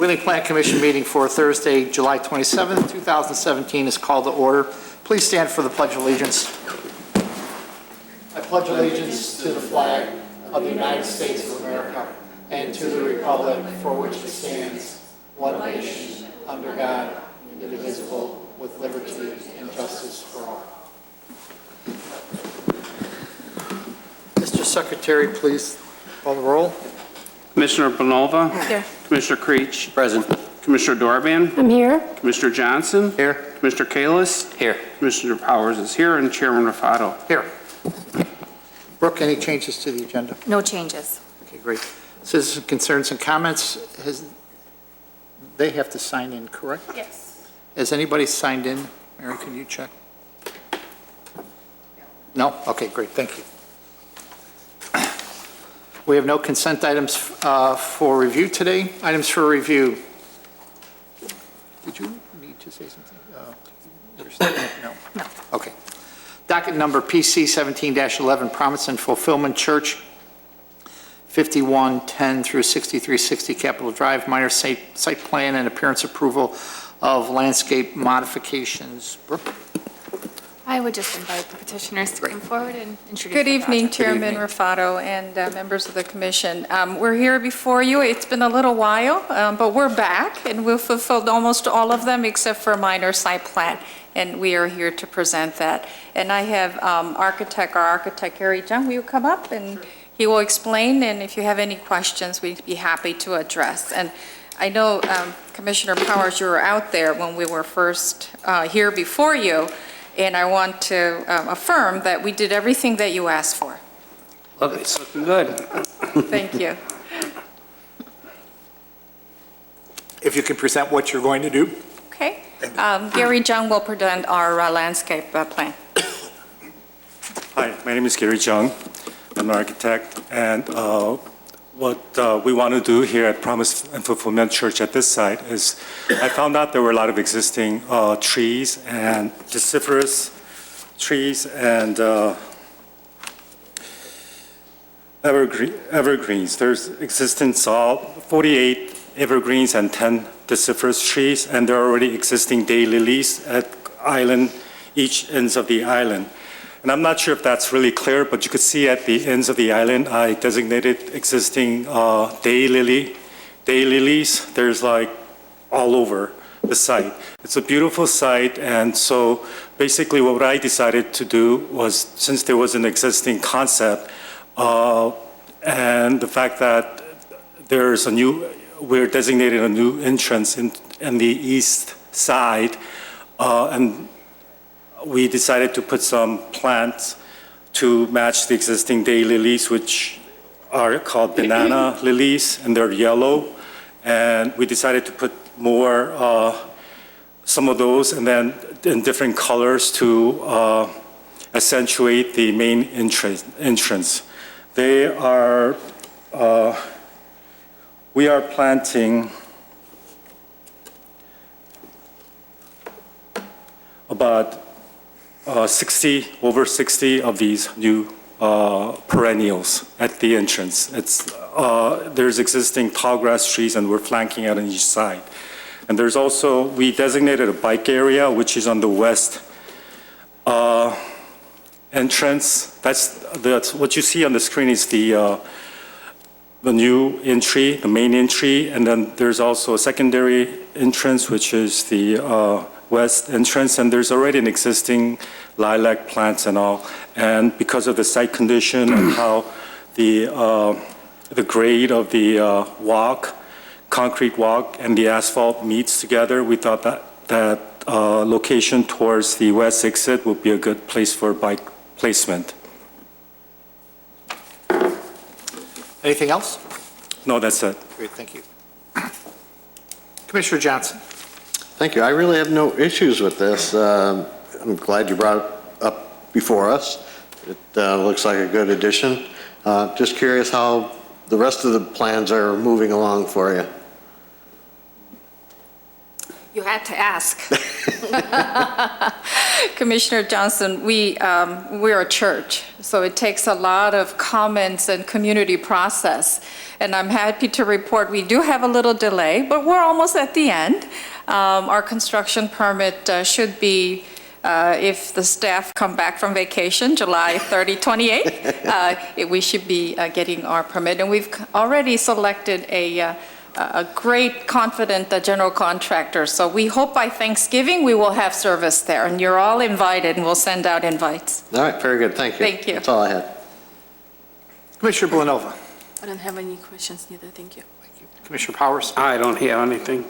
Wheeling Plant Commission meeting for Thursday, July 27, 2017 is called to order. Please stand for the Pledge of Allegiance. I pledge allegiance to the flag of the United States of America and to the republic for which it stands, one nation, under God, indivisible, with liberty and justice for all. Mr. Secretary, please call the roll. Commissioner Bonova. Here. Commissioner Creech. Present. Commissioner Dorban. I'm here. Commissioner Johnson. Here. Commissioner Kalis. Here. Commissioner Powers is here, and Chairman Rafato. Here. Brooke, any changes to the agenda? No changes. Okay, great. Citizen concerns and comments, they have to sign in, correct? Yes. Has anybody signed in? Mary, can you check? No? Okay, great, thank you. We have no consent items for review today. Items for review. Did you need to say something? No? No. Okay. Docket number PC 17-11, Promise and Fulfillment Church, 5110 through 6360 Capitol Drive, minor site plan and appearance approval of landscape modifications. Brooke? I would just invite the petitioners to come forward and introduce Good the evening, project. Chairman Rafato and members of the commission. We're here before you. It's been a little while, but we're back, and we've fulfilled almost all of them except for a minor site plan, and we are here to present that. And I have our architect, Gary Jung, will you come up? And he will explain, and if you have any questions, we'd be happy to address. And I know, Commissioner Powers, you were out there when we were first here before you, and I want to affirm that we did everything that you asked for. Look, it's looking good. Thank you. If you can present what you're going to do. Okay. Gary Jung will present our landscape plan. Hi, my name is Gary Jung. I'm an architect, and what we want to do here at Promise and Fulfillment Church at this site is I found out there were a lot of existing trees and deciduous trees and evergreens. There's existing 48 evergreens and 10 deciduous trees, and there are already existing daylilies at each ends of the island. And I'm not sure if that's really clear, but you could see at the ends of the island, I designated existing daylilies. There's like all over the site. It's a beautiful site, and so basically what I decided to do was, since there was an existing concept, and the fact that we're designated a new entrance in the east side, and we decided to put some plants to match the existing daylilies, which are called banana lilies, and they're yellow. And we decided to put more, some of those, and then in different colors to accentuate the main entrance. We are planting about over 60 of these new perennials at the entrance. There's existing tall grass trees, and we're flanking it on each side. And there's also, we designated a bike area, which is on the west entrance. That's what you see on the screen is the new entry, the main entry, and then there's also a secondary entrance, which is the west entrance, and there's already an existing lilac plants and all. And because of the site condition and how the grade of the concrete walk and the asphalt meets together, we thought that location towards the west exit would be a good place for bike placement. Anything else? No, that's it. Great, thank you. Commissioner Johnson. Thank you. I really have no issues with this. I'm glad you brought it up before us. It looks like a good addition. Just curious how the rest of the plans are moving along for you. You had to ask. Commissioner Johnson, we're a church, so it takes a lot of comments and community process. And I'm happy to report we do have a little delay, but we're almost at the end. Our construction permit should be, if the staff come back from vacation, July 30, 28, we should be getting our permit. And we've already selected a great, confident general contractor. So we hope by Thanksgiving we will have service there. And you're all invited, and we'll send out invites. All right, very good, thank you. Thank you. That's all I had. Commissioner Blanova. I don't have any questions neither, thank you. Commissioner Powers. I don't have anything.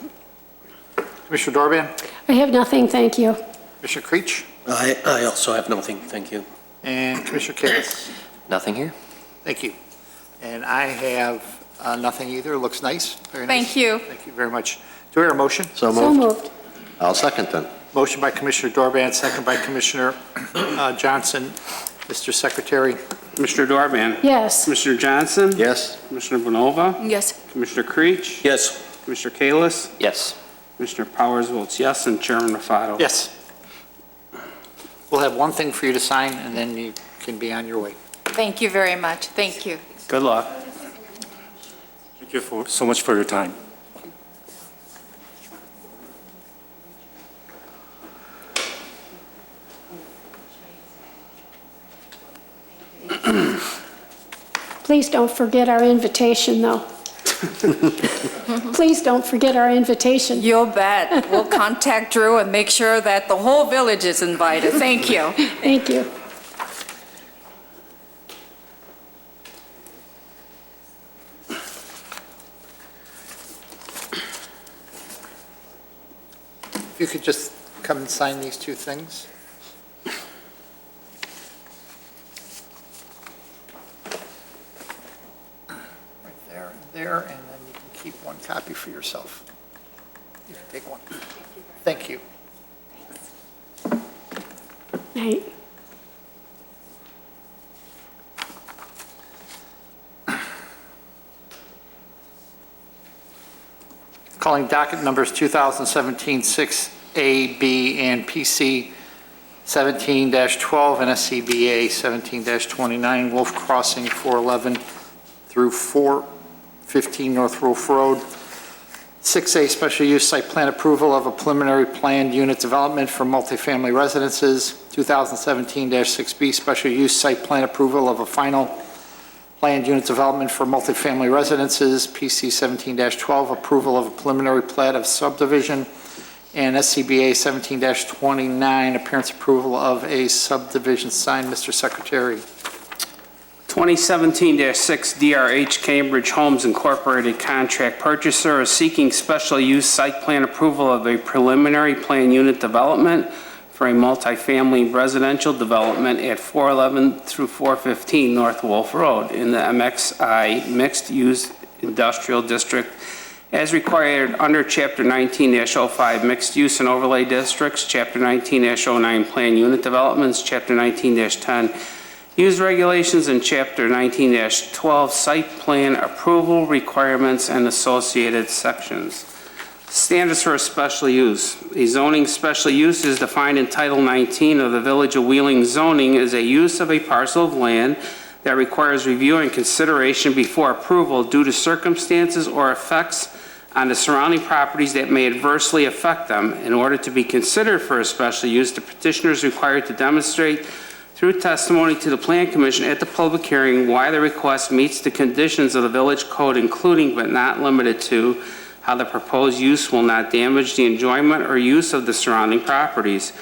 Commissioner Dorban. I have nothing, thank you. Commissioner Creech. I also have nothing, thank you. And Commissioner Kalis. Nothing here? Thank you. And I have nothing either. Looks nice. Very nice. Thank you. Thank you very much. Do I hear a motion? So So moved. moved. I'll second then. Motion by Commissioner Dorban, second by Commissioner Johnson. Mr. Secretary. Commissioner Dorban? Yes. Commissioner Johnson? Yes? Commissioner Bonova? Yes. Commissioner Creech? Yes. Commissioner Kalis? Yes. Commissioner Powers votes yes, and Chairman Rafato? Yes. We'll have one thing for you to sign, and then you can be on your way. Thank you very much. Thank you. Good luck. Thank you so much for your time. Please don't forget our invitation, though. Please don't forget our invitation. You'll bet. We'll contact Drew and make sure that the whole village is invited. Thank you. Thank you. If you could just come and sign these two things. Right there and there, and then you can keep one copy for yourself. You can take one. Thank you. Right. Calling docket numbers 2017-6A, B, and PC 17-12 and SCBA 17-29, Wolf Crossing 411 through 415 North Wolf Road. 6A, special use site plan approval of a preliminary planned unit development for multifamily residences. 2017-6B, special use site plan approval of a final planned unit development for multifamily residences. PC 17-12, approval of a preliminary plat of subdivision. And SCBA 17-29, appearance approval of a subdivision sign. Mr. Secretary. 2017-6 DRH Cambridge Homes Incorporated contract purchaser is seeking special use site plan approval of a preliminary plan unit development for a multifamily residential development at 411 through 415 North Wolf Road in the MXI Mixed Use Industrial District as required under Chapter 19-05 Mixed Use and Overlay Districts, Chapter 19-09 Plan Unit Developments, Chapter 19-10 Use Regulations, and Chapter 19-12 Site Plan Approval Requirements and associated sections. Standards for a special use. A zoning special use is defined in Title 19 of the Village of Wheeling zoning as a use of a parcel of land that requires review and consideration before approval due to circumstances or effects on the surrounding properties that may adversely affect them. In order to be considered for a special use, the petitioner is required to demonstrate through testimony to the Plan Commission at the public hearing why the request meets the conditions of the village code, including but not limited to how the proposed use will not damage the enjoyment or use of the surrounding properties.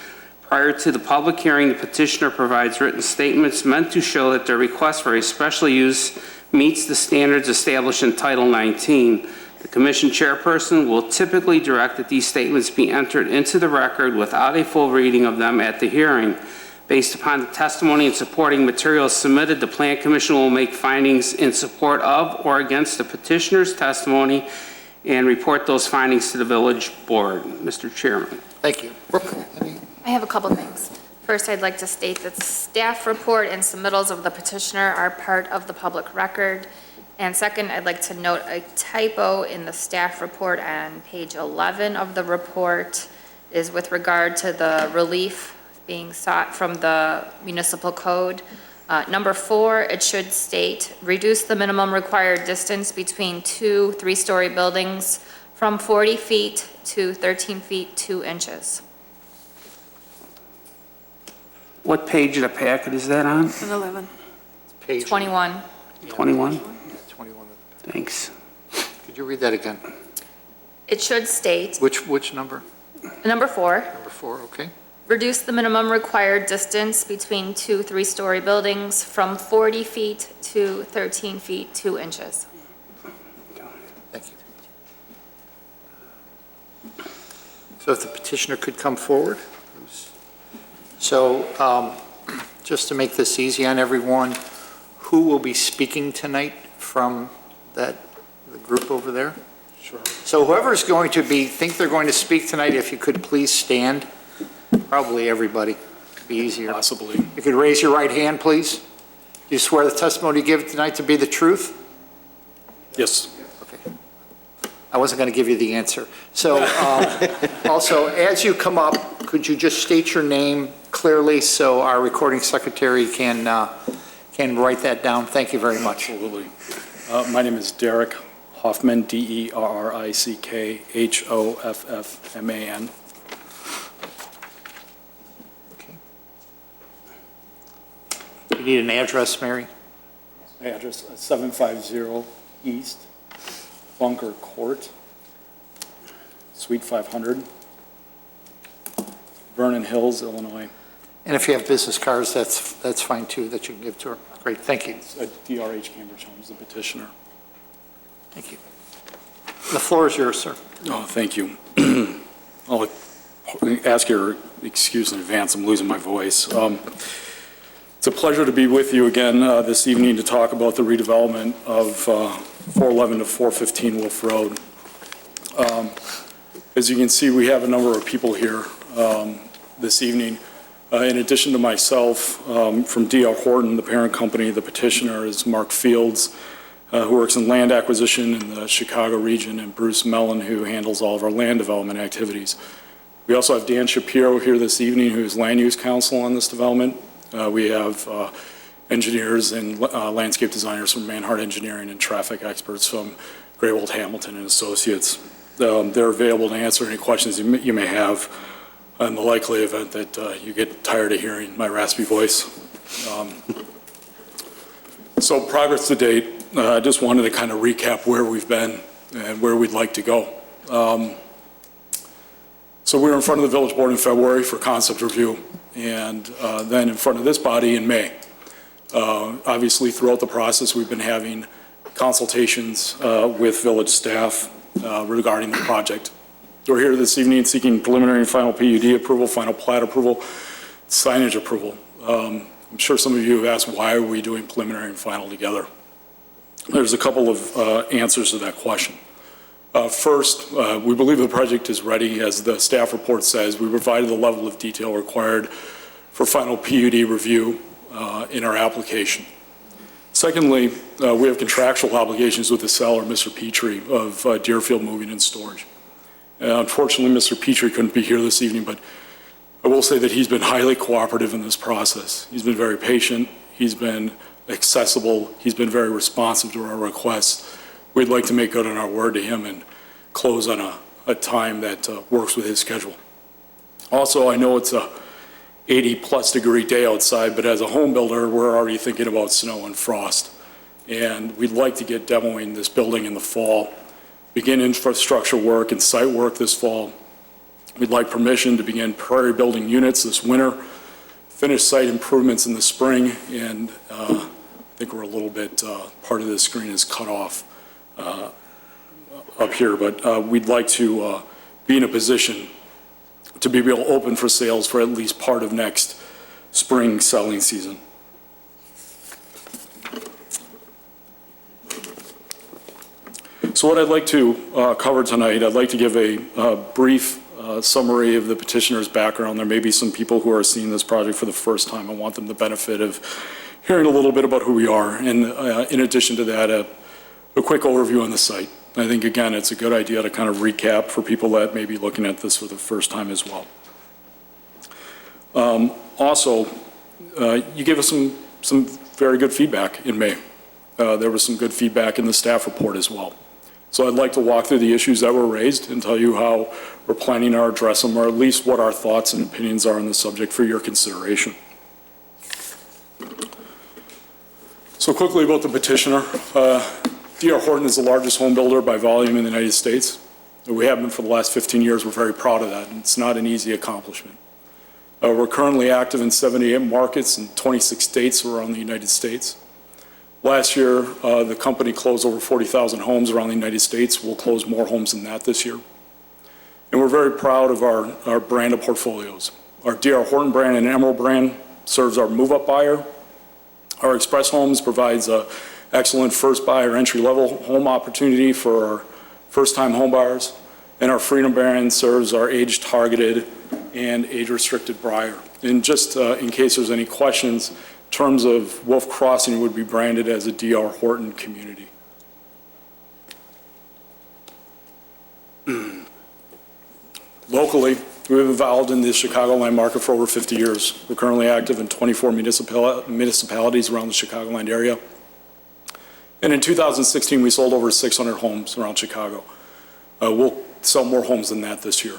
Prior to the public hearing, the petitioner provides written statements meant to show that their request for a special use meets the standards established in Title 19. The Commission chairperson will typically direct that these statements be entered into the record without a full reading of them at the hearing. Based upon the testimony and supporting materials submitted, the Plan Commission will make findings in support of or against the petitioner's testimony and report those findings to the village board. Mr. Chairman. Thank you. Brooke, any? I have a couple things. First, I'd like to state that the staff report and submittals of the petitioner are part of the public record. And second, I'd like to note a typo in the staff report on page 11 of the report is with regard to the relief being sought from the municipal code. Number 4, it should state, reduce the minimum required distance between 2 three-story buildings from 40 feet to 13 feet 2 inches. What page of the packet is that on? And 11. Page 21. 21? 21. Thanks. Could you read that again? It should state, Which number? number 4, Number 4, okay. reduce the minimum required distance between 2 three-story buildings from 40 feet to 13 feet 2 inches. Thank you. So if the petitioner could come forward. So just to make this easy on everyone, who will be speaking tonight from the group over there? Sure. So whoever's going to think they're going to speak tonight, if you could please stand. Probably everybody. It'd be easier. Possibly. You could raise your right hand, please. Do you swear the testimony you give tonight to be the truth? Yes. Okay. I wasn't going to give you the answer. So also, as you come up, could you just state your name clearly so our recording secretary can write that down? Thank you very much. Absolutely. My name is Derek Hoffman, DERRICKHOFFMAN. Okay. You need an address, Mary? My address, 750 East Bunker Court, Suite 500, Vernon Hills, Illinois. And if you have business cards, that's fine too, that you can give to her. Great, thank you. It's DRH Cambridge Homes, the petitioner. Thank you. The floor is yours, sir. Oh, thank you. I'll ask your excuse in advance, I'm losing my voice. It's a pleasure to be with you again this evening to talk about the redevelopment of 411 to 415 Wolf Road. As you can see, we have a number of people here this evening. In addition to myself, from D.R. Horton, the parent company, the petitioner is Mark Fields, who works in land acquisition in the Chicago region, and Bruce Mellon, who handles all of our land development activities. We also have Dan Shapiro here this evening, who is land use counsel on this development. We have engineers and landscape designers from Manhart Engineering and traffic experts from Greywold Hamilton and Associates. They're available to answer any questions you may have in the likely event that you get tired of hearing my raspy voice. So progress to date, I just wanted to kind of recap where we've been and where we'd like to go. So we were in front of the village board in February for concept review, and then in front of this body in May. Obviously, throughout the process, we've been having consultations with village staff regarding the project. We're here this evening seeking preliminary and final PUD approval, final plat approval, signage approval. I'm sure some of you have asked, why are we doing preliminary and final together? There's a couple of answers to that question. First, we believe the project is ready. As the staff report says, we provided the level of detail required for final PUD review in our application. Secondly, we have contractual obligations with the seller, Mr. Petrie, of Deerfield Moving and Storage. Unfortunately, Mr. Petrie couldn't be here this evening, but I will say that he's been highly cooperative in this process. He's been very patient. He's been accessible. He's been very responsive to our requests. We'd like to make good on our word to him and close on a time that works with his schedule. Also, I know it's a 80-plus degree day outside, but as a home builder, we're already thinking about snow and frost. And we'd like to get demoing this building in the fall, begin infrastructure work and site work this fall. We'd like permission to begin prairie building units this winter, finish site improvements in the spring, and I think we're a little bit, part of this screen is cut off up here, but we'd like to be in a position to be able to open for sales for at least part of next spring selling season. So what I'd like to cover tonight, I'd like to give a brief summary of the petitioner's background. There may be some people who are seeing this project for the first time. I want them the benefit of hearing a little bit about who we are, and in addition to that, a quick overview on the site. I think, again, it's a good idea to kind of recap for people that may be looking at this for the first time as well. Also, you gave us some very good feedback in May. There was some good feedback in the staff report as well. So I'd like to walk through the issues that were raised and tell you how we're planning to address them, or at least what our thoughts and opinions are on the subject for your consideration. So quickly about the petitioner. D.R. Horton is the largest home builder by volume in the United States. We have been for the last 15 years. We're very proud of that, and it's not an easy accomplishment. We're currently active in 78 markets in 26 states around the United States. Last year, the company closed over 40,000 homes around the United States. We'll close more homes than that this year. And we're very proud of our brand of portfolios. Our D.R. Horton brand and Emerald brand serves our move-up buyer. Our Express Homes provides an excellent first buyer entry-level home opportunity for our first-time home buyers. And our Freedom brand serves our age-targeted and age-restricted buyer. And just in case there's any questions, in terms of Wolf Crossing would be branded as a D.R. Horton community. Locally, we've been involved in the Chicagoland market for over 50 years. We're currently active in 24 municipalities around the Chicagoland area. And in 2016, we sold over 600 homes around Chicago. We'll sell more homes than that this year.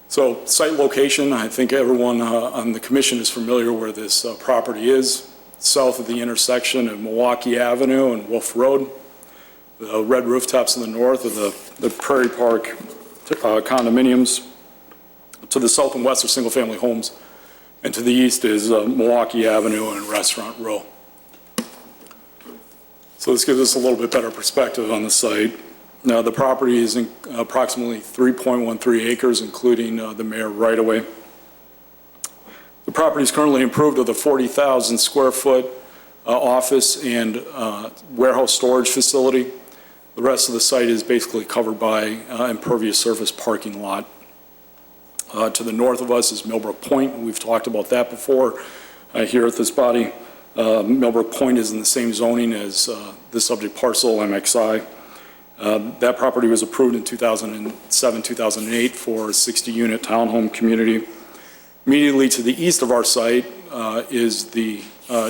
So site location, I think everyone on the commission is familiar where this property is. South of the intersection of Milwaukee Avenue and Wolf Road. The red rooftops in the north of the Prairie Park condominiums. To the south and west are single-family homes. And to the east is Milwaukee Avenue and Restaurant Row. So this gives us a little bit better perspective on the site. Now, the property is in approximately 3.13 acres, including the mayor right-of-way. The property is currently improved with a 40,000 square foot office and warehouse storage facility. The rest of the site is basically covered by impervious surface parking lot. To the north of us is Millbrook Point. We've talked about that before here at this body. Millbrook Point is in the same zoning as the subject parcel, MXI. That property was approved in 2007, 2008 for a 60-unit townhome community. Immediately to the east of our site is the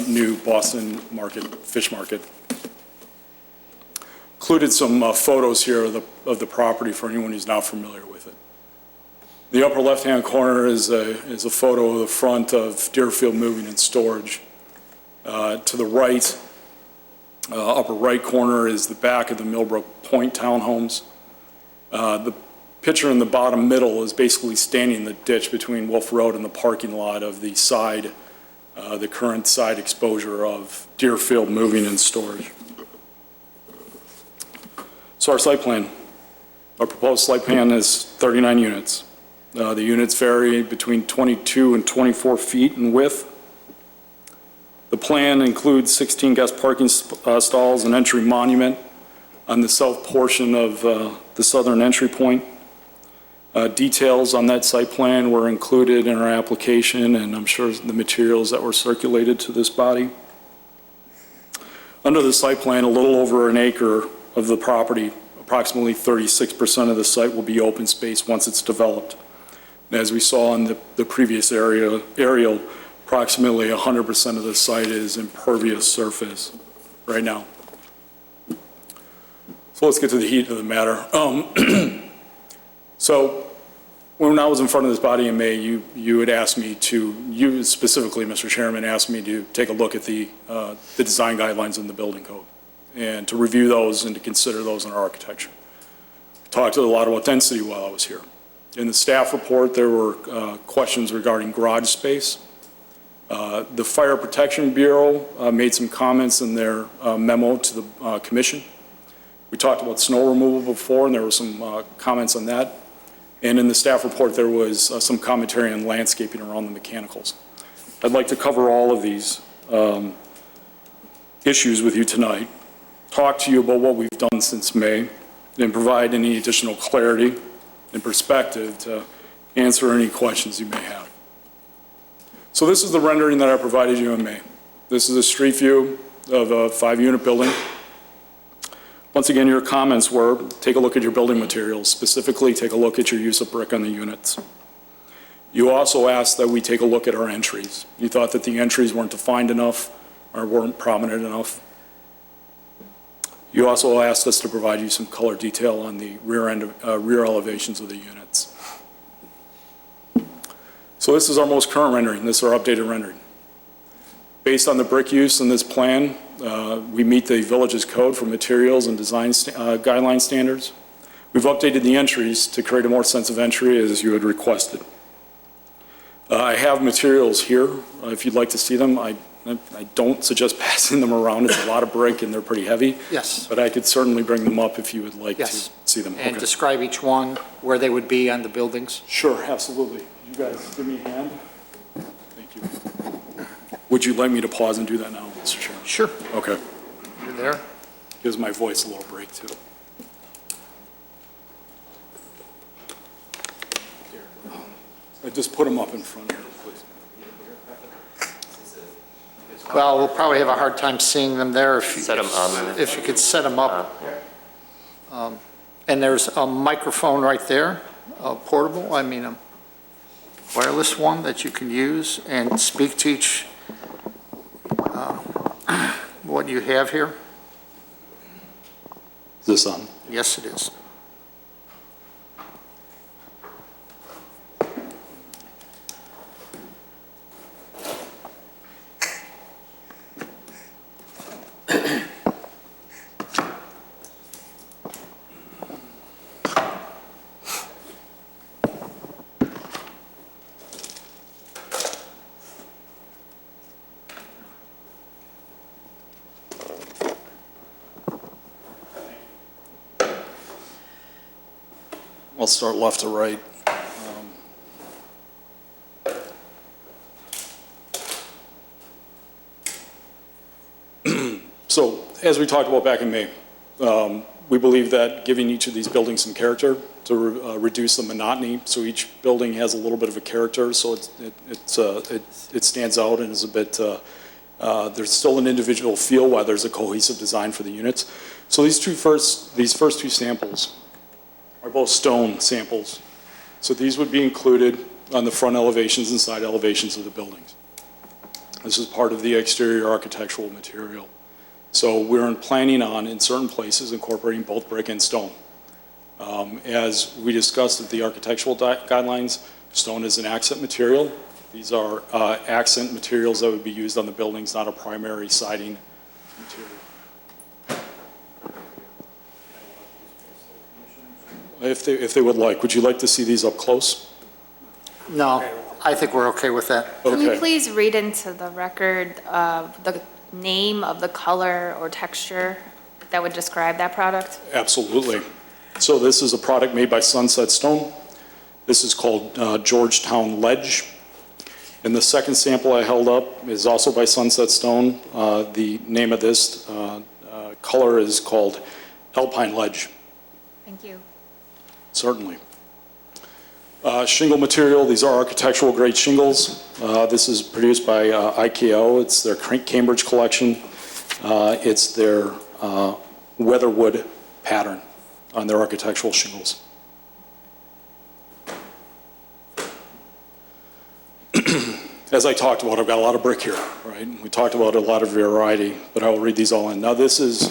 new Boston Fish Market. Included some photos here of the property for anyone who's not familiar with it. The upper left-hand corner is a photo of the front of Deerfield Moving and Storage. To the right, upper right corner is the back of the Millbrook Point townhomes. The picture in the bottom middle is basically standing in the ditch between Wolf Road and the parking lot of the side, the current side exposure of Deerfield Moving and Storage. So our site plan, our proposed site plan is 39 units. The units vary between 22 and 24 feet in width. The plan includes 16 guest parking stalls and entry monument on the south portion of the southern entry point. Details on that site plan were included in our application, and I'm sure the materials that were circulated to this body. Under the site plan, a little over an acre of the property, approximately 36% of the site will be open space once it's developed. And as we saw in the previous aerial, approximately 100% of the site is impervious surface right now. So let's get to the heat of the matter. So when I was in front of this body in May, you had asked me you specifically, Mr. Chairman, asked me to take a look at the design guidelines in the building code and to review those and to consider those in our architecture. We talked a lot about density while I was here. In the staff report, there were questions regarding garage space. The Fire Protection Bureau made some comments in their memo to the commission. We talked about snow removal before, and there were some comments on that. And in the staff report, there was some commentary on landscaping around the mechanicals. I'd like to cover all of these issues with you tonight, talk to you about what we've done since May, and provide any additional clarity and perspective to answer any questions you may have. So this is the rendering that I provided you in May. This is a street view of a 5-unit building. Once again, your comments were, take a look at your building materials, specifically take a look at your use of brick on the units. You also asked that we take a look at our entries. You thought that the entries weren't defined enough or weren't prominent enough. You also asked us to provide you some color detail on the rear elevations of the units. So this is our most current rendering. This is our updated rendering. Based on the brick use in this plan, we meet the village's code for materials and design guideline standards. We've updated the entries to create a more sense of entry as you had requested. I have materials here, if you'd like to see them. I don't suggest passing them around. It's a lot of brick and they're pretty heavy. Yes. But I could certainly bring them up if you would like to Yes. see them. And Okay. describe each one, where they would be on the buildings. Sure, absolutely. You guys give me a hand. Thank you. Would you like me to pause and do that now, Mr. Chairman? Sure. Okay. You're there. Gives my voice a little break, too. I just put them up in front here, please. Well, we'll probably have a hard time seeing them there if you... Set 'em up. If you could set them up. And there's a microphone right there, a portable, a wireless one that you can use and speak to each, what you have here. Is this on? Yes, it is. I'll start left to right. So, as we talked about back in May, we believe that giving each of these buildings some character to reduce the monotony, so each building has a little bit of a character, so it stands out and is a bit, there's still an individual feel while there's a cohesive design for the units. So these first two samples are both stone samples. So these would be included on the front elevations and side elevations of the buildings. This is part of the exterior architectural material. So we're planning on, in certain places, incorporating both brick and stone. As we discussed at the architectural guidelines, stone is an accent material. These are accent materials that would be used on the buildings, not a primary siding material. If they would like, would you like to see these up close? No, I think we're okay with that. Can you Okay. please read into the record the name of the color or texture that would describe that product? Absolutely. So this is a product made by Sunset Stone. This is called Georgetown Ledge. And the second sample I held up is also by Sunset Stone. The name of this color is called Alpine Ledge. Thank you. Certainly. Shingle material, these are architectural grade shingles. This is produced by IKO. It's their Cambridge collection. It's their weatherwood pattern on their architectural shingles. As I talked about, I've got a lot of brick here, right? We talked about a lot of variety, but I will read these all in. Now this is,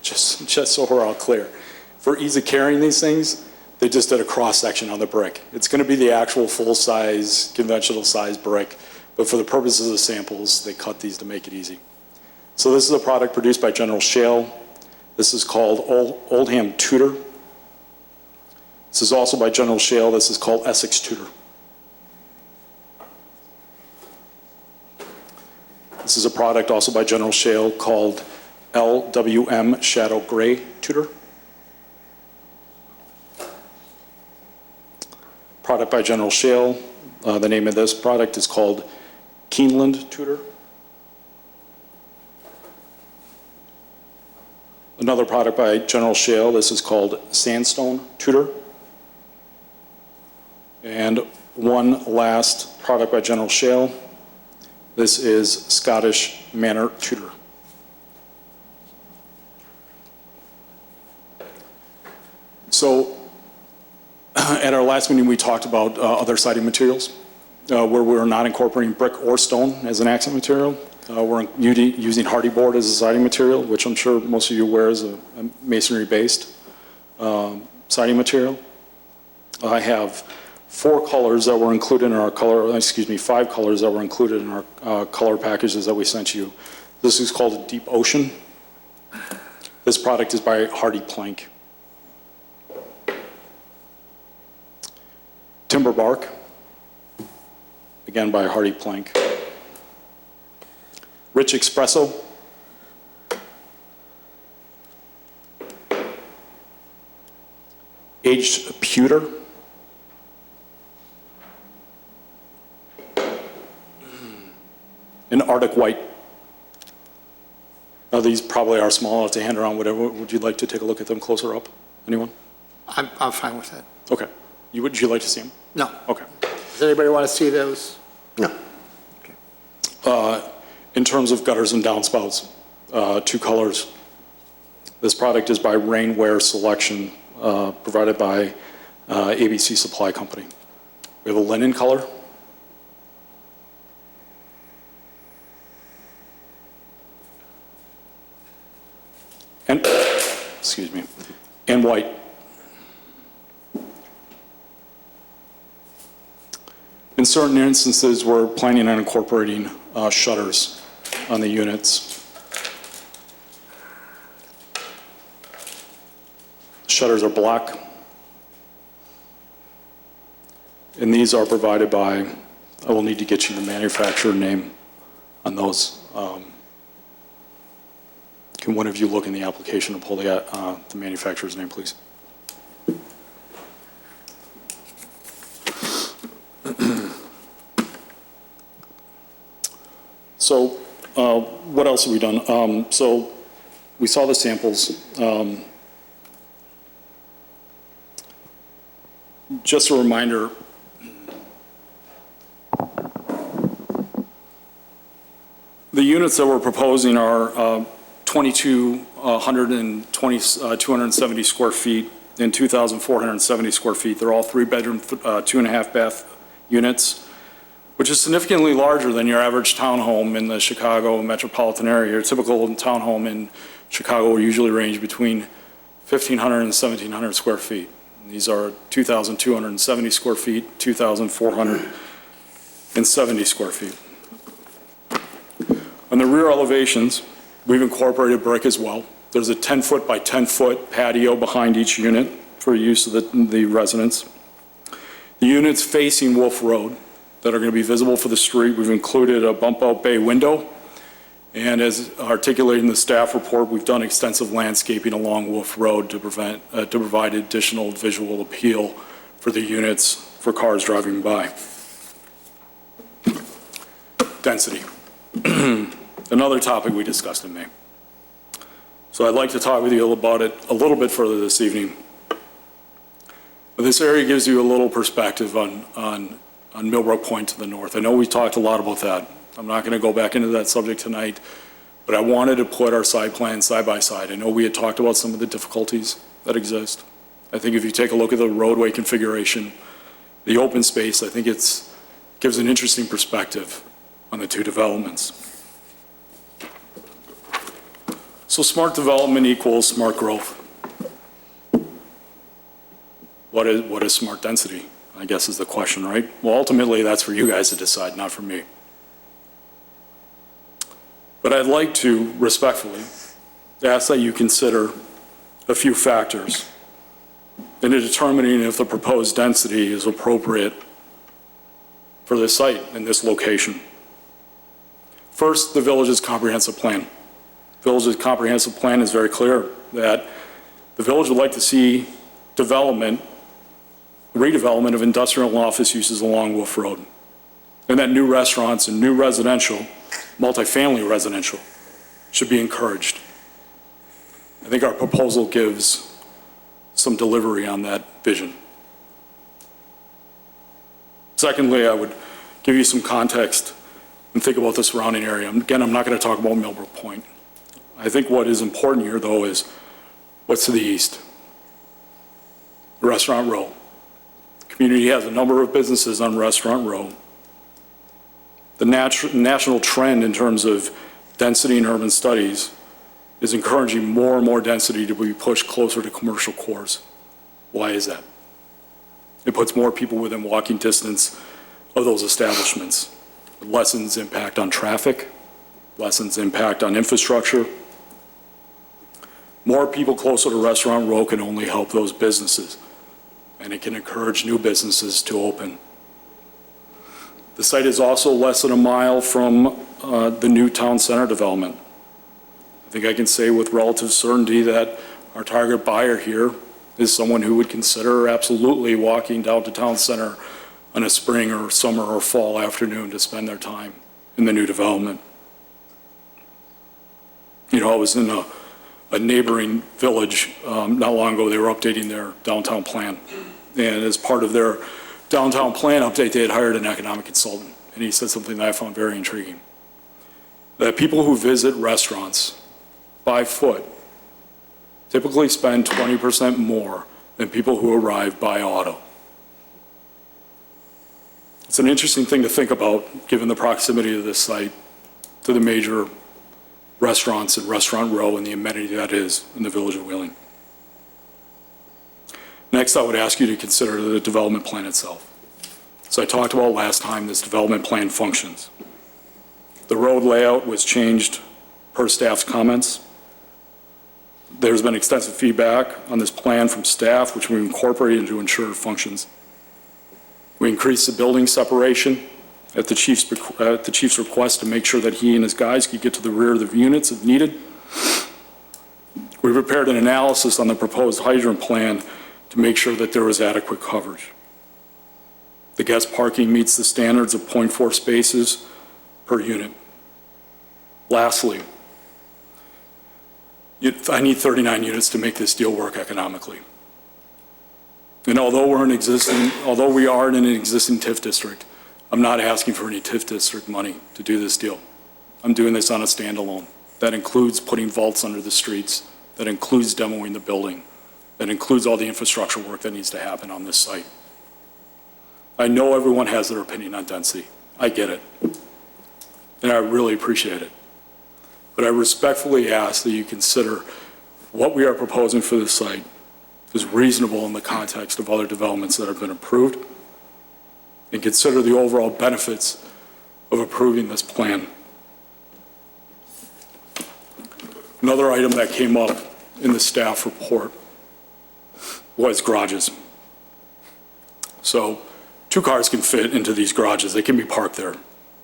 just so we're all clear, for ease of carrying these things, they just did a cross-section on the brick. It's going to be the actual full-size, conventional size brick, but for the purposes of the samples, they cut these to make it easy. So this is a product produced by General Shale. This is called Oldham Tudor. This is also by General Shale. This is called Essex Tudor. This is a product also by General Shale called LWM Shadow Gray Tudor. Product by General Shale. The name of this product is called Keeneland Tudor. Another product by General Shale. This is called Sandstone Tudor. And one last product by General Shale. This is Scottish Manor Tudor. So At our last meeting, we talked about other siding materials, where we're not incorporating brick or stone as an accent material. We're using hardy board as a siding material, which I'm sure most of you aware is a masonry-based siding material. I have 5 colors that were included in our color packages that we sent you. This is called a Deep Ocean. This product is by Hardy Plank. Timber Bark, again by Hardy Plank. Rich Espresso. Aged Pewter. And Arctic White. Now these probably are small enough to hand around, whatever. Would you like to take a look at them closer up? Anyone? I'm fine with that. Okay. Would you like to see them? No. Okay. Does anybody want to see those? No. In terms of gutters and downspouts, 2 colors. This product is by Rainwear Selection, provided by ABC Supply Company. We have a linen color. And, excuse me, and white. In certain instances, we're planning on incorporating shutters on the units. Shutters are black. And these are provided by, I will need to get you the manufacturer name on those. Can one of you look in the application and pull the manufacturer's name, please? So what else have we done? So we saw the samples. Just a reminder, the units that we're proposing are 270 square feet and 2,470 square feet. They're all 3-bedroom, 2.5-bath units, which is significantly larger than your average townhome in the Chicago metropolitan area. Your typical townhome in Chicago will usually range between 1,500 and 1,700 square feet. These are 2,270 square feet, 2,470 square feet. On the rear elevations, we've incorporated brick as well. There's a 10-foot by 10-foot patio behind each unit for use of the residents. The units facing Wolf Road that are going to be visible for the street, we've included a bump-out bay window. And as articulated in the staff report, we've done extensive landscaping along Wolf Road to provide additional visual appeal for the units for cars driving by. Density. Another topic we discussed in May. So I'd like to talk with you about it a little bit further this evening. But this area gives you a little perspective on Millbrook Point to the north. I know we talked a lot about that. I'm not going to go back into that subject tonight, but I wanted to put our side plans side by side. I know we had talked about some of the difficulties that exist. I think if you take a look at the roadway configuration, the open space, I think it gives an interesting perspective on the 2 developments. So smart development equals smart growth. What is smart density, I guess is the question, right? Well, ultimately, that's for you guys to decide, not for me. But I'd like to respectfully ask that you consider a few factors in determining if the proposed density is appropriate for this site and this location. First, the village's comprehensive plan. The village's comprehensive plan is very clear that the village would like to see redevelopment of industrial and office uses along Wolf Road, and that new restaurants and new residential, multifamily residential, should be encouraged. I think our proposal gives some delivery on that vision. Secondly, I would give you some context and think about the surrounding area. Again, I'm not going to talk about Millbrook Point. I think what is important here, though, is what's to the east. Restaurant Row. Community has a number of businesses on Restaurant Row. The national trend in terms of density in urban studies is encouraging more and more density to be pushed closer to commercial cores. Why is that? It puts more people within walking distance of those establishments. It lessens impact on traffic, lessens impact on infrastructure. More people closer to Restaurant Row can only help those businesses, and it can encourage new businesses to open. The site is also less than a mile from the new town center development. I think I can say with relative certainty that our target buyer here is someone who would consider absolutely walking down to town center on a spring or summer or fall afternoon to spend their time in the new development. You know, I was in a neighboring village not long ago. They were updating their downtown plan. And as part of their downtown plan update, they had hired an economic consultant. And he said something that I found very intriguing. That people who visit restaurants by foot typically spend 20% more than people who arrive by auto. It's an interesting thing to think about, given the proximity of this site to the major restaurants and Restaurant Row and the amenity that is in the village of Wheeling. Next, I would ask you to consider the development plan itself. So I talked about last time, this development plan functions. The road layout was changed per staff's comments. There's been extensive feedback on this plan from staff, which we incorporated to ensure it functions. We increased the building separation at the chief's request to make sure that he and his guys could get to the rear of the units if needed. We prepared an analysis on the proposed hydrant plan to make sure that there was adequate coverage. The guest parking meets the standards of 0.4 spaces per unit. Lastly, I need 39 units to make this deal work economically. And although we are in an existing TIF district, I'm not asking for any TIF district money to do this deal. I'm doing this on a standalone. That includes putting vaults under the streets. That includes demoing the building. That includes all the infrastructure work that needs to happen on this site. I know everyone has their opinion on density. I get it. And I really appreciate it. But I respectfully ask that you consider what we are proposing for this site is reasonable in the context of other developments that have been approved, and consider the overall benefits of approving this plan. Another item that came up in the staff report was garages. So 2 cars can fit into these garages. They can be parked there.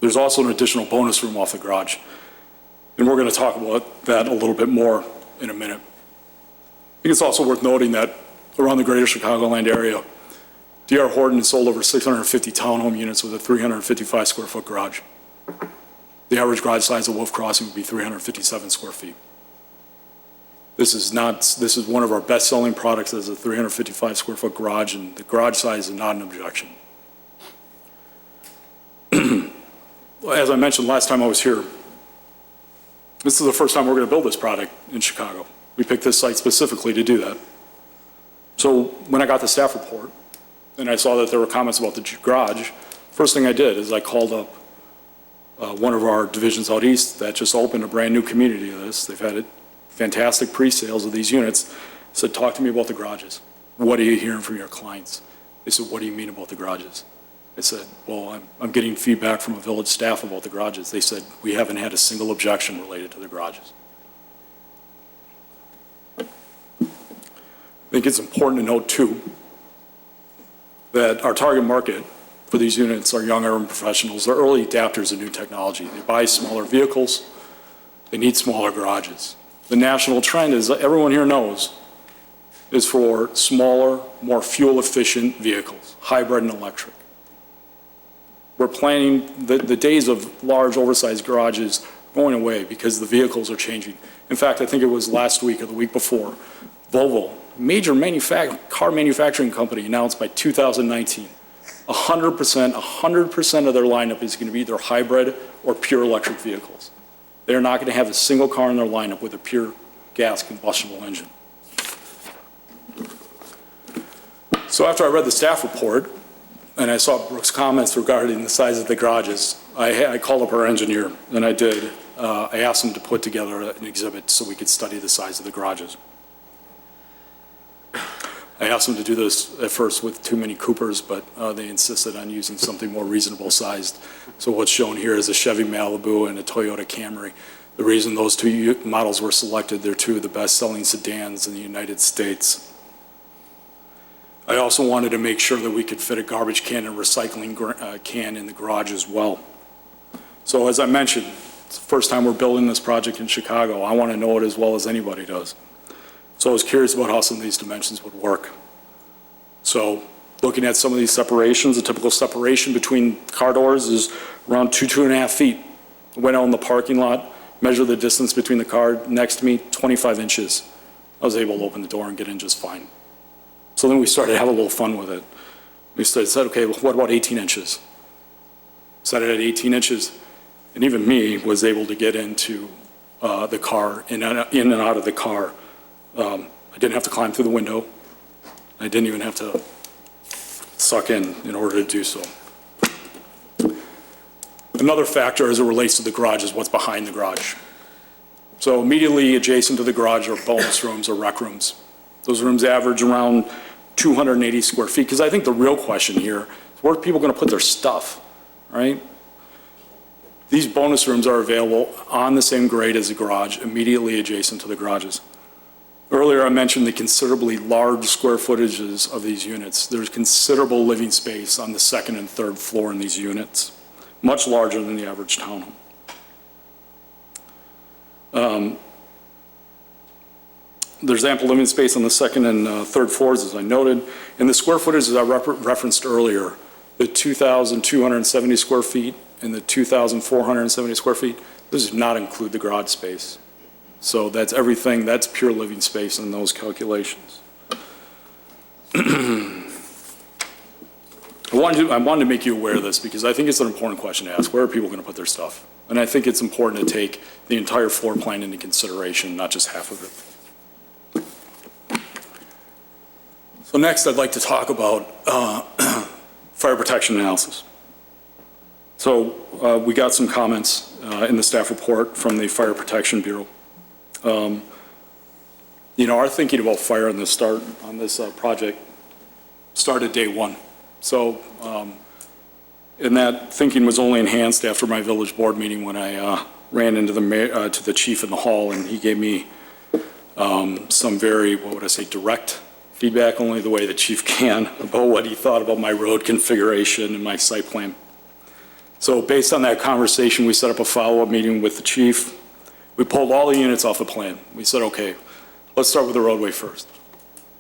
There's also an additional bonus room off the garage. And we're going to talk about that a little bit more in a minute. I think it's also worth noting that around the greater Chicagoland area, D.R. Horton has sold over 650 townhome units with a 355 square foot garage. The average garage size of Wolf Crossing would be 357 square feet. This is one of our best selling products as a 355 square foot garage, and the garage size is not an objection. As I mentioned last time I was here, this is the first time we're going to build this product in Chicago. We picked this site specifically to do that. So when I got the staff report and I saw that there were comments about the garage, first thing I did is I called up one of our divisions out east that just opened a brand new community of this. They've had fantastic pre-sales of these units. I said, talk to me about the garages. What are you hearing from your clients? They said, what do you mean about the garages? I said, well, I'm getting feedback from a village staff about the garages. They said, we haven't had a single objection related to the garages. I think it's important to note, too, that our target market for these units are young urban professionals. They're early adapters of new technology. They buy smaller vehicles. They need smaller garages. The national trend, as everyone here knows, is for smaller, more fuel-efficient vehicles, hybrid and electric. We're planning, the days of large, oversized garages going away because the vehicles are changing. In fact, I think it was last week or the week before, Volvo, major car manufacturing company, announced by 2019, 100% of their lineup is going to be either hybrid or pure electric vehicles. They're not going to have a single car in their lineup with a pure gas combustible engine. So after I read the staff report, and I saw Brooke's comments regarding the size of the garages, I called up our engineer, and I did. I asked him to put together an exhibit so we could study the size of the garages. I asked them to do this at first with too many Coopers, but they insisted on using something more reasonable sized. So what's shown here is a Chevy Malibu and a Toyota Camry. The reason those two models were selected, they're two of the best-selling sedans in the United States. I also wanted to make sure that we could fit a garbage can and recycling can in the garage as well. So as I mentioned, it's the first time we're building this project in Chicago. I want to know it as well as anybody does. So I was curious about how some of these dimensions would work. So looking at some of these separations, a typical separation between car doors is around 2.5 feet. Went out in the parking lot, measured the distance between the car next to me, 25 inches. I was able to open the door and get in just fine. So then we started to have a little fun with it. We said, okay, well, what about 18 inches? Set it at 18 inches, and even me was able to get into the car, in and out of the car. I didn't have to climb through the window. I didn't even have to suck in order to do so. Another factor as it relates to the garage is what's behind the garage. So immediately adjacent to the garage are bonus rooms or rec rooms. Those rooms average around 280 square feet, because I think the real question here is where are people going to put their stuff, right? These bonus rooms are available on the same grade as the garage, immediately adjacent to the garages. Earlier, I mentioned the considerably large square footages of these units. There's considerable living space on the second and third floor in these units, much larger than the average townhome. There's ample living space on the second and third floors, as I noted. And the square footage, as I referenced earlier, the 2,270 square feet and the 2,470 square feet, this does not include the garage space. So that's everything, that's pure living space in those calculations. I wanted to make you aware of this because I think it's an important question to ask. Where are people going to put their stuff? And I think it's important to take the entire floor plan into consideration, not just half of it. So next, I'd like to talk about fire protection analysis. So we got some comments in the staff report from the Fire Protection Bureau. You know, our thinking about fire on this project started day one. So, and that thinking was only enhanced after my village board meeting when I ran into to the chief in the hall, and he gave me some very, what would I say, direct feedback, only the way the chief can, about what he thought about my road configuration and my site plan. So based on that conversation, we set up a follow-up meeting with the chief. We pulled all the units off the plan. We said, okay, let's start with the roadway first.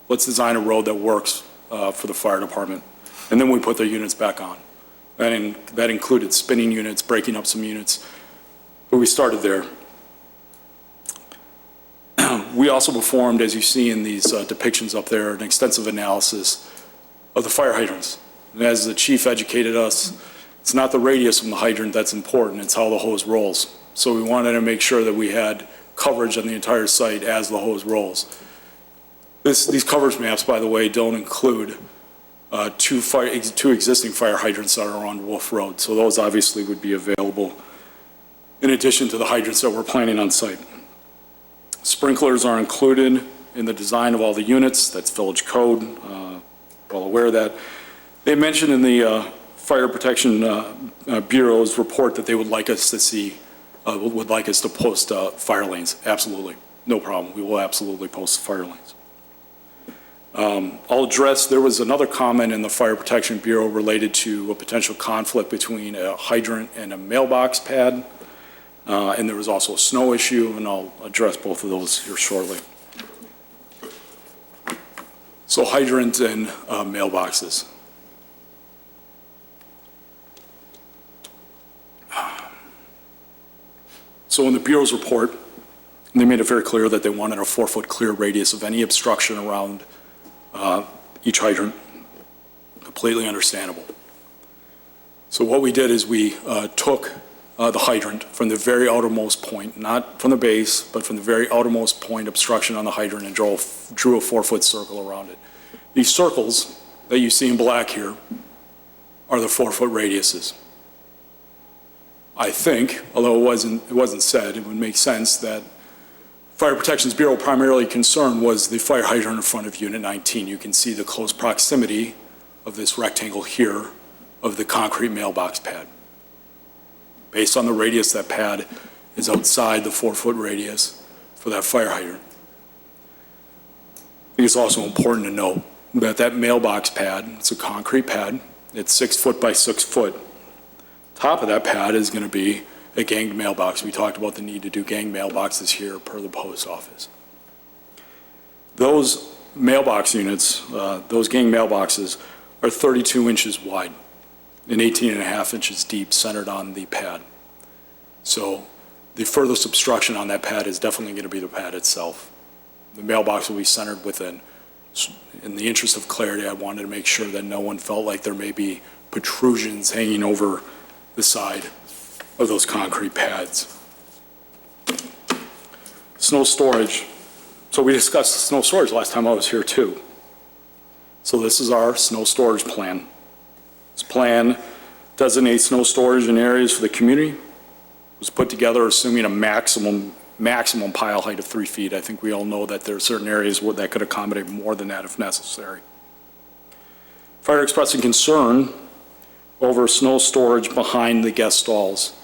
Let's design a road that works for the fire department. And then we put the units back on. And that included spinning units, breaking up some units. But we started there. We also performed, as you see in these depictions up there, an extensive analysis of the fire hydrants. And as the chief educated us, it's not the radius from the hydrant that's important, it's how the hose rolls. So we wanted to make sure that we had coverage on the entire site as the hose rolls. These coverage maps, by the way, don't include two existing fire hydrants that are on Wolf Road. So those obviously would be available in addition to the hydrants that we're planning on site. Sprinklers are included in the design of all the units. That's village code, well aware of that. They mentioned in the Fire Protection Bureau's report that they would like us to see, would like us to post fire lanes. Absolutely, no problem. We will absolutely post fire lanes. I'll address, there was another comment in the Fire Protection Bureau related to a potential conflict between a hydrant and a mailbox pad. And there was also a snow issue, and I'll address both of those here shortly. So hydrants and mailboxes. So in the Bureau's report, they made it very clear that they wanted a 4-foot clear radius of any obstruction around each hydrant. Completely understandable. So what we did is we took the hydrant from the very outermost point, not from the base, but from the very outermost point obstruction on the hydrant, and drew a 4-foot circle around it. These circles that you see in black here are the 4-foot radiuses. I think, although it wasn't said, it would make sense that Fire Protection's Bureau primarily concern was the fire hydrant in front of Unit 19. You can see the close proximity of this rectangle here of the concrete mailbox pad. Based on the radius, that pad is outside the 4-foot radius for that fire hydrant. I think it's also important to note that that mailbox pad, it's a concrete pad, it's 6 foot by 6 foot. Top of that pad is going to be a ganged mailbox. We talked about the need to do ganged mailboxes here per the post office. Those mailbox units, those ganged mailboxes are 32 inches wide and 18.5 inches deep, centered on the pad. So the furthest obstruction on that pad is definitely going to be the pad itself. The mailbox will be centered within. In the interest of clarity, I wanted to make sure that no one felt like there may be protrusions hanging over the side of those concrete pads. Snow storage. So we discussed snow storage last time I was here too. So this is our snow storage plan. This plan designates snow storage in areas for the community. It was put together assuming a maximum pile height of 3 feet. I think we all know that there are certain areas where that could accommodate more than that if necessary. Fire expressing concern over snow storage behind the guest stalls.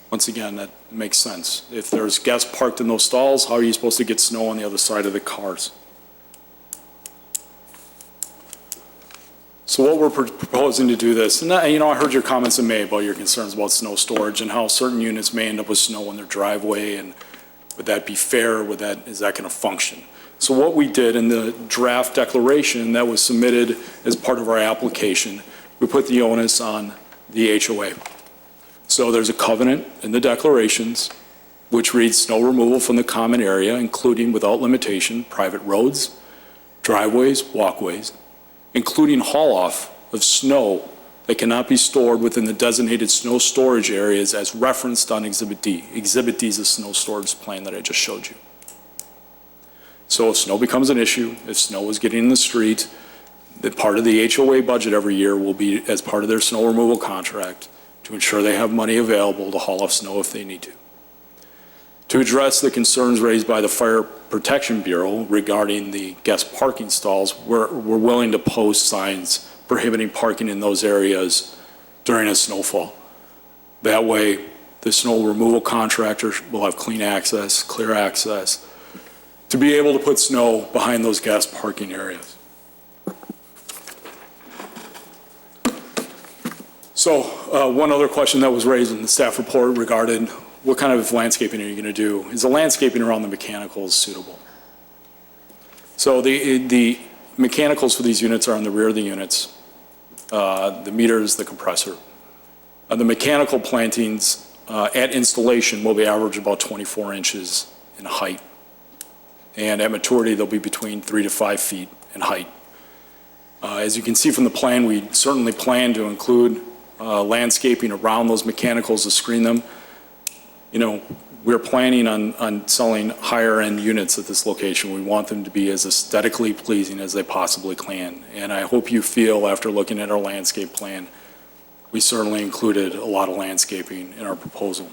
Once again, that makes sense. If there's guests parked in those stalls, how are you supposed to get snow on the other side of the cars? So what we're proposing to do this, and I heard your comments in May about your concerns about snow storage and how certain units may end up with snow in their driveway, and would that be fair? Is that going to function? So what we did in the draft declaration that was submitted as part of our application, we put the onus on the HOA. So there's a covenant in the declarations which reads snow removal from the common area, including without limitation, private roads, driveways, walkways, including haul-off of snow that cannot be stored within the designated snow storage areas as referenced on Exhibit D. Exhibit D is the snow storage plan that I just showed you. So if snow becomes an issue, if snow is getting in the street, that part of the HOA budget every year will be as part of their snow removal contract to ensure they have money available to haul off snow if they need to. To address the concerns raised by the Fire Protection Bureau regarding the guest parking stalls, we're willing to post signs prohibiting parking in those areas during a snowfall. That way, the snow removal contractor will have clean access, clear access, to be able to put snow behind those guest parking areas. So one other question that was raised in the staff report regarded what kind of landscaping are you going to do? Is the landscaping around the mechanicals suitable? So the mechanicals for these units are on the rear of the units. The meters, the compressor. The mechanical plantings at installation will be average about 24 inches in height. And at maturity, they'll be between 3 to 5 feet in height. As you can see from the plan, we certainly plan to include landscaping around those mechanicals to screen them. We're planning on selling higher end units at this location. We want them to be as aesthetically pleasing as they possibly can. And I hope you feel, after looking at our landscape plan, we certainly included a lot of landscaping in our proposal.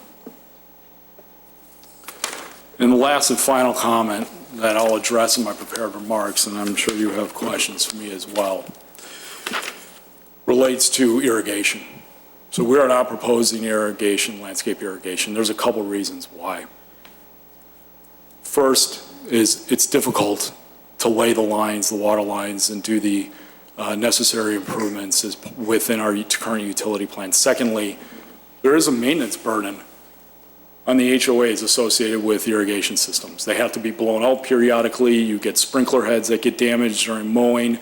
And the last and final comment that I'll address in my prepared remarks, and I'm sure you have questions for me as well, relates to irrigation. So we are not proposing irrigation, landscape irrigation. There's a couple reasons why. First is it's difficult to lay the lines, the water lines, and do the necessary improvements within our current utility plan. Secondly, there is a maintenance burden on the HOAs associated with irrigation systems. They have to be blown out periodically. You get sprinkler heads that get damaged during mowing.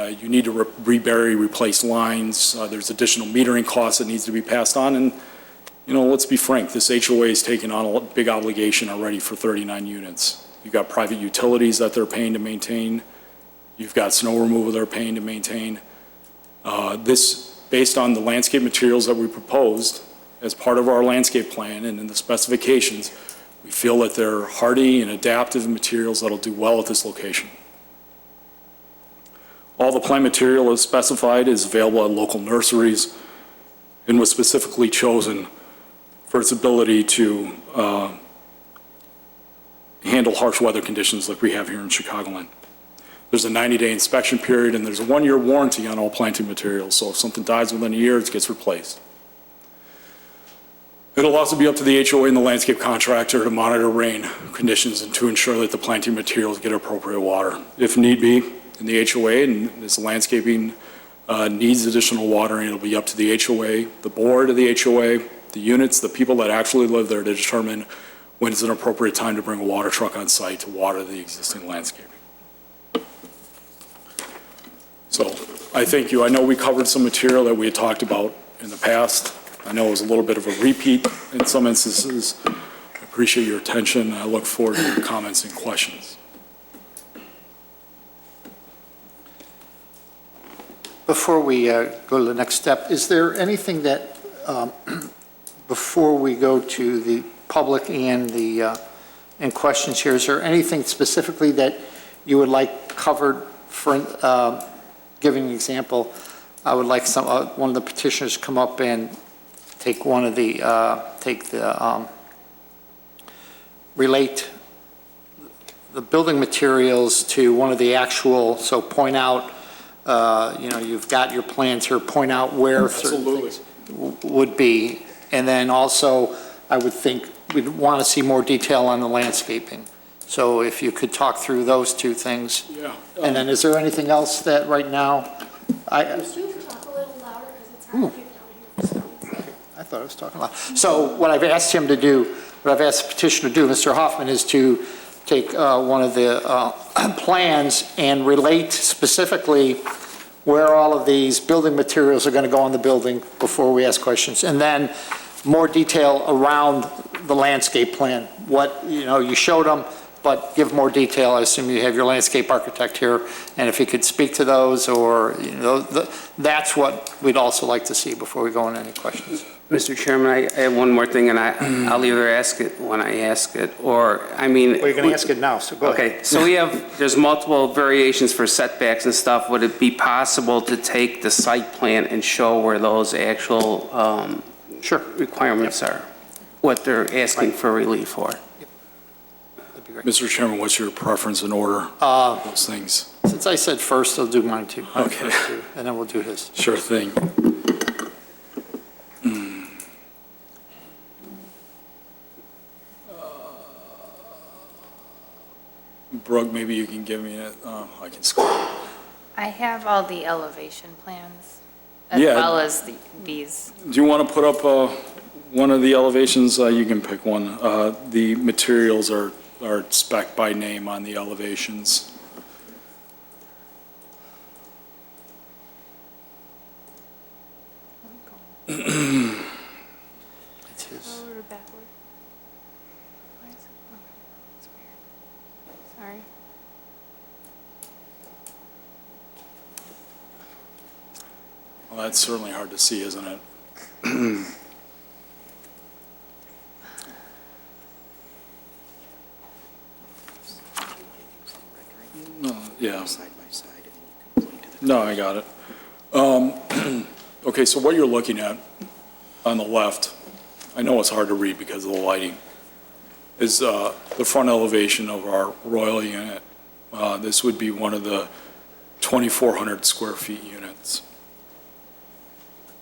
You need to rebury, replace lines. There's additional metering costs that needs to be passed on. And, let's be frank, this HOA is taking on a big obligation already for 39 units. You've got private utilities that they're paying to maintain. You've got snow removal they're paying to maintain. This, based on the landscape materials that we proposed as part of our landscape plan and in the specifications, we feel that they're hardy and adaptive materials that'll do well at this location. All the plant material as specified is available at local nurseries and was specifically chosen for its ability to handle harsh weather conditions like we have here in Chicagoland. There's a 90-day inspection period, and there's a 1-year warranty on all planting materials, so if something dies within a year, it gets replaced. It'll also be up to the HOA and the landscape contractor to monitor rain conditions and to ensure that the planting materials get appropriate water. If need be, in the HOA and this landscaping needs additional watering, it'll be up to the HOA, the board of the HOA, the units, the people that actually live there to determine when it's an appropriate time to bring a water truck on site to water the existing landscaping. So I thank you. I know we covered some material that we had talked about in the past. I know it was a little bit of a repeat in some instances. I appreciate your attention. I look forward to your comments and questions. Before we go to the next step, is there anything that, before we go to the public and and questions here, is there anything specifically that you would like covered? For giving an example, I would like one of the petitioners to come up and take relate the building materials to one of the actual, so point out, you've got your plans here, point out where certain things would be. And then also, I would think we'd want to see more detail on the landscaping. So if you could talk through those two things. Yeah. And then is there anything else that right now, You can talk a little louder because it's hard to get down here. I thought I was talking loud. So what I've asked him to do, what I've asked the petitioner to do, Mr. Hoffman, is to take one of the plans and relate specifically where all of these building materials are going to go on the building before we ask questions. And then more detail around the landscape plan. What, you showed them, but give more detail. I assume you have your landscape architect here, and if he could speak to those, or, that's what we'd also like to see before we go into any questions. Mr. Chairman, I have one more thing, and I'll either ask it when I ask it, or, I mean... Well, you're going to ask it now, so go ahead. Okay, so there's multiple variations for setbacks and stuff. Would it be possible to take the site plan and show where those actual Sure. requirements are? What they're asking for relief for? That'd be great. Mr. Chairman, what's your preference in order of those things? Since I said first, I'll do mine too. Okay. And then we'll do his. Sure thing. Brooke, maybe you can give me it. I can scroll. I have all the elevation plans, as Yeah. well as these. Do you want to put up one of the elevations? You can pick one. The materials are spec'd by name on the elevations. It's his. Forward or backward? Why is it? Okay, that's weird. Sorry. Well, that's certainly hard to see, isn't it? No, yeah. No, I got it. Okay, so what you're looking at on the left, I know it's hard to read because of the lighting, is the front elevation of our Royal unit. This would be one of the 2,400 square feet units.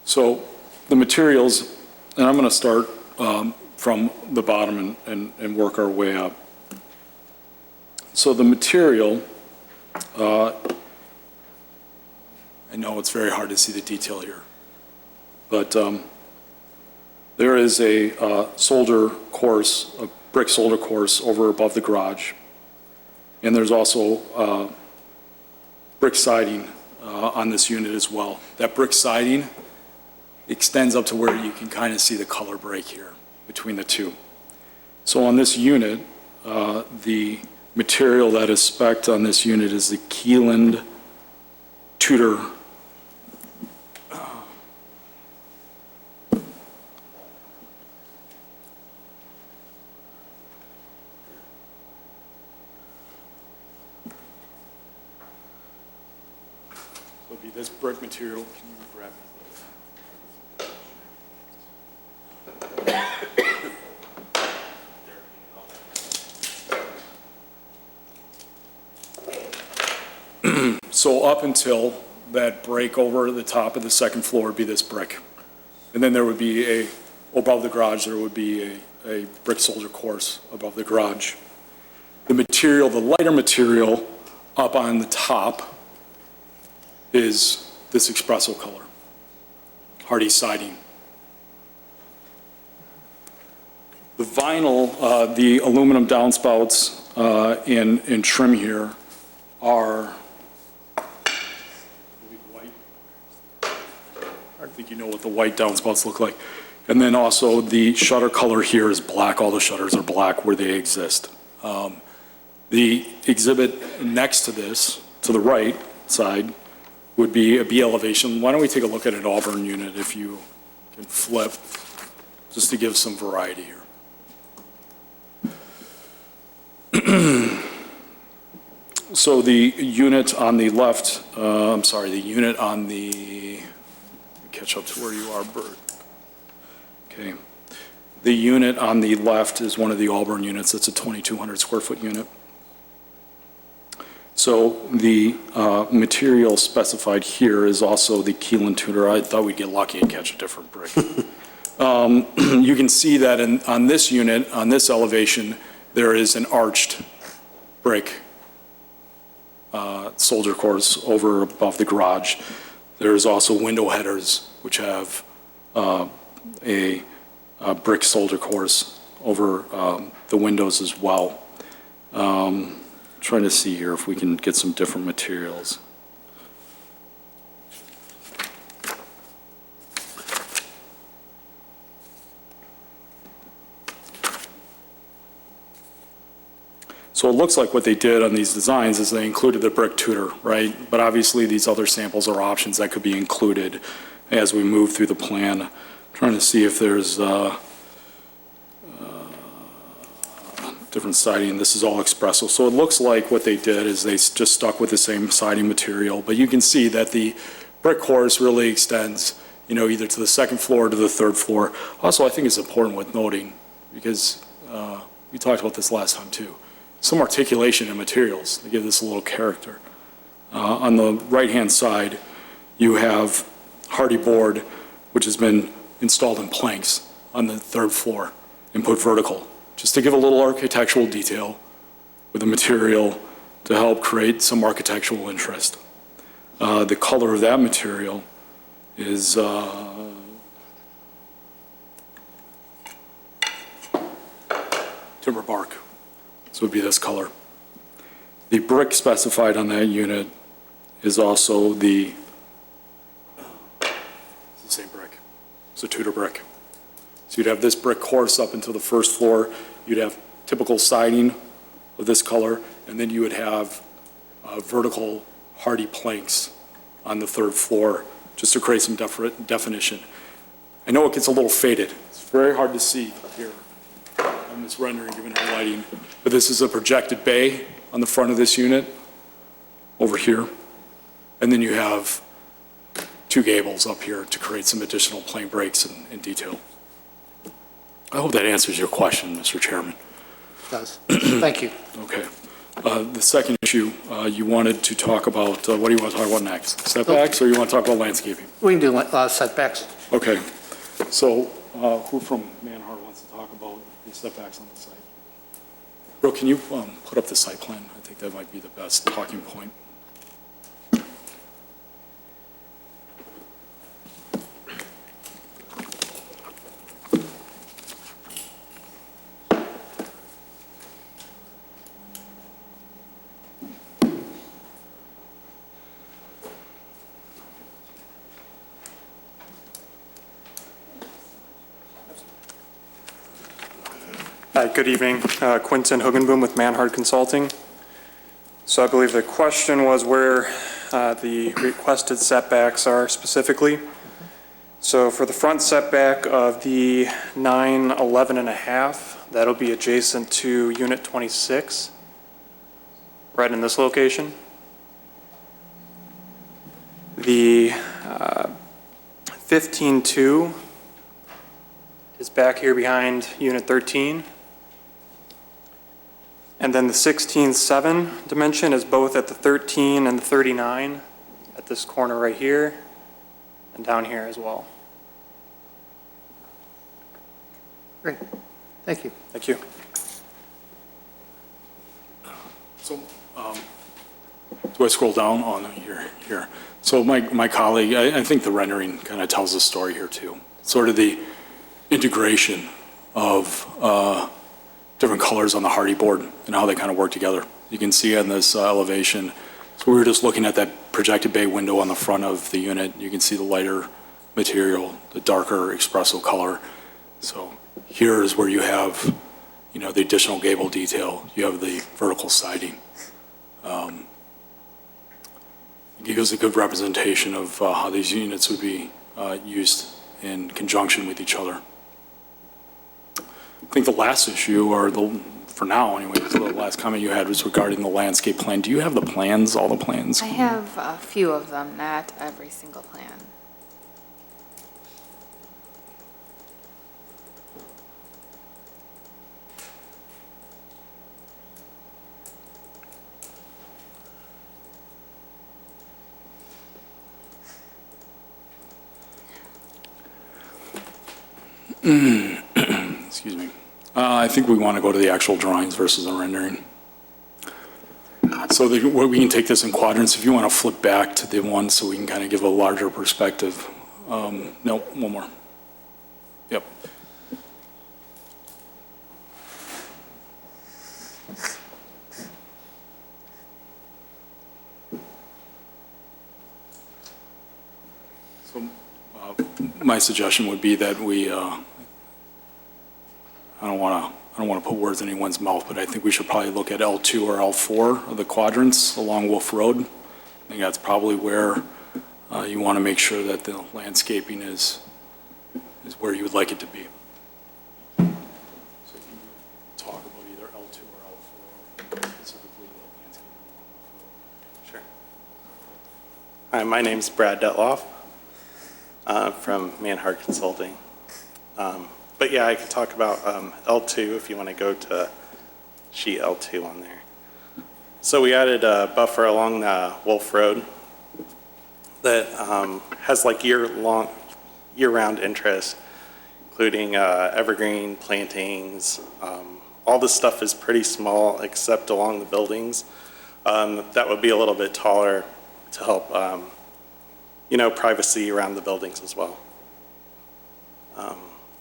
So the materials, and I'm going to start from the bottom and work our way up. So the material, I know it's very hard to see the detail here, but there is a solder course, a brick solder course over above the garage. And there's also brick siding on this unit as well. That brick siding extends up to where you can kind of see the color break here between the two. So on this unit, the material that is spec'd on this unit is the Keeland Tudor material. Can you grab it? So up until that break over the top of the second floor would be this brick. And then there would be above the garage, there would be a brick soldier course above the garage. The material, the lighter material up on the top is this espresso color, hardy siding. The vinyl, the aluminum downspouts and trim here are white. I think you know what the white downspouts look like. And then also the shutter color here is black. All the shutters are black where they exist. The exhibit next to this, to the right side, would be a B elevation. Why don't we take a look at an Auburn unit if you can flip, just to give some variety here. So the unit on the left, the unit on the, catch up to where you are, Bert. Okay. The unit on the left is one of the Auburn units. It's a 2,200 square foot unit. So the material specified here is also the Keelan Tudor. I thought we'd get lucky and catch a different brick. You can see that on this unit, on this elevation, there is an arched brick soldier course over above the garage. There's also window headers, which have a brick soldier course over the windows as well. Trying to see here if we can get some different materials. So it looks like what they did on these designs is they included the brick Tudor, right? But obviously these other samples are options that could be included as we move through the plan. Trying to see if there's different siding. This is all espresso. So it looks like what they did is they just stuck with the same siding material, but you can see that the brick course really extends, either to the second floor or to the third floor. Also, I think it's important with noting, because we talked about this last time too, some articulation in materials to give this a little character. On the right-hand side, you have hardy board, which has been installed in planks on the third floor and put vertical, just to give a little architectural detail with the material to help create some architectural interest. The color of that material is timber bark. So it would be this color. The brick specified on that unit is also the same brick. It's a Tudor brick. So you'd have this brick course up until the first floor. You'd have typical siding of this color, and then you would have vertical hardy planks on the third floor, just to create some definition. I know it gets a little faded. It's very hard to see here on this rendering given our lighting, but this is a projected bay on the front of this unit over here. And then you have two gables up here to create some additional plane breaks and detail. I hope that answers your question, Mr. Chairman. It does. Thank you. Okay. The second issue, you wanted to talk about, what do you want to talk about next? Setbacks, or you want to talk about landscaping? We can do setbacks. Okay. So who from Manhart wants to talk about the setbacks on the site? Brooke, can you put up the site plan? I think that might be the best talking point. Hi, good evening. Quinton Hugenboom with Manhart Consulting. So I believe the question was where the requested setbacks are specifically. So for the front setback of the 911 and a half, that'll be adjacent to Unit 26, right in this location. The 15.2 is back here behind Unit 13. And then the 16.7 dimension is both at the 13 and the 39 at this corner right here and down here as well. Great, thank you. Thank you. So, do I scroll down? Oh, no, here. So my colleague, I think the rendering kind of tells the story here too. Sort of the integration of different colors on the hardy board and how they kind of work together. You can see on this elevation, so we were just looking at that projected bay window on the front of the unit. You can see the lighter material, the darker espresso color. So here is where you have, you know, the additional gable detail. You have the vertical siding. It gives a good representation of how these units would be used in conjunction with each other. I think the last issue, or for now anyway, the last comment you had was regarding the landscape plan. Do you have the plans, all the plans? I have a few of them, not every single plan. Excuse me. I think we want to go to the actual drawings versus the rendering. So we can take this in quadrants. If you want to flip back to the one so we can kind of give a larger perspective. No, one more. Yep. So my suggestion would be that we, I don't want to put words in anyone's mouth, but I think we should probably look at L2 or L4 of the quadrants along Wolf Road. I think that's probably where you want to make sure that the landscaping is where you would like it to be. So if you talk about either L2 or L4, specifically the landscaping. Sure. Hi, my name's Brad Detloff from Manhard Consulting. But yeah, I can talk about L2 if you want to go to sheet L2 on there. So we added a buffer along the Wolf Road that has like year-round interest, including evergreen plantings. All this stuff is pretty small except along the buildings. That would be a little bit taller to help, privacy around the buildings as well.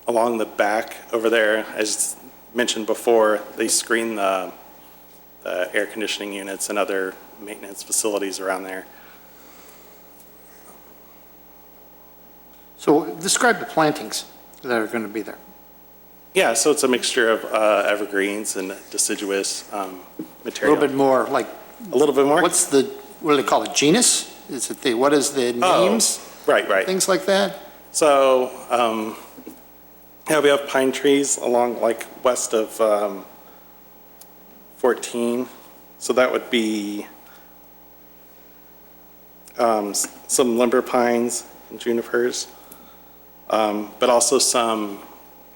Along the back over there, as mentioned before, they screen the air conditioning units and other maintenance facilities around there. So describe the plantings that are going to be there. Yeah, so it's a mixture of evergreens and deciduous A material. little bit more, like, A little bit more? what do they call it, genus? What is the names? Right. Things like that? So, yeah, we have pine trees along like west of 14. So that would be some limber pines and junipers, but also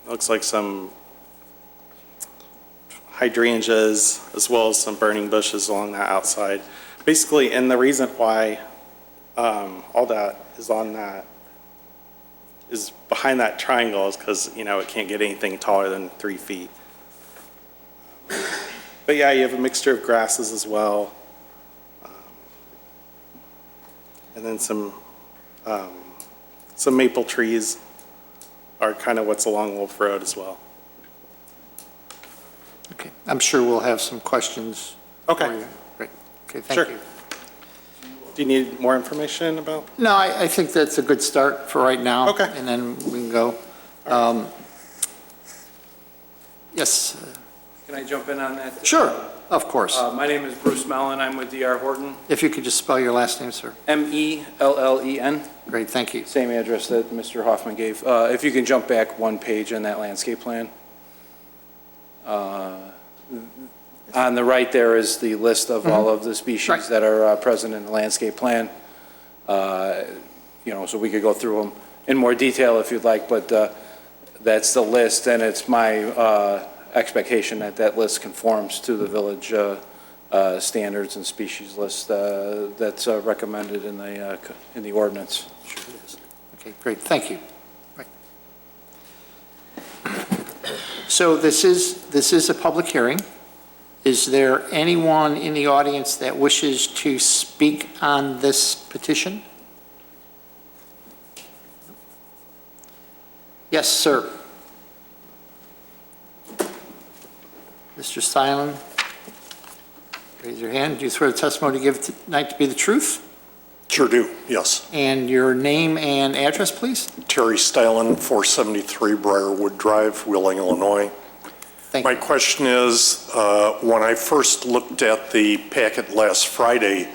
looks like some hydrangeas as well as some burning bushes along that outside. Basically, and the reason why all that is behind that triangle is because, it can't get anything taller than 3 feet. But yeah, you have a mixture of grasses as well. And then some maple trees are kind of what's along Wolf Road as well. Okay, I'm sure we'll have some questions. Okay. for you. Great, okay, Sure. thank you. Do you need more information about? No, I think that's a good start for right now. Okay. And then we can go. Yes, Can I jump in on that? sure, of course. My name is Bruce Mellon. I'm with D.R. Horton, If you could just spell your last name, sir. M-E-L-L-E-N. Great, thank you. Same address that Mr. Hoffman gave. If you can jump back one page on that landscape plan. On the right there is the list of all of the species Right. that are present in the landscape plan. so we could go through them in more detail if you'd like, but that's the list, and it's my expectation that that list conforms to the village standards and species list that's recommended in the ordinance. Okay, great, thank you. Right. So this is a public hearing. Is there anyone in the audience that wishes to speak on this petition? Yes, sir. Mr. Stylen, raise your hand. Do you swear the testimony you give tonight to be the truth? Sure do, yes. And your name and address, please? Terry Stylen, 473 Briarwood Drive, Wheeling, Illinois. Thank My you. question is, when I first looked at the packet last Friday,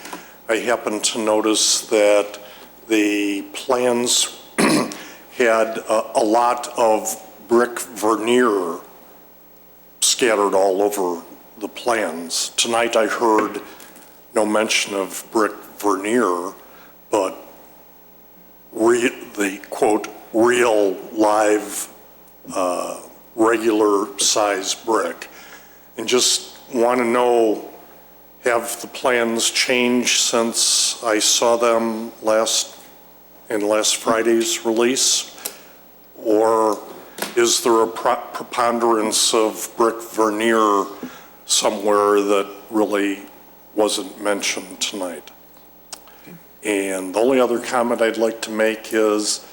I happened to notice that the plans had a lot of brick veneer scattered all over the plans. Tonight I heard no mention of brick veneer, but the quote, real live regular size brick. And just want to know, have the plans changed since I saw them in last Friday's release? Or is there a preponderance of brick veneer somewhere that really wasn't mentioned tonight? And the only other comment I'd like to make is,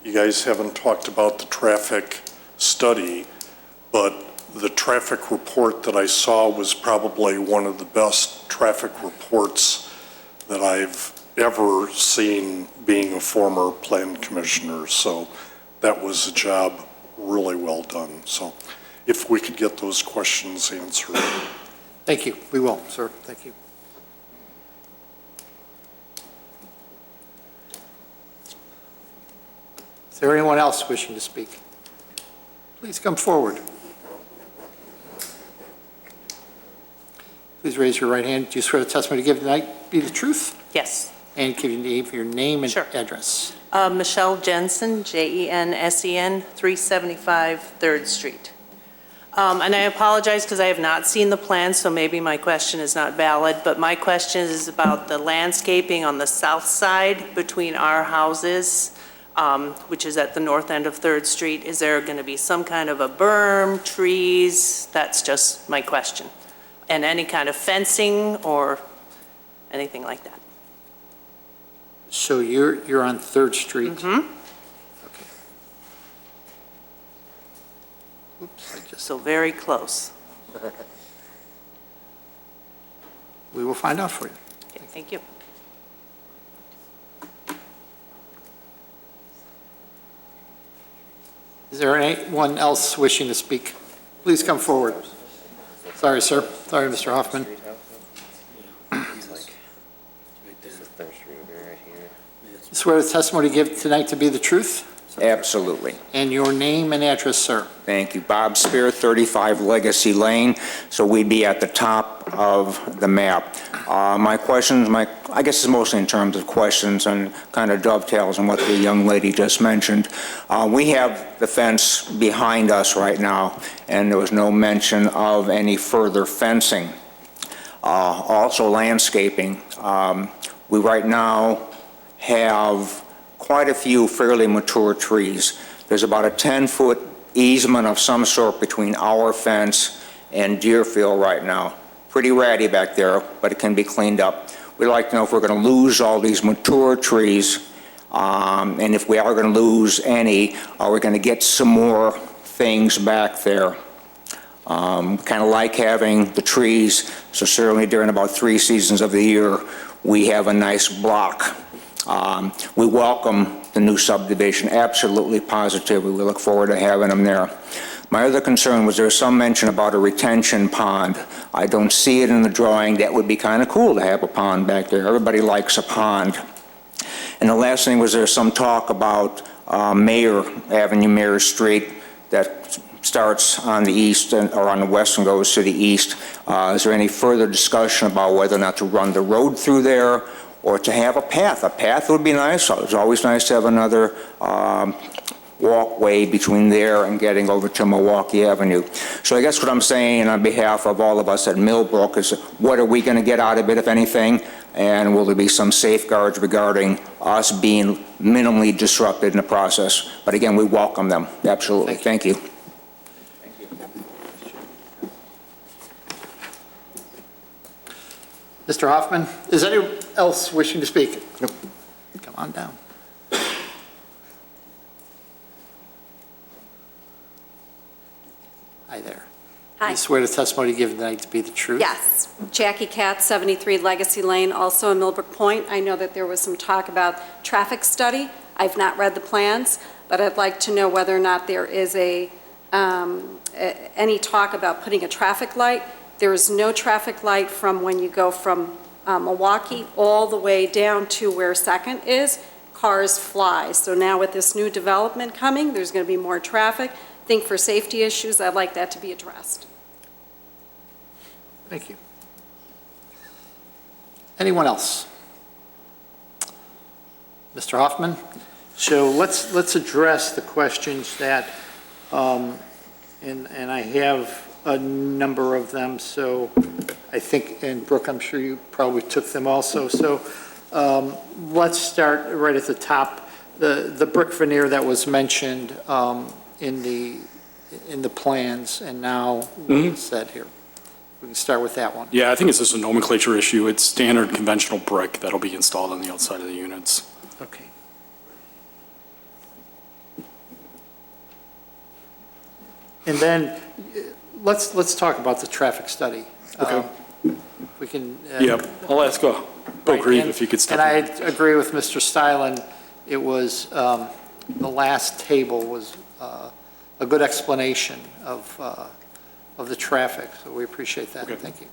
you guys haven't talked about the traffic study, but the traffic report that I saw was probably one of the best traffic reports that I've ever seen, being a former plan commissioner. So that was a job really well done. So if we could get those questions answered. Thank you. We will, sir. Thank you. Is there anyone else wishing to speak? Please come forward. Please raise your right hand. Do you swear the testimony you give tonight be the truth? Yes. And give your name and Sure. address. Michelle Jensen, Jensen, 375 3rd Street. And I apologize because I have not seen the plan, so maybe my question is not valid, but my question is about the landscaping on the south side between our houses, which is at the north end of 3rd Street. Is there going to be some kind of a berm, trees? That's just my question. And any kind of fencing or anything like that? So you're on 3rd Street? Mm-hmm. Okay. Oops, I just, So very close. we will find out for you. Okay, thank you. Is there anyone else wishing to speak? Please come forward. Sorry, sir. Sorry, Mr. Hoffman. You swear the testimony you give tonight to be the truth? Absolutely. And your name and address, sir? Thank you. Bob Spear, 35 Legacy Lane. So we'd be at the top of the map. My questions, I guess it's mostly in terms of questions and kind of dovetails on what the young lady just mentioned. We have the fence behind us right now, and there was no mention of any further fencing. Also landscaping. We right now have quite a few fairly mature trees. There's about a 10-foot easement of some sort between our fence and Deerfield right now. Pretty ratty back there, but it can be cleaned up. We'd like to know if we're going to lose all these mature trees, and if we are going to lose any, are we going to get some more things back there? Kind of like having the trees, so certainly during about 3 seasons of the year, we have a nice block. We welcome the new subdivision, absolutely positively. We look forward to having them there. My other concern was there's some mention about a retention pond. I don't see it in the drawing. That would be kind of cool to have a pond back there. Everybody likes a pond. And the last thing was there's some talk about Mayor Avenue, Mayor Street, that starts on the east or on the west and goes to the east. Is there any further discussion about whether or not to run the road through there, or to have a path. A path would be nice. It's always nice to have another walkway between there and getting over to Milwaukee Avenue. So I guess what I'm saying on behalf of all of us at Millbrook is, what are we going to get out of it, if anything? And will there be some safeguards regarding us being minimally disrupted in the process? But again, we welcome them, absolutely. Thank you. Mr. Hoffman, is anyone else wishing to speak? Nope. Come on down. Hi there. Hi. You swear the testimony given tonight to be the truth? Yes. Jackie Katz, 73 Legacy Lane, also in Millbrook Point. I know that there was some talk about traffic study. I've not read the plans, but I'd like to know whether or not there is any talk about putting a traffic light. There is no traffic light from when you go from Milwaukee all the way down to where Second is. Cars fly. So now with this new development coming, there's going to be more traffic. I think for safety issues, I'd like that to be addressed. Thank you. Anyone else? Mr. Hoffman? So let's address the questions that, and I have a number of them, so I think, and Brooke, I'm sure you probably took them also. So let's start right at the top. The brick veneer that was mentioned in the plans, and now what's said here. We can start with that one. Yeah, I think it's just a nomenclature issue. It's standard conventional brick that'll be installed on the outside of the units. Okay. And then let's talk about the traffic study. Okay. We can. Yeah, I'll ask Bill Grieve if you could step in. And I agree with Mr. Stylen. It was, the last table was a good explanation of the traffic, so we appreciate that. Okay. Thank you.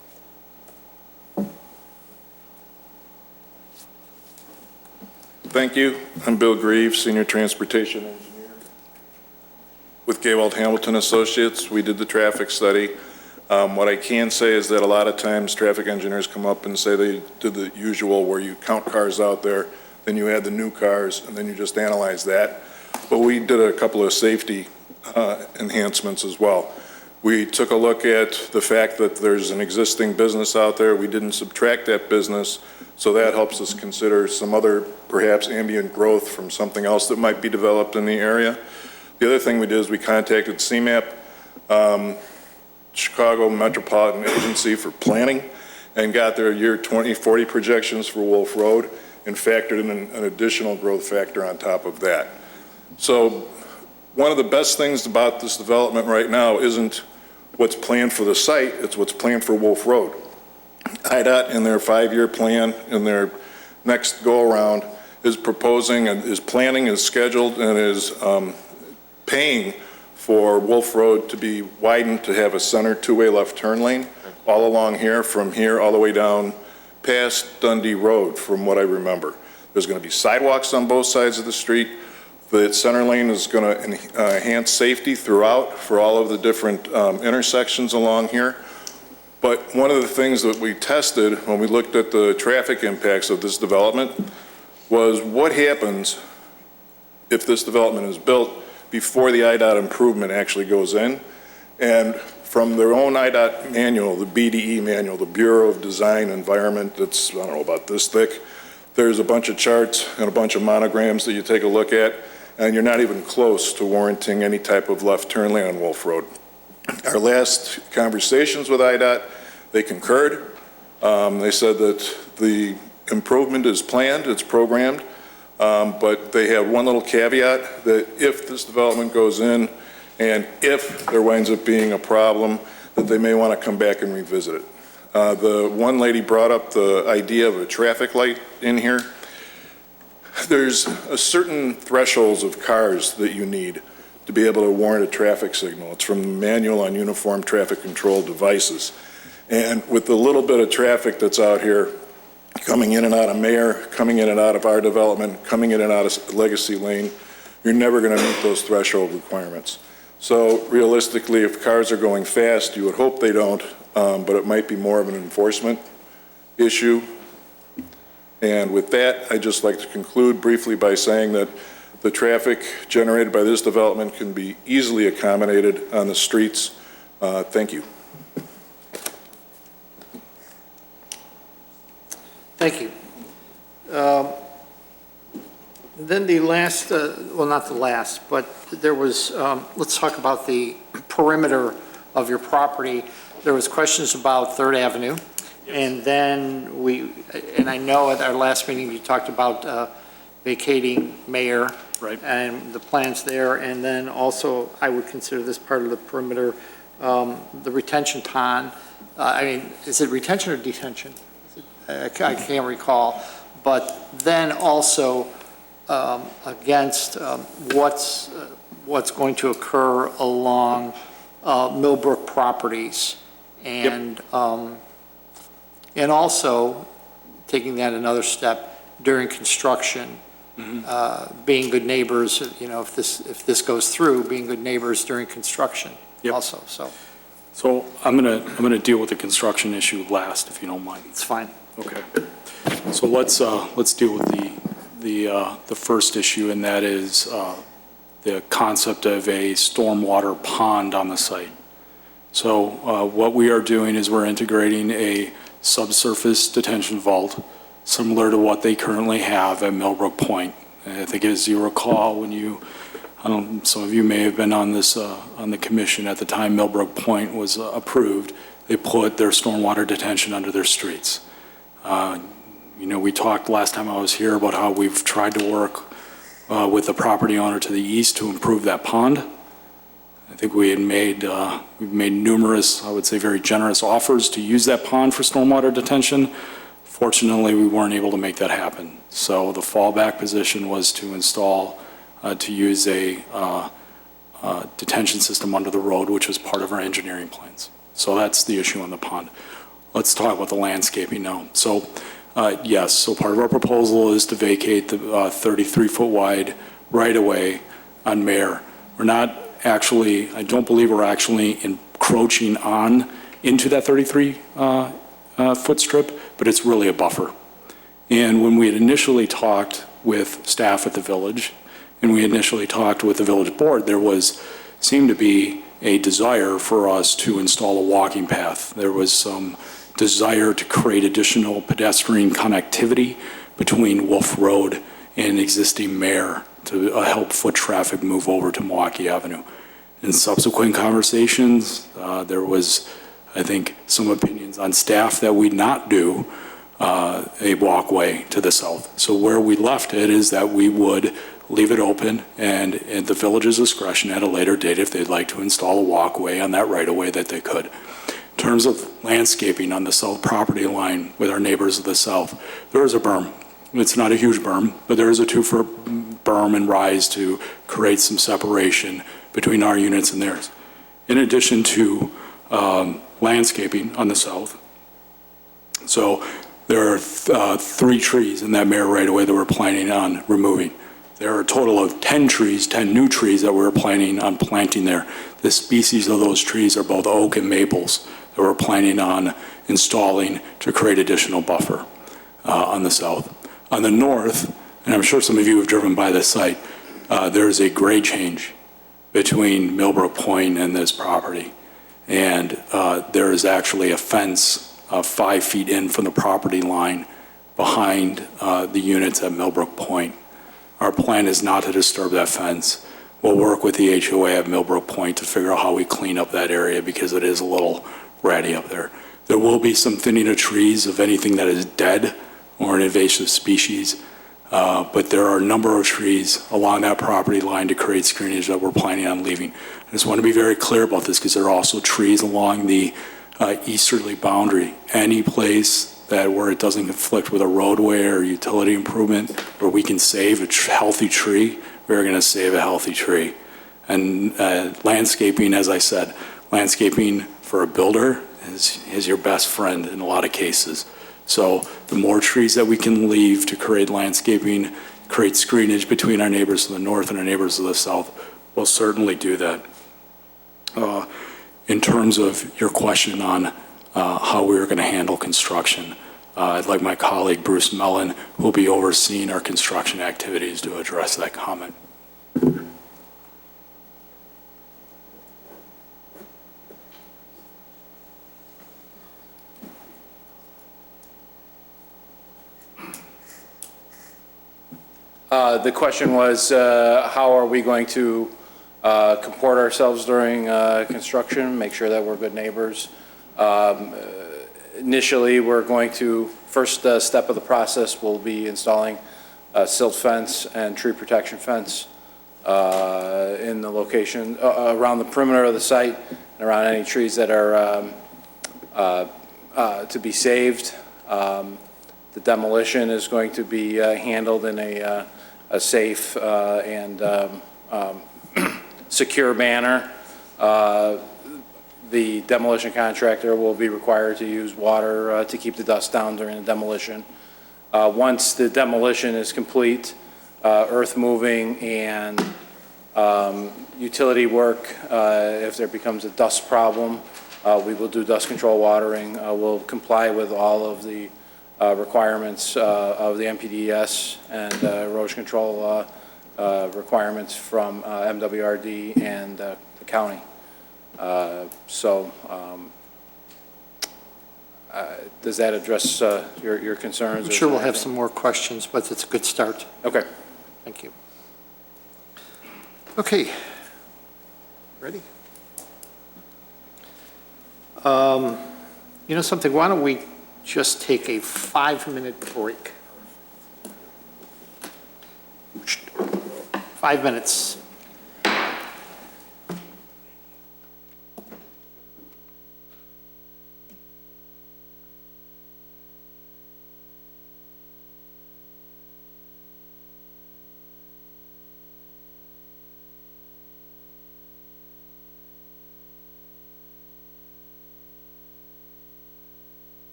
Thank you. I'm Bill Grieve, Senior Transportation Engineer with Gaywald Hamilton Associates. We did the traffic study. What I can say is that a lot of times traffic engineers come up and say they did the usual where you count cars out there, then you add the new cars, and then you just analyze that. But we did a couple of safety enhancements as well. We took a look at the fact that there's an existing business out there. We didn't subtract that business, so that helps us consider some other perhaps ambient growth from something else that might be developed in the area. The other thing we did is we contacted CMAP, Chicago Metropolitan Agency for Planning, and got their year 2040 projections for Wolf Road and factored in an additional growth factor on top of that. So one of the best things about this development right now isn't what's planned for the site, it's what's planned for Wolf Road. IDOT in their 5-year plan, in their next go-around, is proposing, and is planning, is scheduled, and is paying for Wolf Road to be widened to have a center two-way left turn lane all along here, from here all the way down past Dundee Road, from what I remember. There's going to be sidewalks on both sides of the street. The center lane is going to enhance safety throughout for all of the different intersections along here. But one of the things that we tested when we looked at the traffic impacts of this development was what happens if this development is built before the IDOT improvement actually goes in. And from their own IDOT manual, the BDE manual, the Bureau of Design Environment, that's, I don't know, about this thick, there's a bunch of charts and a bunch of monograms that you take a look at, and you're not even close to warranting any type of left turn lane on Wolf Road. Our last conversations with IDOT, they concurred. They said that the improvement is planned, it's programmed, but they have one little caveat that if this development goes in and if there winds up being a problem, that they may want to come back and revisit it. The one lady brought up the idea of a traffic light in here. There's a certain thresholds of cars that you need to be able to warrant a traffic signal. It's from the manual on uniform traffic control devices. And with the little bit of traffic that's out here, coming in and out of Mayor, coming in and out of our development, coming in and out of Legacy Lane, you're never going to meet those threshold requirements. So realistically, if cars are going fast, you would hope they don't, but it might be more of an enforcement issue. And with that, I'd just like to conclude briefly by saying that the traffic generated by this development can be easily accommodated on the streets. Thank you. Thank you. Then the last, well, not the last, but there was, let's talk about the perimeter of your property. There was questions about Third Avenue. And then and I know at our last meeting, you talked about vacating Mayor. Right. And the plans there. And then also, I would consider this part of the perimeter, the retention pond. I mean, is it retention or detention? I can't recall. But then also, against what's going to occur along Millbrook properties. And, and also, taking that another step, during construction, being good neighbors, you know, if this goes through, being good neighbors during construction also, so. So I'm gonna deal with the construction issue last, if you don't mind. It's fine. Okay. So let's deal with the first issue, and that is the concept of a stormwater pond on the site. So what we are doing is we're integrating a subsurface detention vault similar to what they currently have at Millbrook Point. And I think as you recall, when you, some of you may have been on this, on the commission at the time Millbrook Point was approved, they put their stormwater detention under their streets. You know, we talked last time I was here about how we've tried to work with the property owner to the east to improve that pond. I think we had we've made numerous, I would say very generous offers to use that pond for stormwater detention. Fortunately, we weren't able to make that happen. So the fallback position was to install, to use a detention system under the road, which was part of our engineering plans. So that's the issue on the pond. Let's talk about the landscaping now. So yes, so part of our proposal is to vacate the 33-foot wide right-of-way on Mayor. We're not actually, I don't believe we're actually encroaching on into that 33-foot strip, but it's really a buffer. And when we had initially talked with staff at the village, and we initially talked with the village board, there seemed to be a desire for us to install a walking path. There was some desire to create additional pedestrian connectivity between Wolf Road and existing Mayor to help foot traffic move over to Milwaukee Avenue. In subsequent conversations, there was, I think, some opinions on staff that we not do a walkway to the south. So where we left it is that we would leave it open and at the village's discretion at a later date, if they'd like to install a walkway on that right-of-way, that they could. In terms of landscaping on the south property line with our neighbors of the south, there is a berm. It's not a huge berm, but there is a 2-foot berm and rise to create some separation between our units and theirs. In addition to landscaping on the south. So there are 3 trees in that Mayor right-of-way that we're planning on removing. There are a total of 10 trees, 10 new trees that we're planning on planting there. The species of those trees are both oak and maples that we're planning on installing to create additional buffer on the south. On the north, and I'm sure some of you have driven by this site, there's a grade change between Millbrook Point and this property. And there is actually a fence 5 feet in from the property line behind the units at Millbrook Point. Our plan is not to disturb that fence. We'll work with the HOA at Millbrook Point to figure out how we clean up that area because it is a little ratty up there. There will be some thinning of trees of anything that is dead or an invasive species, but there are a number of trees along that property line to create screenage that we're planning on leaving. I just want to be very clear about this because there are also trees along the easterly boundary. Any place where it doesn't conflict with a roadway or utility improvement, where we can save a healthy tree, we're going to save a healthy tree. And landscaping, as I said, landscaping for a builder is your best friend in a lot of cases. So the more trees that we can leave to create landscaping, create screenage between our neighbors to the north and our neighbors to the south, we'll certainly do that. In terms of your question on how we were going to handle construction, I'd like my colleague Bruce Mellon, who will be overseeing our construction activities, to address that comment. The question was, how are we going to comport ourselves during construction, make sure that we're good neighbors? Initially, we're going to, first step of the process will be installing silt fence and tree protection fence in the location, around the perimeter of the site, and around any trees that are to be saved. The demolition is going to be handled in a safe and secure manner. The demolition contractor will be required to use water to keep the dust down during the demolition. Once the demolition is complete, earth moving and utility work, if there becomes a dust problem, we will do dust control watering. We'll comply with all of the requirements of the MPDES and erosion control requirements from MWRD and the county. Does that address your concerns? I'm sure we'll have some more questions, but it's a good start. Okay. Thank you. Okay. Ready? You know something, why don't we just take a 5-minute break? 5 minutes.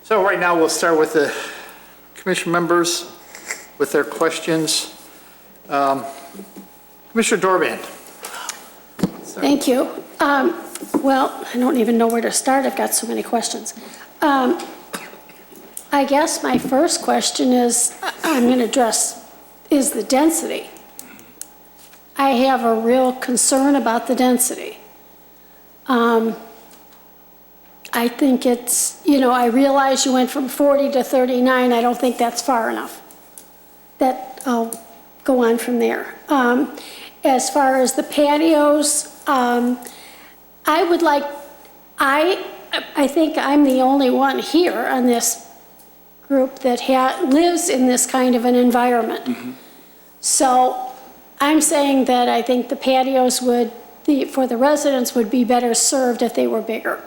So right now, we'll start with the commission members with their questions. Commissioner Dorban. Thank you. Well, I don't even know where to start. I've got so many questions. I guess my first question is, I'm going to address, is the density. I have a real concern about the density. I think it's, I realize you went from 40 to 39. I don't think that's far enough. I'll go on from there. As far as the patios, I would like, I think I'm the only one here on this group that lives in this kind of an environment. Mm-hmm. So I'm saying that I think the patios for the residents would be better served if they were bigger.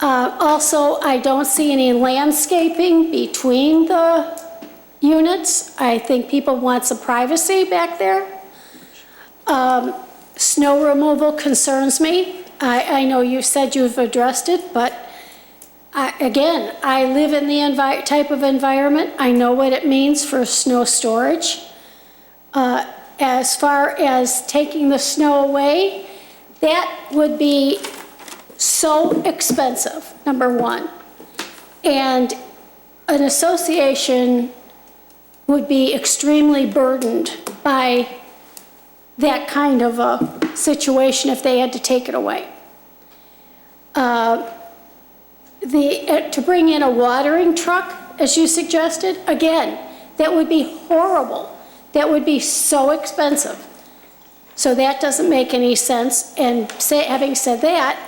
Also, I don't see any landscaping between the units. I think people want some privacy back there. Snow removal concerns me. I know you said you've addressed it, but again, I live in the type of environment. I know what it means for snow storage. As far as taking the snow away, that would be so expensive, number one. And an association would be extremely burdened by that kind of a situation if they had to take it away. To bring in a watering truck, as you suggested, again, that would be horrible. That would be so expensive. So that doesn't make any sense. And having said that,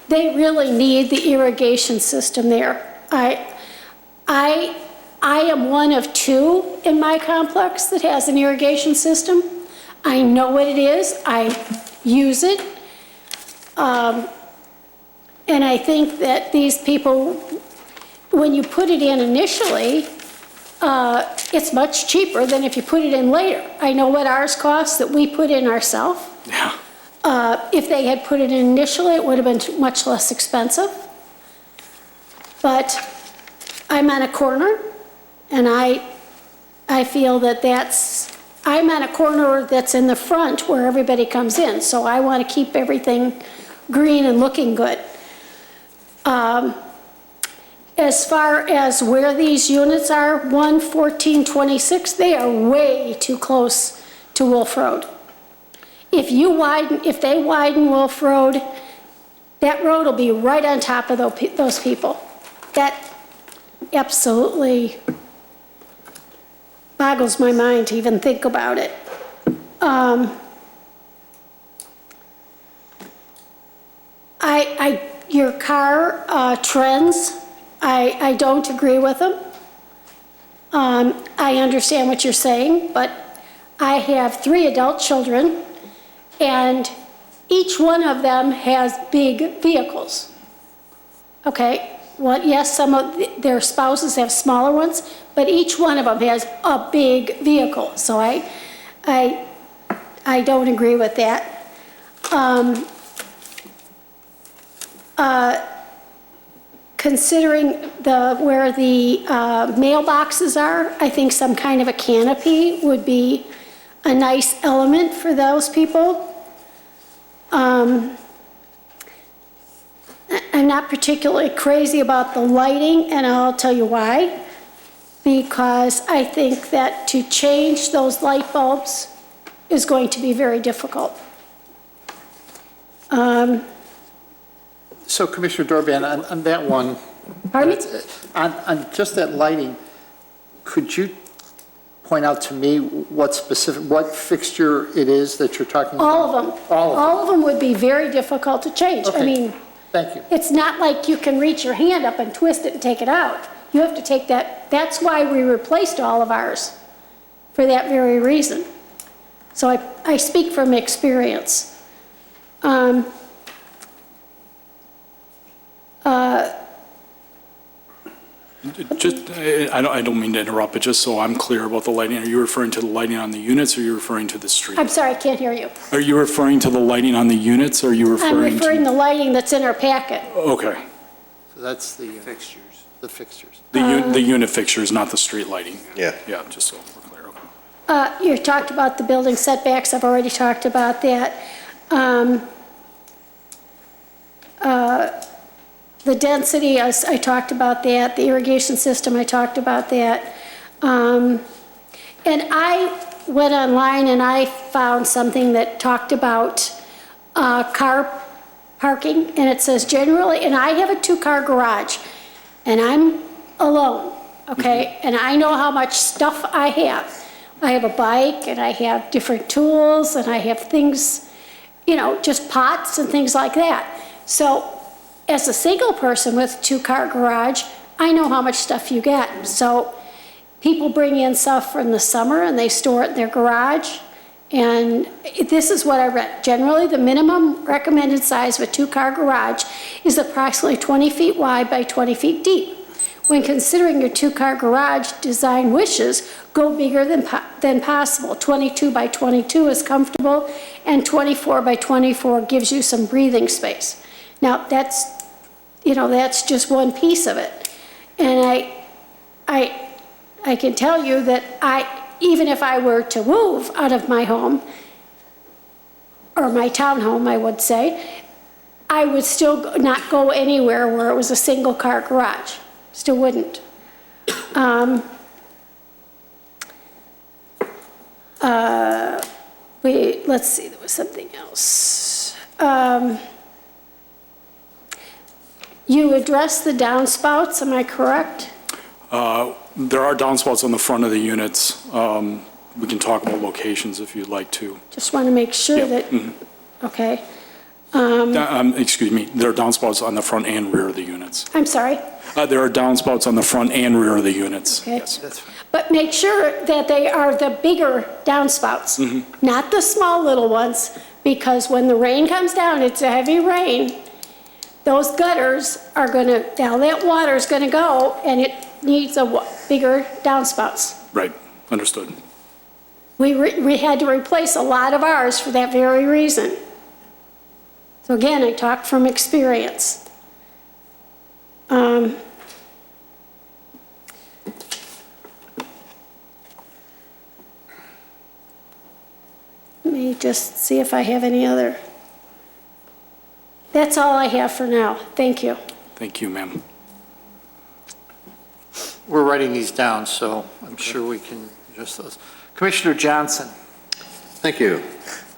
they really need the irrigation system there. I am one of two in my complex that has an irrigation system. I know what it is. I use it. And I think that these people, when you put it in initially, it's much cheaper than if you put it in later. I know what ours costs that we put in ourselves. Yeah. If they had put it in initially, it would have been much less expensive. But I'm on a corner, and I feel that I'm on a corner that's in the front where everybody comes in, so I want to keep everything green and looking good. As far as where these units are, 11426, they are way too close to Wolf Road. If they widen Wolf Road, that road will be right on top of those people. That absolutely boggles my mind to even think about it. Your car trends, I don't agree with them. I understand what you're saying, but I have 3 adult children, and each one of them has big vehicles. Okay, well, yes, some of their spouses have smaller ones, but each one of them has a big vehicle. So I don't agree with that. Considering where the mailboxes are, I think some kind of a canopy would be a nice element for those people. I'm not particularly crazy about the lighting, and I'll tell you why. Because I think that to change those light bulbs is going to be very difficult. So Commissioner Dorban, on that one, Pardon me? on just that lighting, could you point out to me what fixture it is that you're talking about? All of them. All of them would be very difficult to change. Okay. I mean, thank you. it's not like you can reach your hand up and twist it and take it out. You have to take that. That's why we replaced all of ours, for that very reason. So I speak from experience. I don't mean to interrupt, but just so I'm clear about the lighting, are you referring to the lighting on the units, or are you referring to the street? I'm sorry, I can't hear you. Are you referring to the lighting on the units, or are you referring to? I'm referring to the lighting that's in our packet. Okay. That's the Fixtures. the fixtures. The unit fixtures, not the street lighting. Yeah. Yeah, just so we're clear. Okay. You talked about the building setbacks, I've already talked about that. The density, I talked about that. The irrigation system, I talked about that. And I went online and I found something that talked about car parking, and it says generally, and I have a two-car garage, and I'm alone, okay? And I know how much stuff I have. I have a bike, and I have different tools, and I have things, you know, just pots and things like that. So as a single person with a two-car garage, I know how much stuff you get. So people bring in stuff from the summer, and they store it in their garage. And this is what I read. Generally, the minimum recommended size of a two-car garage is approximately 20 feet wide by 20 feet deep. When considering your two-car garage design wishes, go bigger than possible. 22 by 22 is comfortable, and 24 by 24 gives you some breathing space. Now, that's, you know, that's just one piece of it. And I can tell you that even if I were to move out of my home, or my townhome, I would say, I would still not go anywhere where it was a single-car garage. Still wouldn't. Let's see, there was something else. You addressed the downspouts, am I correct? There are downspouts on the front of the units. We can talk about locations if you'd like to. Just want to make sure that, okay. Excuse me, there are downspouts on the front and rear of the units. I'm sorry? There are downspouts on the front and rear of the units. Okay. Yes. That's fine. But make sure that they are the bigger downspouts, not the small little ones, because when the rain comes down, it's a heavy rain, those gutters are gonna, all that water is gonna go, and it needs a bigger downspouts. Right, understood. We had to replace a lot of ours for that very reason. So again, I talk from experience. Let me just see if I have any other. That's all I have for now. Thank you. Thank you, ma'am. We're writing these down, so I'm sure we can adjust those. Commissioner Johnson. Thank you.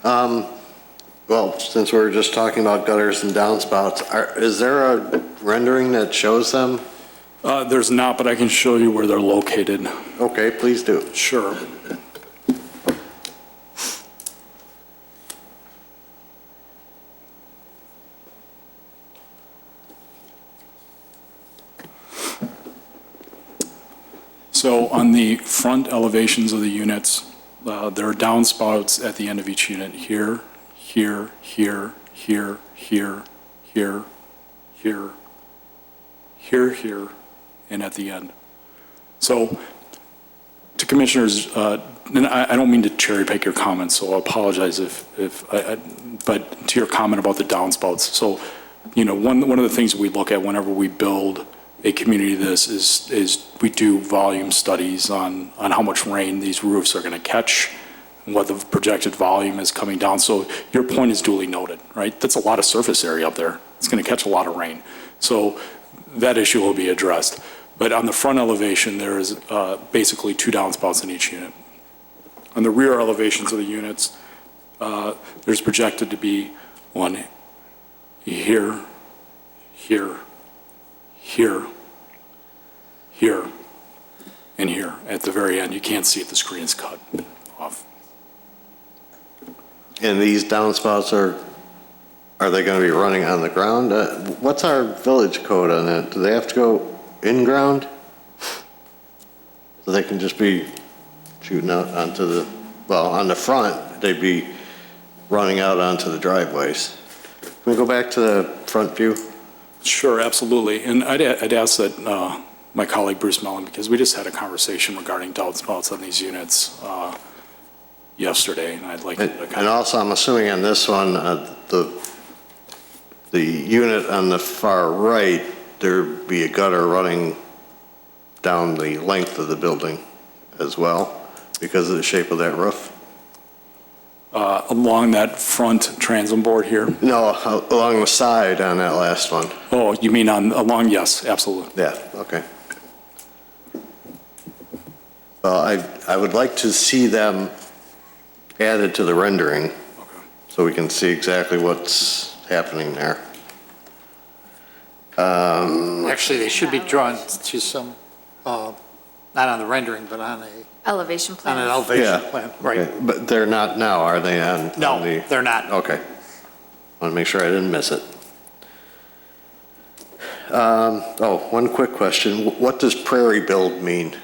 Well, since we're just talking about gutters and downspouts, is there a rendering that shows them? There's not, but I can show you where they're located. Okay, please do. Sure. So on the front elevations of the units, there are downspouts at the end of each unit here, here, here, here, here, here, here, here, here, and at the end. So to commissioners, and I don't mean to cherry pick your comments, so I apologize but to your comment about the downspouts. So, you know, one of the things we look at whenever we build a community this is we do volume studies on how much rain these roofs are going to catch and what the projected volume is coming down. So your point is duly noted, right? That's a lot of surface area up there. It's going to catch a lot of rain. So that issue will be addressed. But on the front elevation, there is basically 2 downspouts in each unit. On the rear elevations of the units, there's projected to be one here, here, here, here, and here. At the very end, you can't see it, the screen is cut off. And these downspouts are they going to be running on the ground? What's our village code on that? Do they have to go in ground? So they can just be shooting out onto the, well, on the front, they'd be running out onto the driveways. Can we go back to the front view? Sure, absolutely. And I'd ask that my colleague Bruce Mellon, because we just had a conversation regarding downspouts on these units yesterday, and I'd like to kind of... And also, I'm assuming on this one, the unit on the far right there be a gutter running down the length of the building as well because of the shape of that roof? Along that front transom board here? No, along the side on that last one. Oh, you mean along, yes, absolutely. Yeah, okay. I would like to see them added to the rendering so we can see exactly what's happening there. Actually, they should be drawn to some, not on the rendering, but on Elevation an plan. elevation plan, right? Okay, but they're not now, are they? No, they're not. Okay. Want to make sure I didn't miss it. One quick question. What does prairie build mean?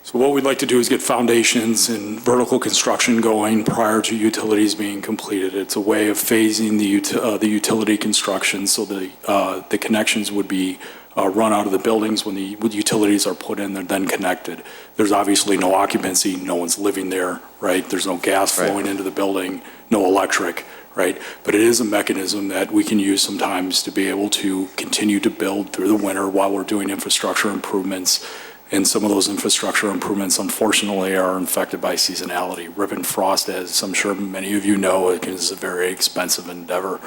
So what we'd like to do is get foundations and vertical construction going prior to utilities being completed. It's a way of phasing the utility construction so the connections would be run out of the buildings when the utilities are put in, they're then connected. There's obviously no occupancy, no one's living there, right? There's no gas flowing into the building, no electric, right? But it is a mechanism that we can use sometimes to be able to continue to build through the winter while we're doing infrastructure improvements. And some of those infrastructure improvements, unfortunately, are infected by seasonality. Rip and frost, as I'm sure many of you know, is a very expensive endeavor.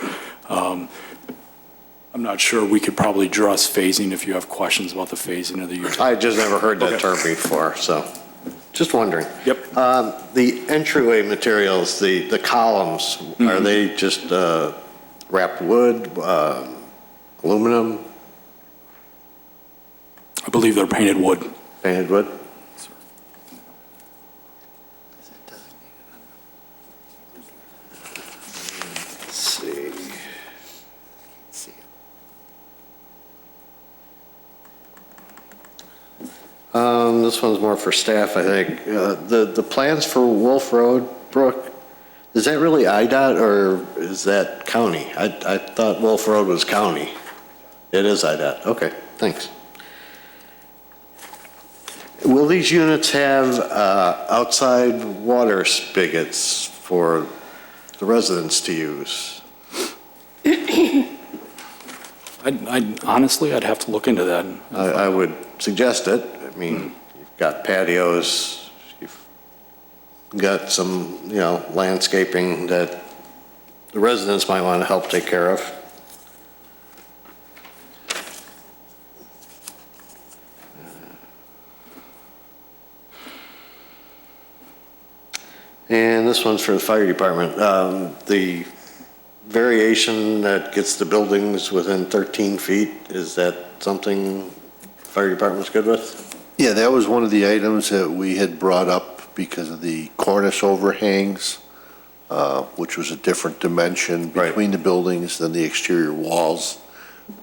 I'm not sure, we could probably address phasing if you have questions about the phasing of the utility. I just never heard that term before, so just wondering. Yep. The entryway materials, the columns, are they just wrapped wood, aluminum? I believe they're painted wood. Painted wood? Let's see. This one's more for staff, I think. The plans for Wolf Road, Brooke, is that really IDOT or is that county? I thought Wolf Road was county. It is IDOT. Okay, thanks. Will these units have outside water spigots for the residents to use? Honestly, I'd have to look into that. I would suggest it. I mean, you've got patios, you've got some, landscaping that the residents might want to help take care of. And this one's for the fire department. The variation that gets the buildings within 13 feet, is that something the fire department's good with? Yeah, that was one of the items that we had brought up because of the cornice overhangs, which was a different dimension between the buildings than the exterior walls.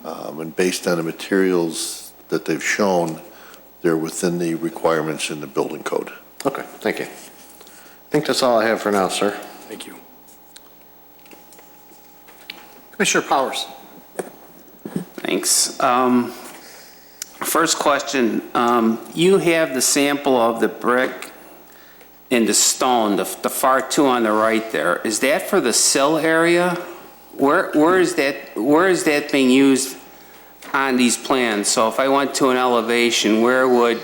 And based on the materials that they've shown, they're within the requirements in the building code. Okay, thank you. I think that's all I have for now, sir. Thank you. Commissioner Powers. Thanks. First question, you have the sample of the brick and the stone, the far two on the right there. Is that for the sill area? Where is that being used on these plans? So if I went to an elevation, where would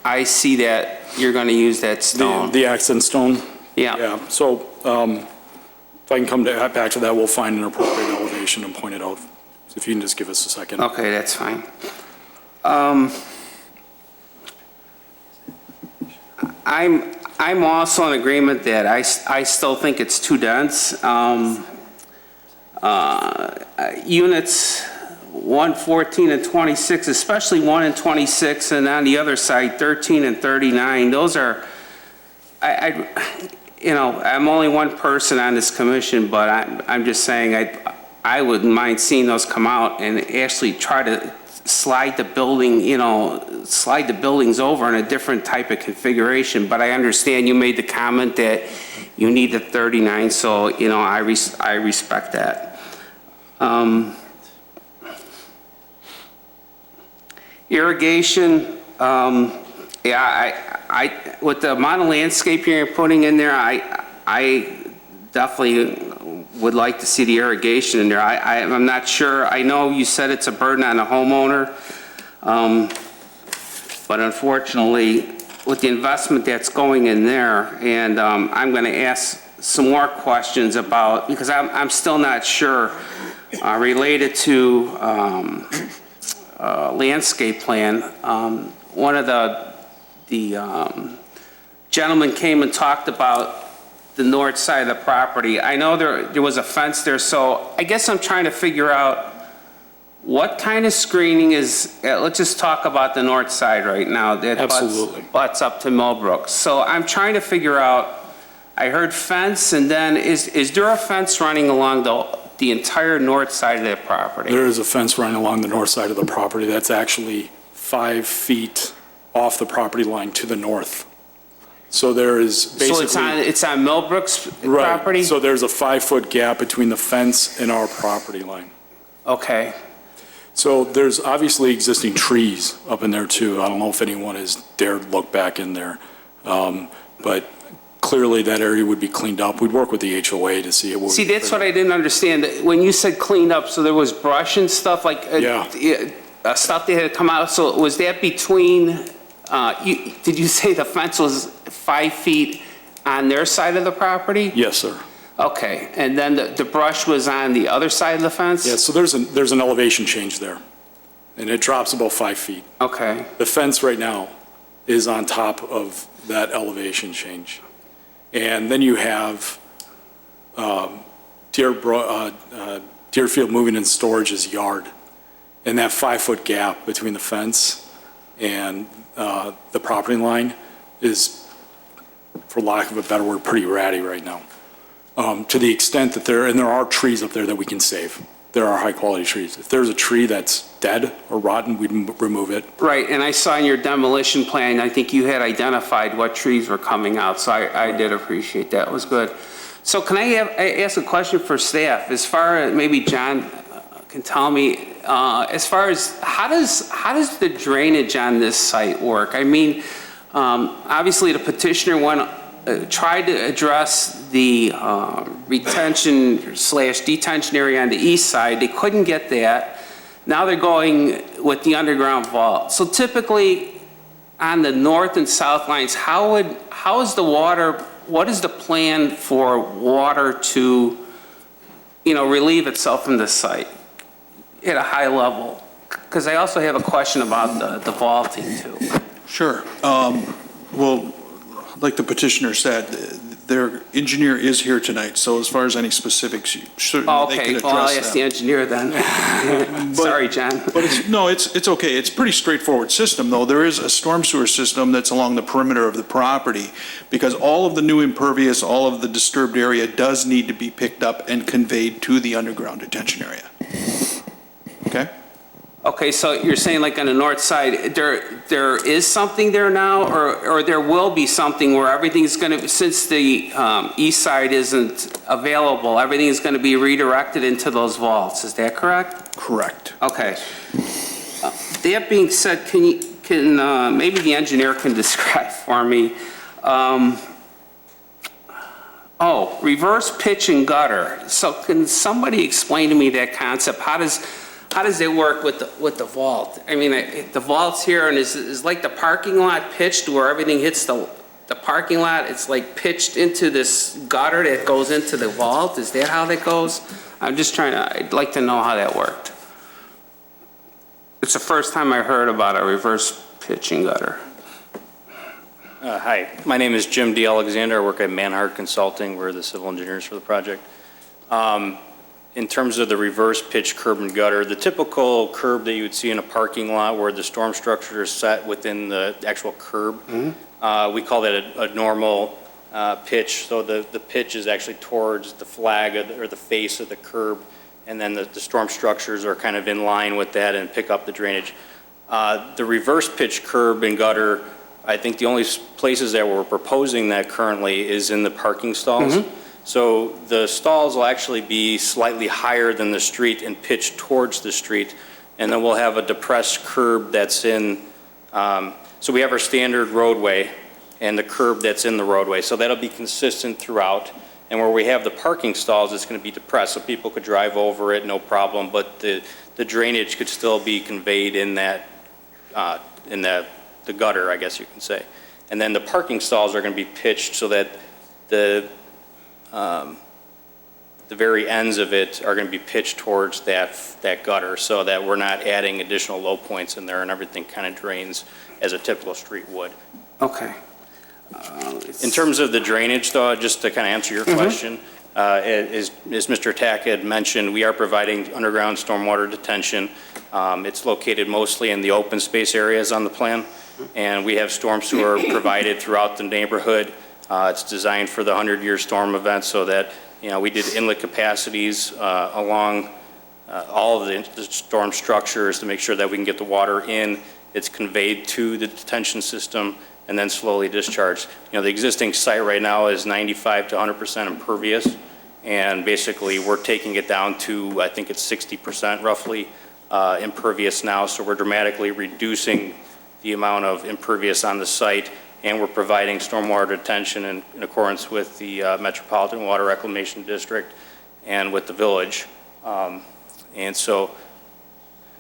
I see that you're going to use that stone? The accent stone? Yeah. Yeah, so if I can come back to that, we'll find an appropriate elevation and point it out. So if you can just give us a second. Okay, that's fine. I'm also in agreement that I still think it's too dense. Units 1, 14, and 26, especially 1 and 26, and on the other side, 13 and 39, those are, I'm only one person on this commission, but I'm just saying I wouldn't mind seeing those come out and actually try to slide the buildings over in a different type of configuration. But I understand you made the comment that you need the 39, so, I respect that. Irrigation, with the amount of landscaping you're putting in there, I definitely would like to see the irrigation in there. I'm not sure. I know you said it's a burden on the homeowner, but unfortunately, with the investment that's going in there, and I'm going to ask some more questions about, because I'm still not sure, related to landscape plan. One of the gentlemen came and talked about the north side of the property. I know there was a fence there, so I guess I'm trying to figure out what kind of screening is, let's just talk about the north side right now. That butts up to Millbrook. So I'm trying to figure out, I heard fence, and then is there a fence running along the entire north side of that property? There is a fence running along the north side of the property that's actually 5 feet off the property line to the north. So there is basically... So it's on Millbrook's property? Right, so there's a 5-foot gap between the fence and our property line. Okay. So there's obviously existing trees up in there too. I don't know if anyone has dared look back in there. But clearly that area would be cleaned up. We'd work with the HOA to see it. See, that's what I didn't understand. When you said cleaned up, so there was brush and stuff like stuff that had come out. So was that between, did you say the fence was 5 feet on their side of the property? Yes, sir. Okay, and then the brush was on the other side of the fence? Yeah, so there's an elevation change there, and it drops about 5 feet. Okay. The fence right now is on top of that elevation change. And then you have Deerfield Moving and Storage's yard, and that 5-foot gap between the fence and the property line is, for lack of a better word, pretty ratty right now. To the extent that there are trees up there that we can save. There are high-quality trees. If there's a tree that's dead or rotten, we'd remove it. Right, and I saw in your demolition plan, I think you had identified what trees were coming out, so I did appreciate that. It was good. So can I ask a question for staff? As far as, maybe John can tell me, as far as how does the drainage on this site work? I mean, obviously the petitioner tried to address the retention/detention area on the east side. They couldn't get that. Now they're going with the underground vault. So typically on the north and south lines, how is the water, what is the plan for water to, relieve itself from this site at a high level? Because I also have a question about the vaulting too. Sure. Well, like the petitioner said, their engineer is here tonight, so as far as any specifics, certainly they can address that. Well, I'll ask the engineer then. Sorry, John. But it's okay. It's a pretty straightforward system, though. There is a storm sewer system that's along the perimeter of the property, because all of the new impervious, all of the disturbed area does need to be picked up and conveyed to the underground detention area. Okay? Okay, so you're saying like on the north side, there is something there now, or there will be something where everything's going to, since the east side isn't available, everything is going to be redirected into those vaults. Is that correct? Correct. Okay. That being said, can maybe the engineer can describe for me, reverse pitch and gutter. So can somebody explain to me that concept? How does it work with the vault? I mean, the vault's here, and is like the parking lot pitched where everything hits the parking lot? It's like pitched into this gutter that goes into the vault? Is that how that goes? I'd like to know how that worked. It's the first time I heard about a reverse pitch and gutter. Hi, my name is Jim D. Alexander. I work at Manhart Consulting. We're the civil engineers for the project. In terms of the reverse pitch curb and gutter, the typical curb that you would see in a parking lot where the storm structure is set within the actual curb, we call that a normal pitch. So the pitch is actually towards the flag or the face of the curb, and then the storm structures are kind of in line with that and pick up the drainage. The reverse pitch curb and gutter, I think the only places that we're proposing that currently is in the parking stalls. So the stalls will actually be slightly higher than the street and pitched towards the street, and then we'll have a depressed curb that's in, so we have our standard roadway and the curb that's in the roadway. So that'll be consistent throughout, And where we have the parking stalls, it's going to be depressed, so people could drive over it, no problem, but the drainage could still be conveyed in that, in the gutter, I guess you can say. And then the parking stalls are going to be pitched so that the very ends of it are going to be pitched towards that gutter, so that we're not adding additional low points in there and everything kind of drains as a typical street would. Okay. In terms of the drainage, though, just to kind of answer your question, as Mr. Tack had mentioned, we are providing underground stormwater detention. It's located mostly in the open space areas on the plan, and we have storm sewer provided throughout the neighborhood. It's designed for the 100-year storm event, so that, you know, we did inlet capacities along all of the storm structures to make sure that we can get the water in. It's conveyed to the detention system and then slowly discharged. You know, the existing site right now is 95 to 100% impervious, and basically we're taking it down to, I think it's 60% roughly impervious now, so we're dramatically reducing the amount of impervious on the site, and we're providing stormwater detention in accordance with the Metropolitan Water Reclamation District and with the village. And so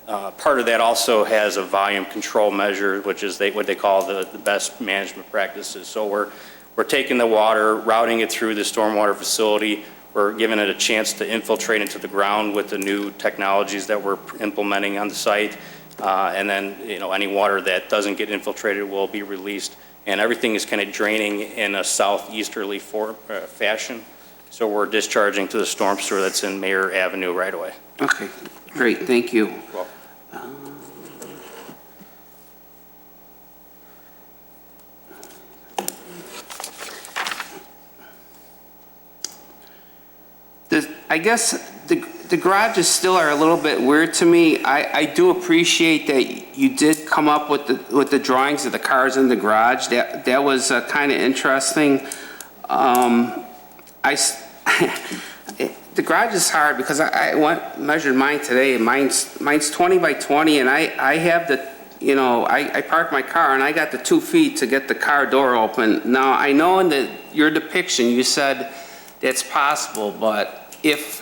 part of that also has a volume control measure, which is what they call the best management practices. So we're taking the water, routing it through the stormwater facility. We're giving it a chance to infiltrate into the ground with the new technologies that we're implementing on the site. And then, you know, any water that doesn't get infiltrated will be released. And everything is kind of draining in a southeasterly fashion. So we're discharging to the storm sewer that's in Mayor Avenue right away. Okay, great, thank you. Well, I guess the garages still are a little bit weird to me. I do appreciate that you did come up with the drawings of the cars in the garage. That was kind of interesting. The garage is hard because I measured mine today. Mine's 20 by 20, and I have the, you know, I parked my car and I got the 2 feet to get the car door open. Now, I know in your depiction you said it's possible, but if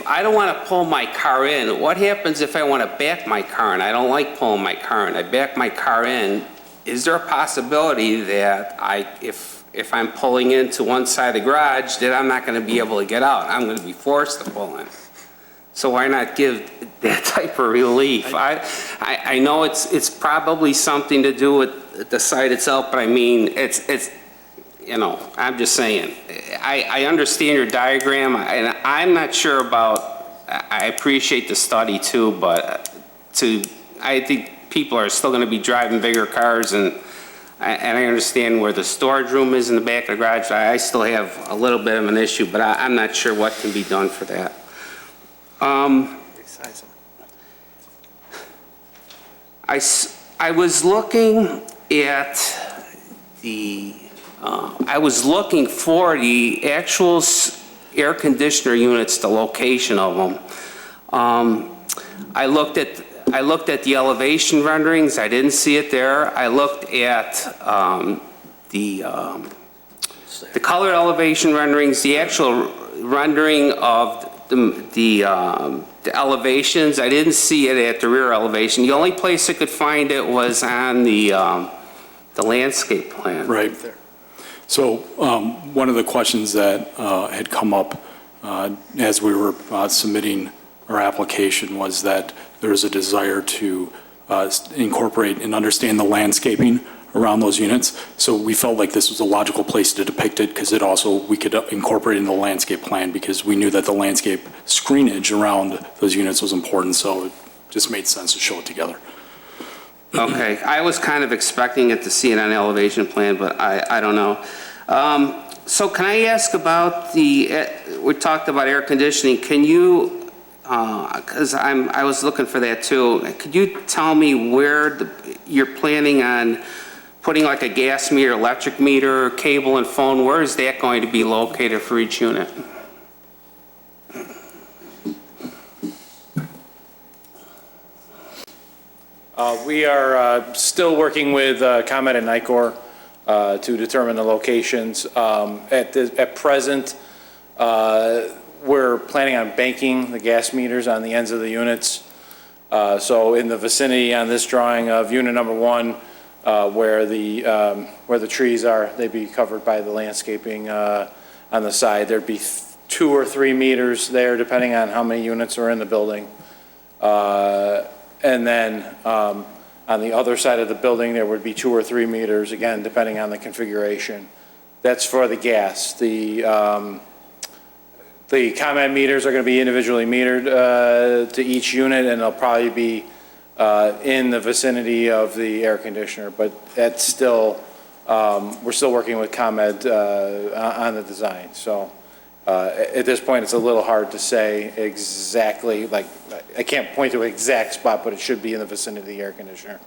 I don't want to pull my car in, what happens if I want to back my car in? I don't like pulling my car in. I back my car in. Is there a possibility that if I'm pulling into one side of the garage, that I'm not going to be able to get out? I'm going to be forced to pull in. So why not give that type of relief? I know it's probably something to do with the site itself, but I mean, it's you know, I'm just saying. I understand your diagram, and I'm not sure about, I appreciate the study too, but I think people are still going to be driving bigger cars, and I understand where the storage room is in the back of the garage. I still have a little bit of an issue, but I'm not sure what can be done for that. I was looking at I was looking for the actual air conditioner units, the location of them. I looked at the elevation renderings. I didn't see it there. I looked at the color elevation renderings, the actual rendering of the elevations. I didn't see it at the rear elevation. The only place I could find it was on the landscape plan. Right. So one of the questions that had come up as we were submitting our application was that there's a desire to incorporate and understand the landscaping around those units. So we felt like this was a logical place to depict it, because we could incorporate it in the landscape plan, because we knew that the landscape screenage around those units was important, so it just made sense to show it together. Okay, I was kind of expecting it to see it on the elevation plan, but I don't know. So can I ask about we talked about air conditioning. Can you, because I was looking for that too, could you tell me where you're planning on putting like a gas meter, electric meter, cable and phone? Where is that going to be located for each unit? We are still working with ComEd and NICOR to determine the locations. At present, we're planning on banking the gas meters on the ends of the units. So in the vicinity on this drawing of unit number 1, where the trees are, they'd be covered by the landscaping on the side. There'd be 2 or 3 meters there, depending on how many units are in the building. And then on the other side of the building, there would be 2 or 3 meters, again, depending on the configuration. That's for the gas. The comment meters are going to be individually metered to each unit, and they'll probably be in the vicinity of the air conditioner. But that's still, we're still working with ComEd on the design. So at this point, it's a little hard to say exactly, like, I can't point to an exact spot, but it should be in the vicinity of the air conditioner.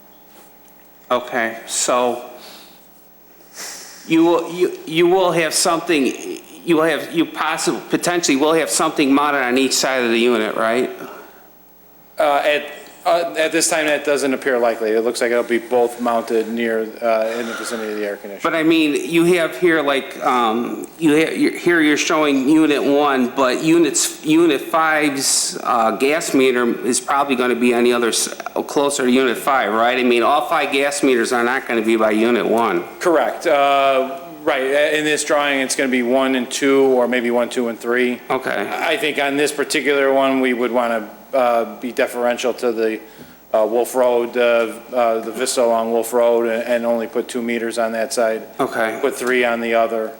Okay, so you will have something, potentially will have something mounted on each side of the unit, right? At this time, that doesn't appear likely. It looks like it'll be both mounted near, in the vicinity of the air conditioner. But I mean, you have here like, here you're showing unit 1, but unit 5's gas meter is probably going to be on the other, closer to unit 5, right? I mean, all 5 gas meters are not going to be by unit 1. Correct. Right. In this drawing, it's going to be 1 and 2, or maybe 1, 2, and 3. Okay. I think on this particular one, we would want to be deferential to the Wolf Road, the vista along Wolf Road, and only put 2 meters on that side. Okay. Put 3 on the other.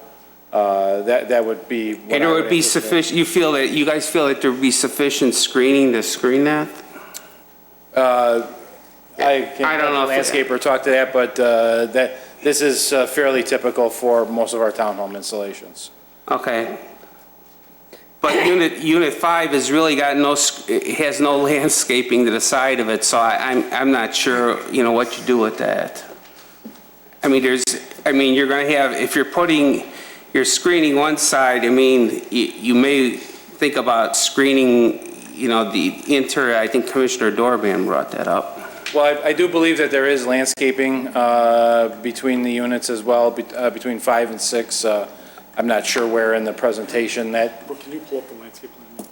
That would be. And there would be sufficient, you guys feel that there would be sufficient screening to screen that? I don't know. If Landscaper talk to that, but this is fairly typical for most of our townhome installations. Okay. But unit 5 has really got has no landscaping to the side of it, so I'm not sure, what you do with that. I mean, you're gonna have, if you're screening one side, I mean, you may think about screening, the interior. I think Commissioner Dorban brought that up. Well, I do believe that there is landscaping between the units as well, between 5 and 6. I'm not sure where in the presentation that. Can you pull up the landscape plan?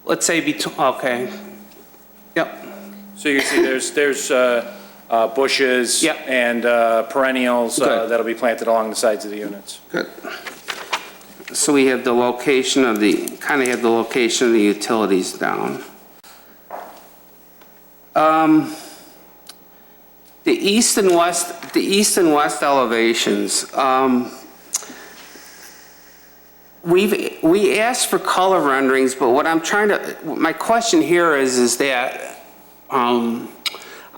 Let's say okay. Yep. So you can see there's bushes and perennials that'll be planted along the sides of the units. Good. So we have the location of the utilities down. The east and west elevations. We asked for color renderings, but my question here is that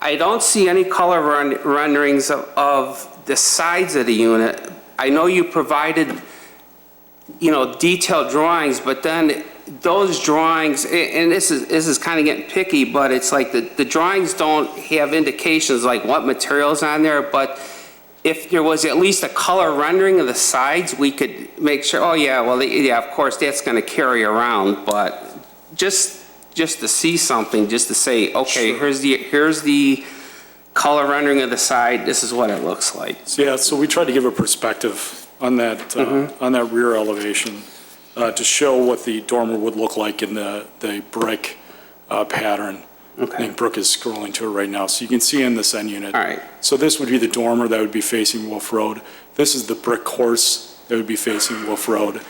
I don't see any color renderings of the sides of the unit. I know you provided, detailed drawings, but then those drawings, and this is kind of getting picky, but it's like the drawings don't have indications like what material's on there, but if there was at least a color rendering of the sides, we could make sure, oh yeah, well, yeah, of course, that's going to carry around, but just to see something, just to say, okay, Sure. here's the color rendering of the side, this is what it looks like. Yeah, so we tried to give a perspective on that rear elevation to show what the dormer would look like in the brick pattern. Okay. I think Brooke is scrolling to it right now, so you can see in this end unit. All right. So this would be the dormer that would be facing Wolf Road. This is the brick course that would be facing Wolf Road.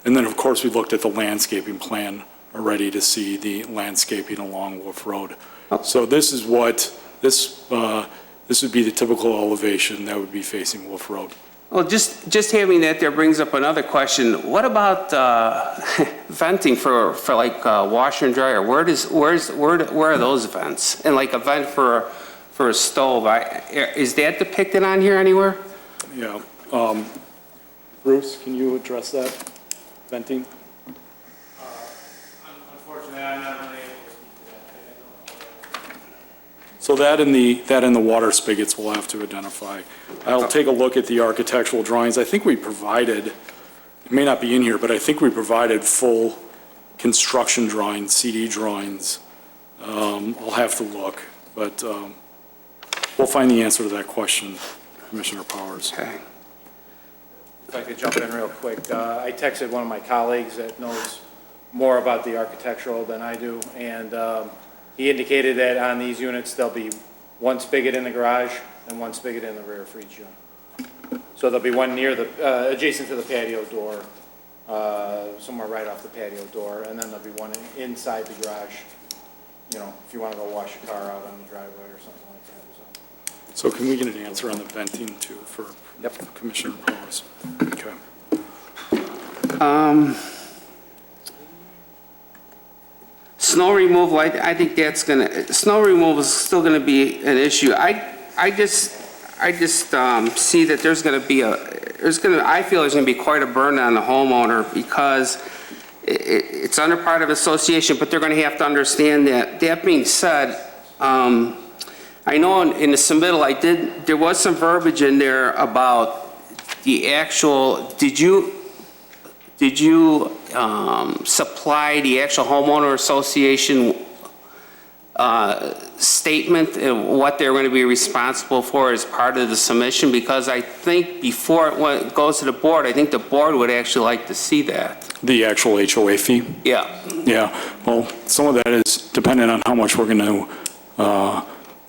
And then, of course, we looked at the landscaping plan already to see the landscaping along Wolf Road. So this is what, this would be the typical elevation that would be facing Wolf Road. Well, just having that there brings up another question. What about venting for like washer and dryer? Where are those vents? And like a vent for a stove, is that depicted on here anywhere? Yeah. Bruce, can you address that, venting? Unfortunately, I'm not really able to speak to that. So that and the water spigots we'll have to identify. I'll take a look at the architectural drawings. I think we provided, it may not be in here, but I think we provided full construction drawings, CD drawings. I'll have to look, but we'll find the answer to that question, Commissioner Powers. Okay. If I could jump in real quick, I texted one of my colleagues that knows more about the architectural than I do, and he indicated that on these units, there'll be one spigot in the garage and one spigot in the rear for each unit. So there'll be one near the, adjacent to the patio door, somewhere right off the patio door, and then there'll be one inside the garage, you know, if you want to go wash your car out on the driveway or something like that. So can we get an answer on the venting too for Commissioner Powers? Okay. Snow removal, I think that's snow removal is still gonna be an issue. I just see that there's gonna be I feel there's gonna be quite a burden on the homeowner because it's under part of association, but they're gonna have to understand that. That being said, I know in the submittal there was some verbiage in there about the actual, did you supply the actual homeowner association statement and what they're going to be responsible for as part of the submission? Because I think before it goes to the board, I think the board would actually like to see that. The actual HOA fee? Yeah. Yeah, well, some of that is dependent on how much we're going to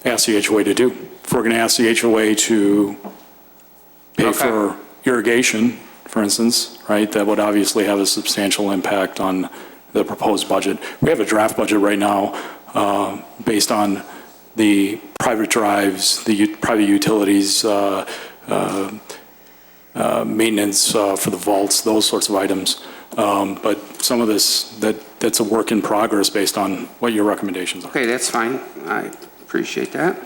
ask the HOA to do. If we're going to ask the HOA to pay for irrigation, for instance, right, that would obviously have a substantial impact on the proposed budget. We have a draft budget right now based on the private drives, the private utilities, maintenance for the vaults, those sorts of items. But some of this, that's a work in progress based on what your recommendations are. Okay, that's fine. I appreciate that.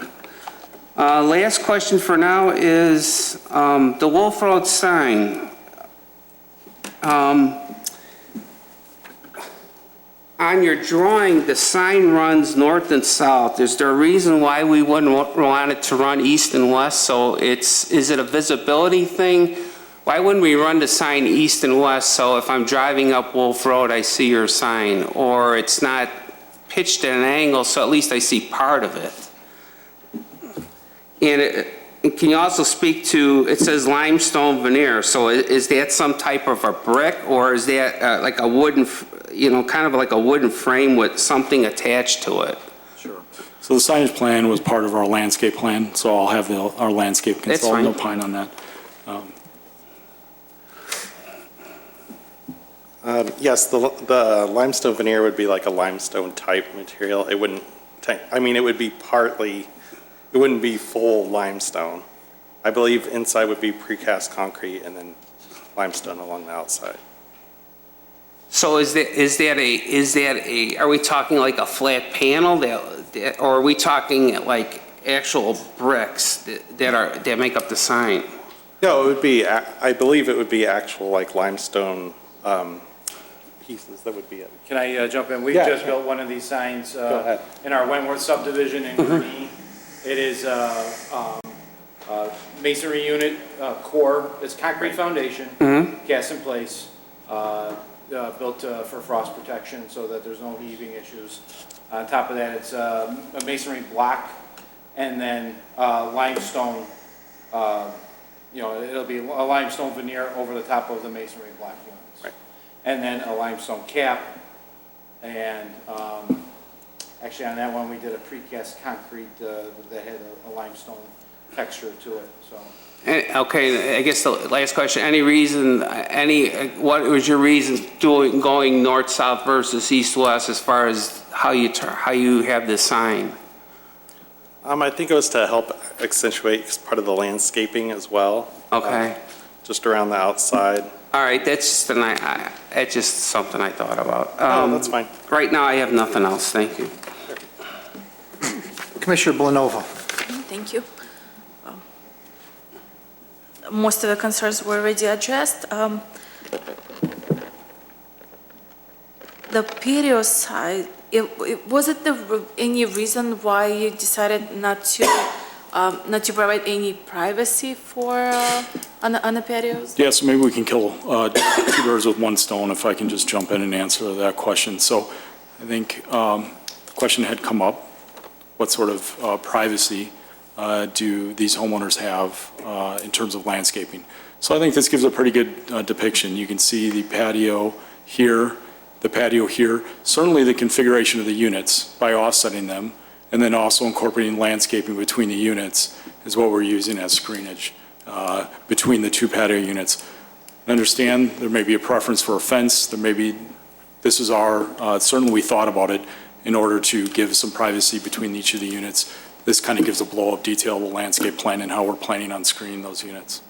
Last question for now is the Wolf Road sign. On your drawing, the sign runs north and south. Is there a reason why we wouldn't want it to run east and west? So is it a visibility thing? Why wouldn't we run the sign east and west so if I'm driving up Wolf Road, I see your sign? Or it's not pitched at an angle, so at least I see part of it. And can you also speak to, it says limestone veneer, so is that some type of a brick, or is that like a wooden, kind of like a wooden frame with something attached to it? Sure. So the signage plan was part of our landscape plan, so I'll have our landscape consultant opine on that. Yes, the limestone veneer would be like a limestone type material. It wouldn't, it would be partly, it wouldn't be full limestone. I believe inside would be precast concrete and then limestone along the outside. So is that a, are we talking like a flat panel or are we talking like actual bricks that make up the sign? No, it would be, I believe it would be actual like limestone pieces that would be it. Can I jump in? We just built one of these signs in our Wentworth subdivision in Green. It is masonry unit core. It's concrete foundation, cast in place, built for frost protection so that there's no heaving issues. On top of that, it's a masonry block and then limestone. It'll be a limestone veneer over the top of the masonry block units. Right. And then a limestone cap. And actually on that one, we did a precast concrete that had a limestone texture to it, so. Okay, I guess the last question, what was your reason going north-south versus east-west as far as how you have this sign? I think it was to help accentuate part of the landscaping as well. Okay. Just around the outside. All right, that's just something I thought about. That's fine. Right now, I have nothing else. Thank you. Commissioner Blanova. Thank you. Most of the concerns were already addressed. The patio side, Was it any reason why you decided not to provide any privacy for, on the patios? Yeah, so maybe we can kill two birds with one stone, if I can just jump in and answer that question. So I think the question had come up, what sort of privacy do these homeowners have in terms of landscaping? So I think this gives a pretty good depiction. You can see the patio here, the patio here, certainly the configuration of the units by offsetting them, and then also incorporating landscaping between the units is what we're using as screenage between the two patio units. I understand there may be a preference for a fence, there may be, this is our, certainly we thought about it in order to give some privacy between each of the units. This kind of gives a blow-up detail of the landscape plan and how we're planning on screening those units.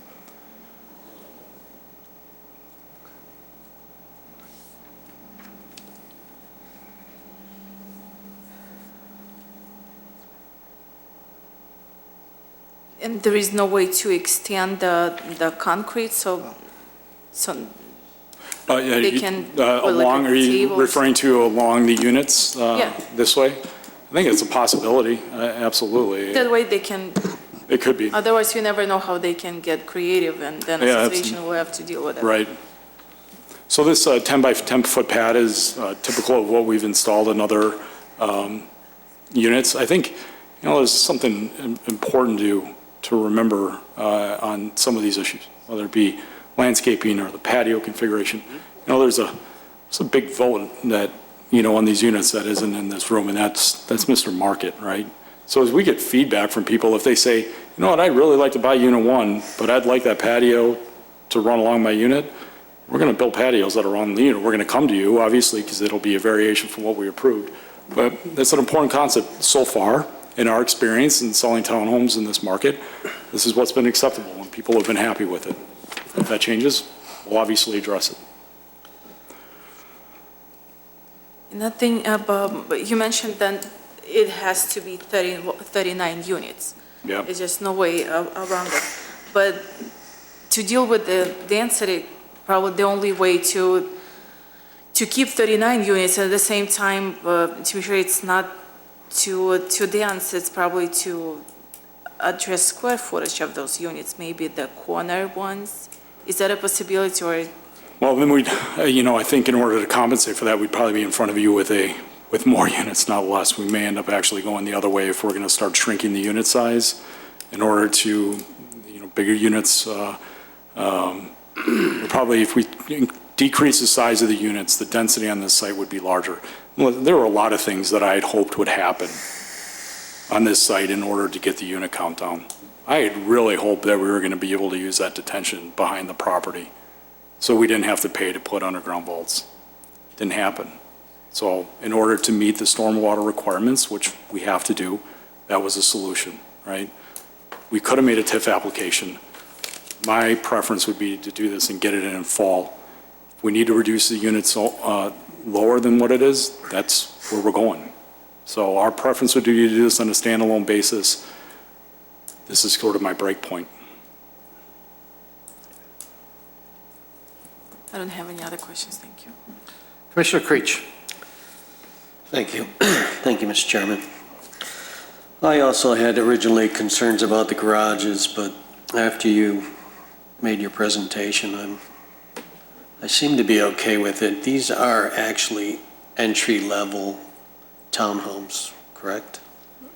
And there is no way to extend the concrete, so they can put like Along, a are you table? referring to along the units Yeah. this way? I think it's a possibility, absolutely. That way they can, It could be, otherwise you never know how they can get creative, and then Yeah, that's- association will have to deal with it. right. So this 10 by 10 foot pad is typical of what we've installed in other units. I think, there's something important to remember on some of these issues, whether it be landscaping or the patio configuration. There's a big vote that, on these units that isn't in this room, and that's Mr. Market, right? So as we get feedback from people, if they say, you know what, I'd really like to buy unit one, but I'd like that patio to run along my unit, we're going to build patios that are on the unit. We're going to come to you, obviously, because it'll be a variation from what we approved. But that's an important concept so far. In our experience in selling townhomes in this market, this is what's been acceptable, and people have been happy with it. If that changes, we'll obviously address it. Nothing about, but you mentioned that it has to be 39 units. Yeah. There's just no way around it. But to deal with the density, probably the only way to keep 39 units at the same time, to be sure it's not too dense, it's probably to address square footage of those units, maybe the corner ones. Is that a possibility, or? Well, then we'd, I think in order to compensate for that, we'd probably be in front of you with more units, not less. We may end up actually going the other way if we're going to start shrinking the unit size in order to, bigger units. Probably if we decrease the size of the units, the density on this site would be larger. Well, there were a lot of things that I had hoped would happen on this site in order to get the unit count down. I had really hoped that we were going to be able to use that detention behind the property so we didn't have to pay to put underground vaults. Didn't happen. So in order to meet the stormwater requirements, which we have to do, that was a solution, right? We could have made a TIF application. My preference would be to do this and get it in fall. If we need to reduce the units lower than what it is, that's where we're going. So our preference would be to do this on a standalone basis. This is sort of my break point. I don't have any other questions, thank you. Commissioner Creech. Thank you. Thank you, Mr. Chairman. I also had originally concerns about the garages, but after you made your presentation, I seem to be okay with it. These are actually entry-level townhomes, correct?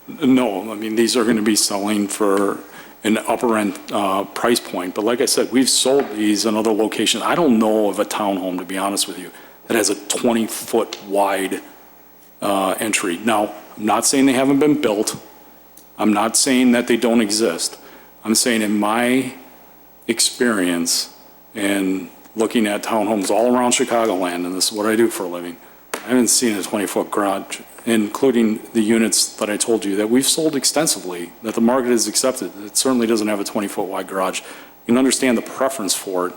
No, I mean, these are going to be selling for an upper-end price point. But like I said, we've sold these in other locations. I don't know of a townhome, to be honest with you, that has a 20-foot wide entry. Now, I'm not saying they haven't been built. I'm not saying that they don't exist. I'm saying in my experience and looking at townhomes all around Chicagoland, and this is what I do for a living, I haven't seen a 20-foot garage, including the units that I told you that we've sold extensively, that the market has accepted. It certainly doesn't have a 20-foot wide garage. You can understand the preference for it.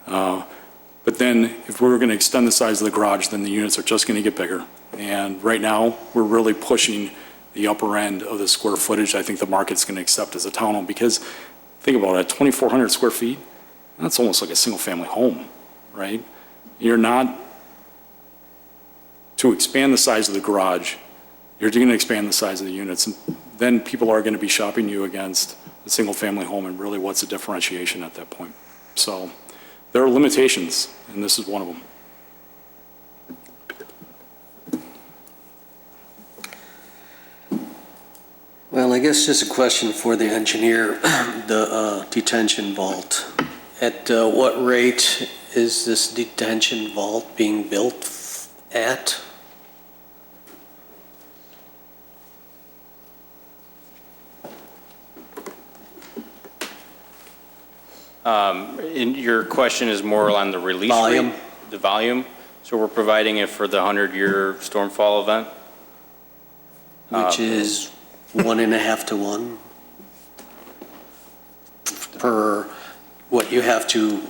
But then if we were going to extend the size of the garage, then the units are just going to get bigger. And right now, we're really pushing the upper end of the square footage I think the market's going to accept as a townhome, because think about it, 2,400 square feet, that's almost like a single-family home, right? You're not, to expand the size of the garage, you're going to expand the size of the units. And then people are going to be shopping you against a single-family home, and really what's the differentiation at that point? So there are limitations, and this is one of them. Well, I guess just a question for the engineer, the detention vault. At what rate is this detention vault being built at? And your question is more on the release Volume. rate? The volume? So we're providing it for the 100-year stormfall event? Which is 1.5 to 1 per what you have to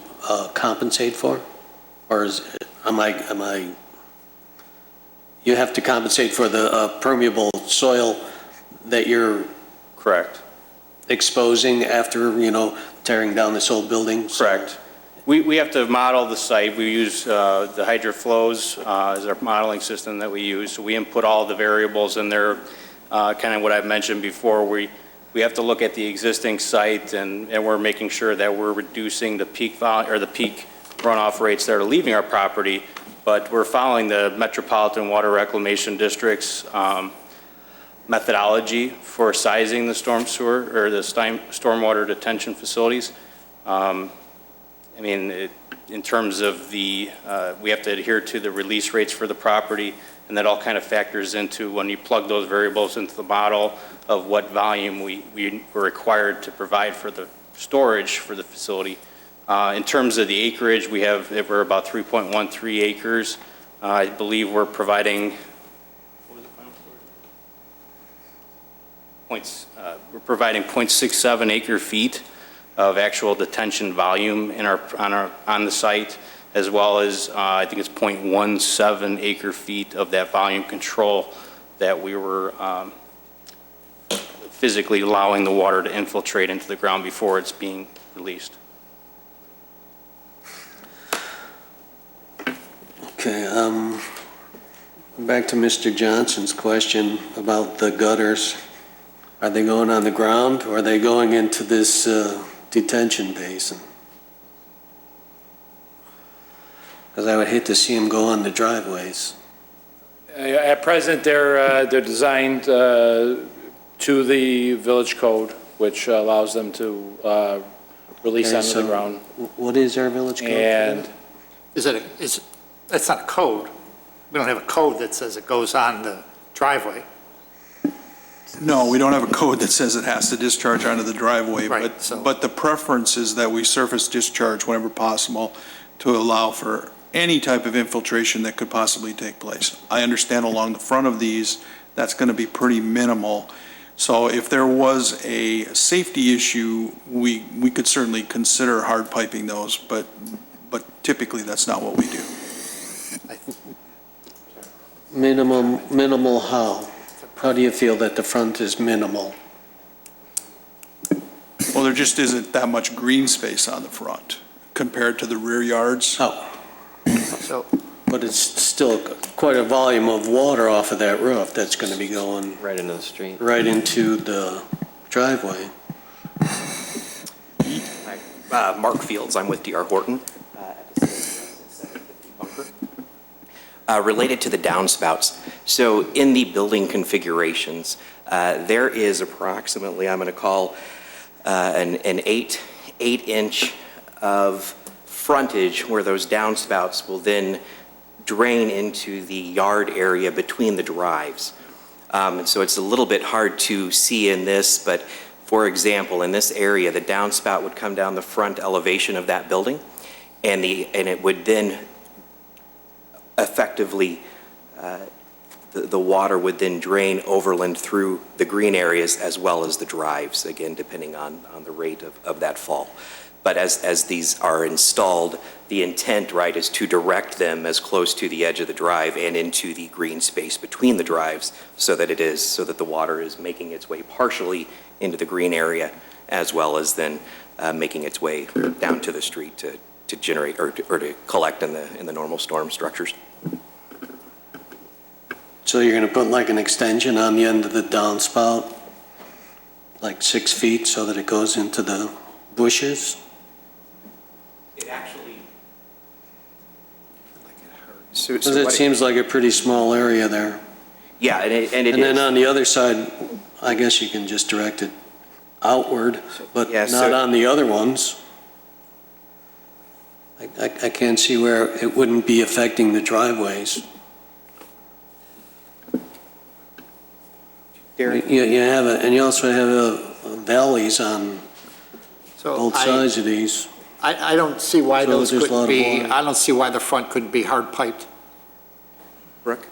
compensate for? Or you have to compensate for the permeable soil that you're Correct. exposing after, tearing down this old building? Correct. We have to model the site. We use the HydroFlows as our modeling system that we use. So we input all the variables in there, kind of what I've mentioned before. We have to look at the existing site, and we're making sure that we're reducing the peak runoff rates that are leaving our property, but we're following the Metropolitan Water Reclamation District's methodology for sizing the storm sewer or the stormwater detention facilities. In terms of we have to adhere to the release rates for the property, and that all kind of factors into when you plug those variables into the model of what volume we were required to provide for the storage for the facility. In terms of the acreage, we're about 3.13 acres. I believe we're providing, what was the final story? We're providing 0.67 acre feet of actual detention volume on the site, as well as I think it's 0.17 acre feet of that volume control that we were physically allowing the water to infiltrate into the ground before it's being released. Okay, back to Mr. Johnson's question about the gutters. Are they going on the ground, or are they going into this detention basin? Because I would hate to see them go on the driveways. At present, they're designed to the village code, which allows them to release Okay, onto so the ground. What is our village code? And That's not a code. We don't have a code that says it goes on the driveway. No, we don't have a code that says it has to discharge onto the driveway, Right, but the preference is that we surface discharge whenever possible to allow for any type of infiltration that could possibly take place. I understand along the front of these, that's going to be pretty minimal. So if there was a safety issue, we could certainly consider hard piping those, but typically that's not what we do. Minimal how? How do you feel that the front is minimal? Well, there just isn't that much green space on the front compared to the rear yards. Oh. But it's still quite a volume of water off of that roof that's going to be going right into the street, right into the driveway. Hi, Mark Fields, I'm with D.R. Horton. Related to the downspouts, so in the building configurations, there is approximately, I'm going to call an 8-inch of frontage where those downspouts will then drain into the yard area between the drives. And so it's a little bit hard to see in this, but for example, in this area, the downspout would come down the front elevation of that building, and it would then effectively, the water would then drain overland through the green areas as well as the drives, again, depending on the rate of that fall. But as these are installed, the intent, right, is to direct them as close to the edge of the drive and into the green space between the drives so that the water is making its way partially into the green area as well as then making its way down to the street to generate or to collect in the normal storm structures. So you're gonna put like an extension on the end of the downspout, like 6 feet, so that it goes into the bushes? It actually. Because it seems like a pretty small area there. Yeah, and it And then is. on the other side, I guess you can just direct it outward, but Yeah, not so- on the other ones. I can't see where it wouldn't be affecting the driveways. You have, and you also have valleys on So both sides of these. I don't see why So those there's a lot couldn't of be, water. I don't see why the front couldn't be hard piped. Brooke? Do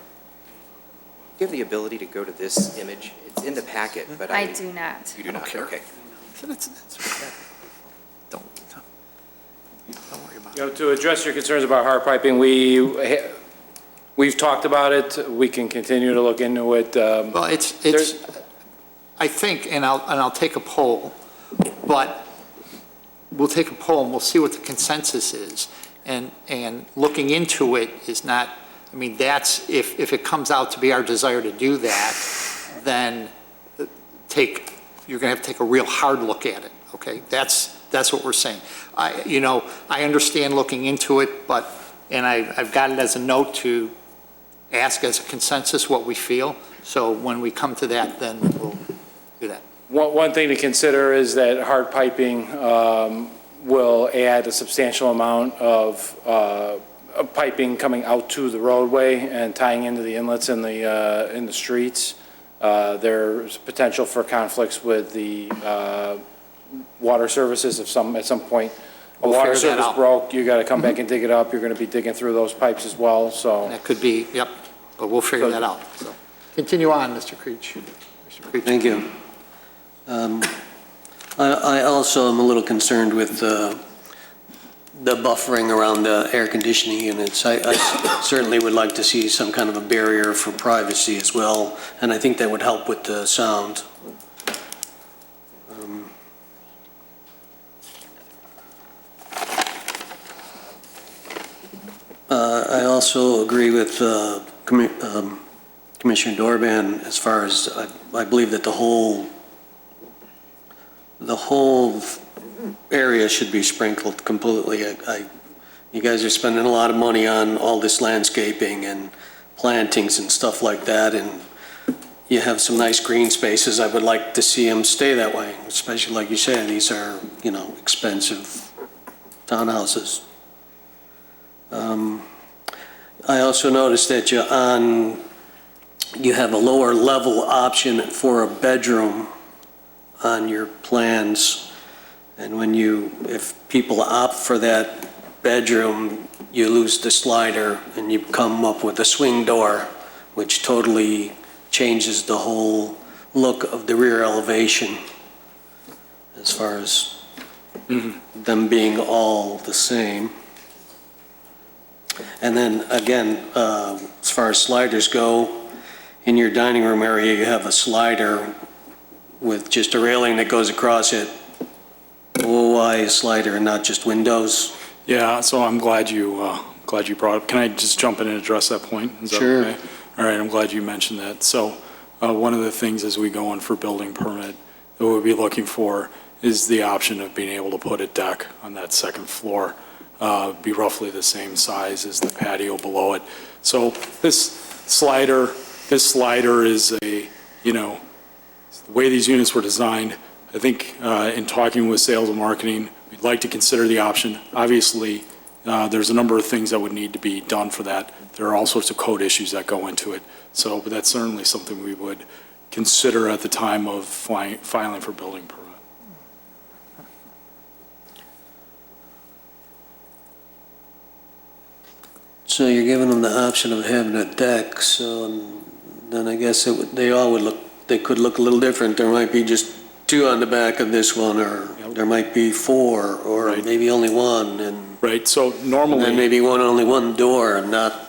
you have the ability to go to this image? It's in the packet, but I do not. You do not, okay. Don't worry about it. You know, to address your concerns about hard piping, we've talked about it. We can continue to look into it. Well, it's, I think, and I'll take a poll, but we'll take a poll and we'll see what the consensus is. And looking into it is not, I mean, that's, if it comes out to be our desire to do that, then you're gonna have to take a real hard look at it, okay? That's what we're saying. I understand looking into it, but, and I've got it as a note to ask as a consensus what we feel. So when we come to that, then we'll do that. One thing to consider is that hard piping will add a substantial amount of piping coming out to the roadway and tying into the inlets in the streets. There's potential for conflicts with the water services if at some point a We'll water figure that service out. broke, you got to come back and dig it up. You're going to be digging through those pipes as well, so. That could be, yep, but we'll figure that out. So, continue on, Mr. Creech. Mr. Creech. Thank you. I also am a little concerned with the buffering around the air conditioning units. I certainly would like to see some kind of a barrier for privacy as well, and I think that would help with the sound. I also agree with Commissioner Dorban as far as, I believe that the whole area should be sprinkled completely. You guys are spending a lot of money on all this landscaping and plantings and stuff like that, and you have some nice green spaces. I would like to see them stay that way, especially like you said, these are, expensive townhouses. I also noticed that you have a lower level option for a bedroom on your plans. And if people opt for that bedroom, you lose the slider and you come up with a swing door, which totally changes the whole look of the rear elevation as far as them being all the same. And then again, as far as sliders go, in your dining room area, you have a slider with just a railing that goes across it. Why a slider and not just windows? Yeah, so I'm glad you brought up. Can I just jump in and address that point? Is that Sure. okay? All right, I'm glad you mentioned that. So one of the things as we go in for building permit that we'll be looking for is the option of being able to put a deck on that second floor, be roughly the same size as the patio below it. So this slider is the way these units were designed. I think in talking with sales and marketing, we'd like to consider the option. Obviously, there's a number of things that would need to be done for that. There are all sorts of code issues that go into it. But that's certainly something we would consider at the time of filing for building permit. So you're giving them the option of having a deck, so then I guess they could look a little different. There might be just two on the back of this one, or there might be four, or maybe only one, and. Right, so normally. And then maybe only one door and not,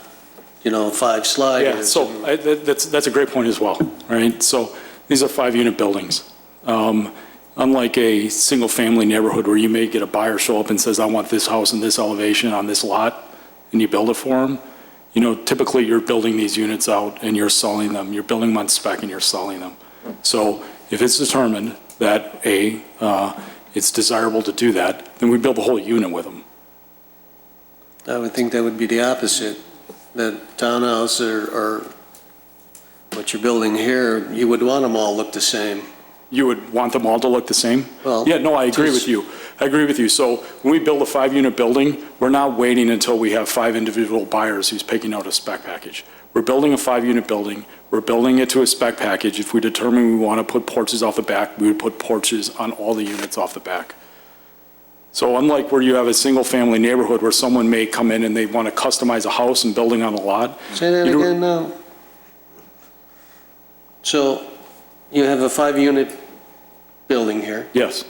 5 sliders. Yeah, so that's a great point as well, right? So these are 5-unit buildings. Unlike a single-family neighborhood where you may get a buyer show up and says, I want this house in this elevation on this lot, and you build it for them, you know, typically you're building these units out and you're selling them, you're building them on spec and you're selling them. So if it's determined that it's desirable to do that, then we build the whole unit with them. I would think that would be the opposite. The townhouse or what you're building here, you would want them all to look the same. You would want them all to look the same? Well, Yeah, no, I agree with you. I agree with you. So when we build a 5-unit building, we're not waiting until we have 5 individual buyers who's picking out a spec package. We're building a 5-unit building. We're building it to a spec package. If we determine we want to put porches off the back, we would put porches on all the units off the back. So unlike where you have a single-family neighborhood where someone may come in and they want to customize a house and building on a lot. Say that again now. So you have a 5-unit building here, Yes,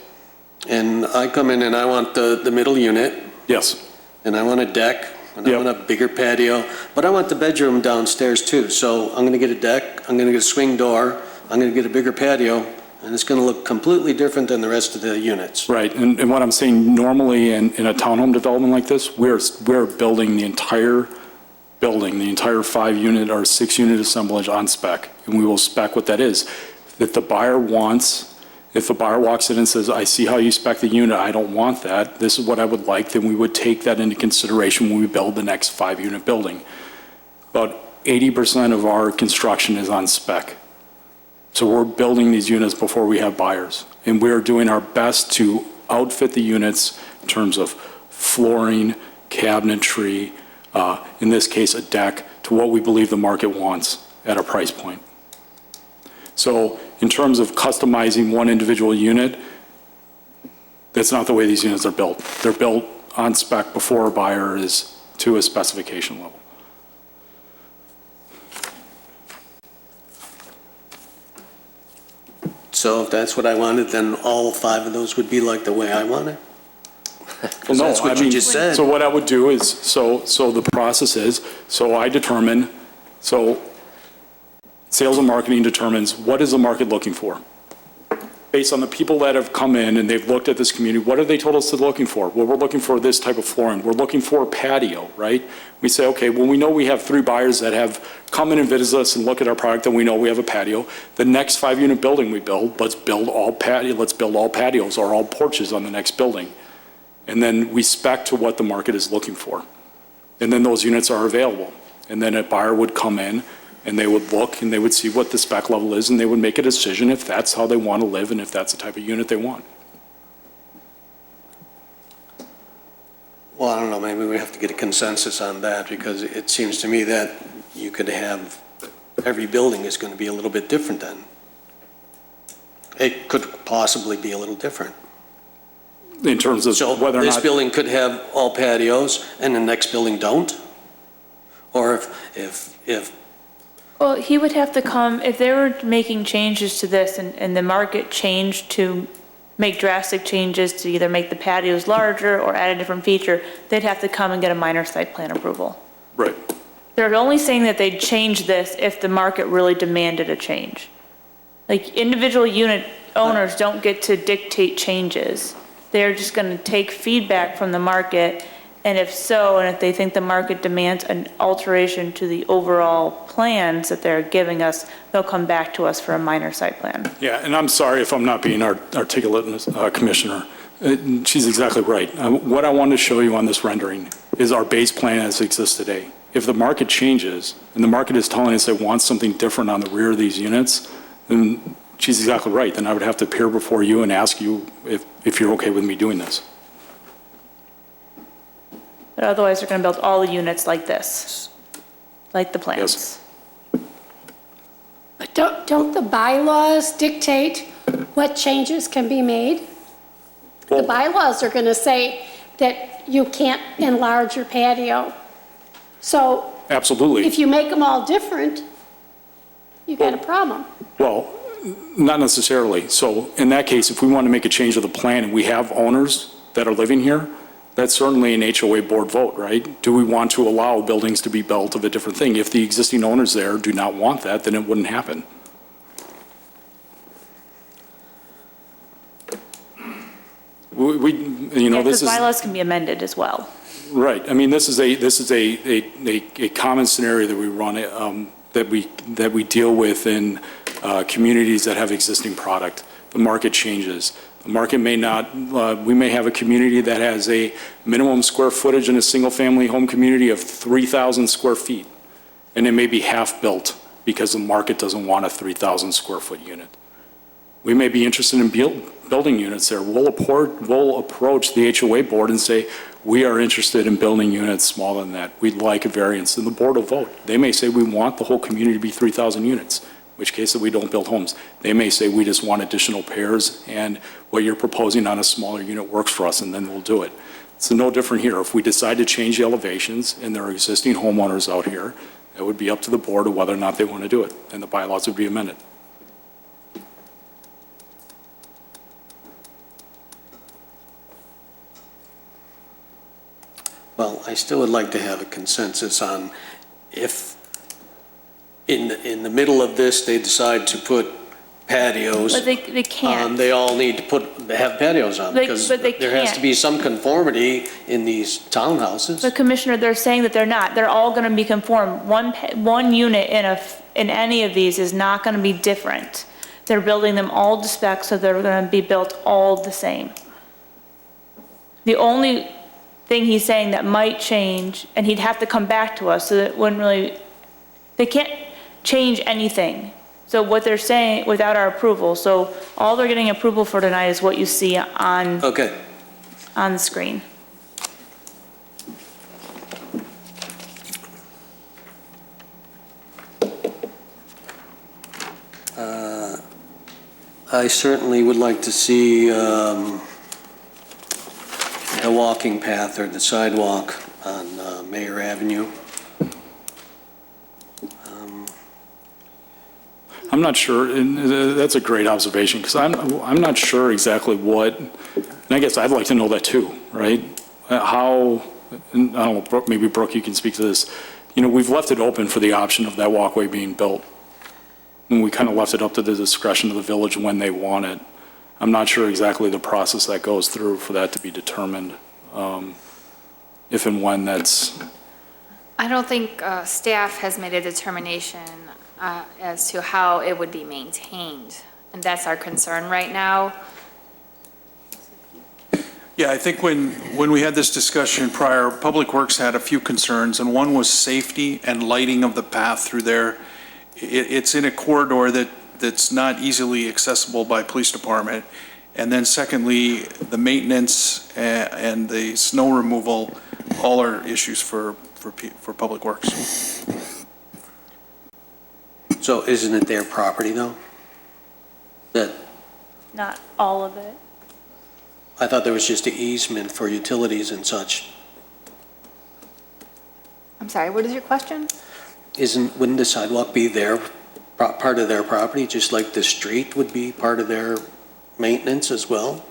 and I come in and I want the middle unit, yes, and I want a deck, and I Yep. want a bigger patio, but I want the bedroom downstairs too. So I'm gonna get a deck, I'm gonna get a swing door, I'm gonna get a bigger patio, and it's gonna look completely different than the rest of the units. right. And what I'm saying, normally in a townhome development like this, we're building the entire building, the entire 5-unit or 6-unit assemblage on spec, and we will spec what that is. If the buyer walks in and says, I see how you spec the unit, I don't want that, this is what I would like, then we would take that into consideration when we build the next 5-unit building. About 80% of our construction is on spec. So we're building these units before we have buyers. And we're doing our best to outfit the units in terms of flooring, cabinetry, in this case, a deck, to what we believe the market wants at a price point. So in terms of customizing one individual unit, that's not the way these units are built. They're built on spec before a buyer is to a specification level. So if that's what I wanted, then all 5 of those would be like the way I want it? Because No, that's what I you mean, just said. So what I would do is, so the process is, so I determine, so sales and marketing determines what is the market looking for? Based on the people that have come in and they've looked at this community, what have they told us they're looking for? Well, we're looking for this type of flooring. We're looking for a patio, right? We say, okay, well, we know we have 3 buyers that have come in and visited us and look at our product, and we know we have a patio. The next 5-unit building we build, let's build all patios or all porches on the next building. And then we spec to what the market is looking for. And then those units are available. And then a buyer would come in and they would look and they would see what the spec level is and they would make a decision if that's how they want to live and if that's the type of unit they want. Well, I don't know, maybe we have to get a consensus on that, because it seems to me that you could have, every building is going to be a little bit different then. It could possibly be a little different. In terms of whether or So this not, building could have all patios and the next building don't? Or if Well, he would have to come, if they were making changes to this and the market changed to make drastic changes to either make the patios larger or add a different feature, they'd have to come and get a minor site plan approval. right, They're only saying that they'd change this if the market really demanded a change. Like, individual unit owners don't get to dictate changes. They're just gonna take feedback from the market, and if so, and if they think the market demands an alteration to the overall plans that they're giving us, they'll come back to us for a minor site plan. yeah, and I'm sorry if I'm not being articulate, Commissioner. She's exactly right. What I want to show you on this rendering is our base plan as it exists today. If the market changes, and the market is telling us it wants something different on the rear of these units, then she's exactly right. Then I would have to appear before you and ask you if you're okay with me doing this. But otherwise, they're gonna build all the units like this, like the plans. Yes. But don't the bylaws dictate what changes can be made? The bylaws are going to say that you can't enlarge your patio. So Absolutely. if you make them all different, you got a problem. Well, not necessarily. So in that case, if we want to make a change of the plan and we have owners that are living here, that's certainly an HOA board vote, right? Do we want to allow buildings to be built of a different thing? If the existing owners there do not want that, then it wouldn't happen. Yeah, This because is, bylaws can be amended as well. Right. I mean, this is a common scenario that we run, that we deal with in communities that have existing product. The market changes. The market may not, we may have a community that has a minimum square footage in a single-family home community of 3,000 square feet, and it may be half-built because the market doesn't want a 3,000 square foot unit. We may be interested in building units there. We'll approach the HOA board and say, we are interested in building units smaller than that. We'd like a variance, and the board will vote. They may say we want the whole community to be 3,000 units, in which case that we don't build homes. They may say we just want additional pairs, and what you're proposing on a smaller unit works for us, and then we'll do it. It's no different here. If we decide to change the elevations and there are existing homeowners out here, it would be up to the board of whether or not they want to do it, and the bylaws would be amended. Well, I still would like to have a consensus on if in the middle of this, they decide to put patios. But they can't. They all need to have patios on because but they there has to can't. be some conformity in these townhouses. The Commissioner, they're saying that they're not. They're all going to be conform. One unit in any of these is not going to be different. They're building them all to spec, so they're going to be built all the same. The only thing he's saying that might change, and he'd have to come back to us, so that it wouldn't really, they can't change anything. So what they're saying without our approval, so all they're getting approval for tonight is what you see on the screen. I certainly would like to see the walking path or the sidewalk on Mayor Avenue. I'm not sure, and that's a great observation, because I'm not sure exactly what, and I guess I'd like to know that too, right? How, and I don't know, maybe Brooke, you can speak to this. You know, we've left it open for the option of that walkway being built. And we kind of left it up to the discretion of the village when they want it. I'm not sure exactly the process that goes through for that to be determined, if and when that's. I don't think staff has made a determination as to how it would be maintained, and that's our concern right now. Yeah, I think when we had this discussion prior, Public Works had a few concerns, and one was safety and lighting of the path through there. It's in a corridor that's not easily accessible by police department. And then secondly, the maintenance and the snow removal, all are issues for Public Works. So isn't it their property though? Not all of it. I thought there was just an easement for utilities and such. I'm sorry, what is your question? Wouldn't the sidewalk be part of their property, just like the street would be part of their maintenance as well?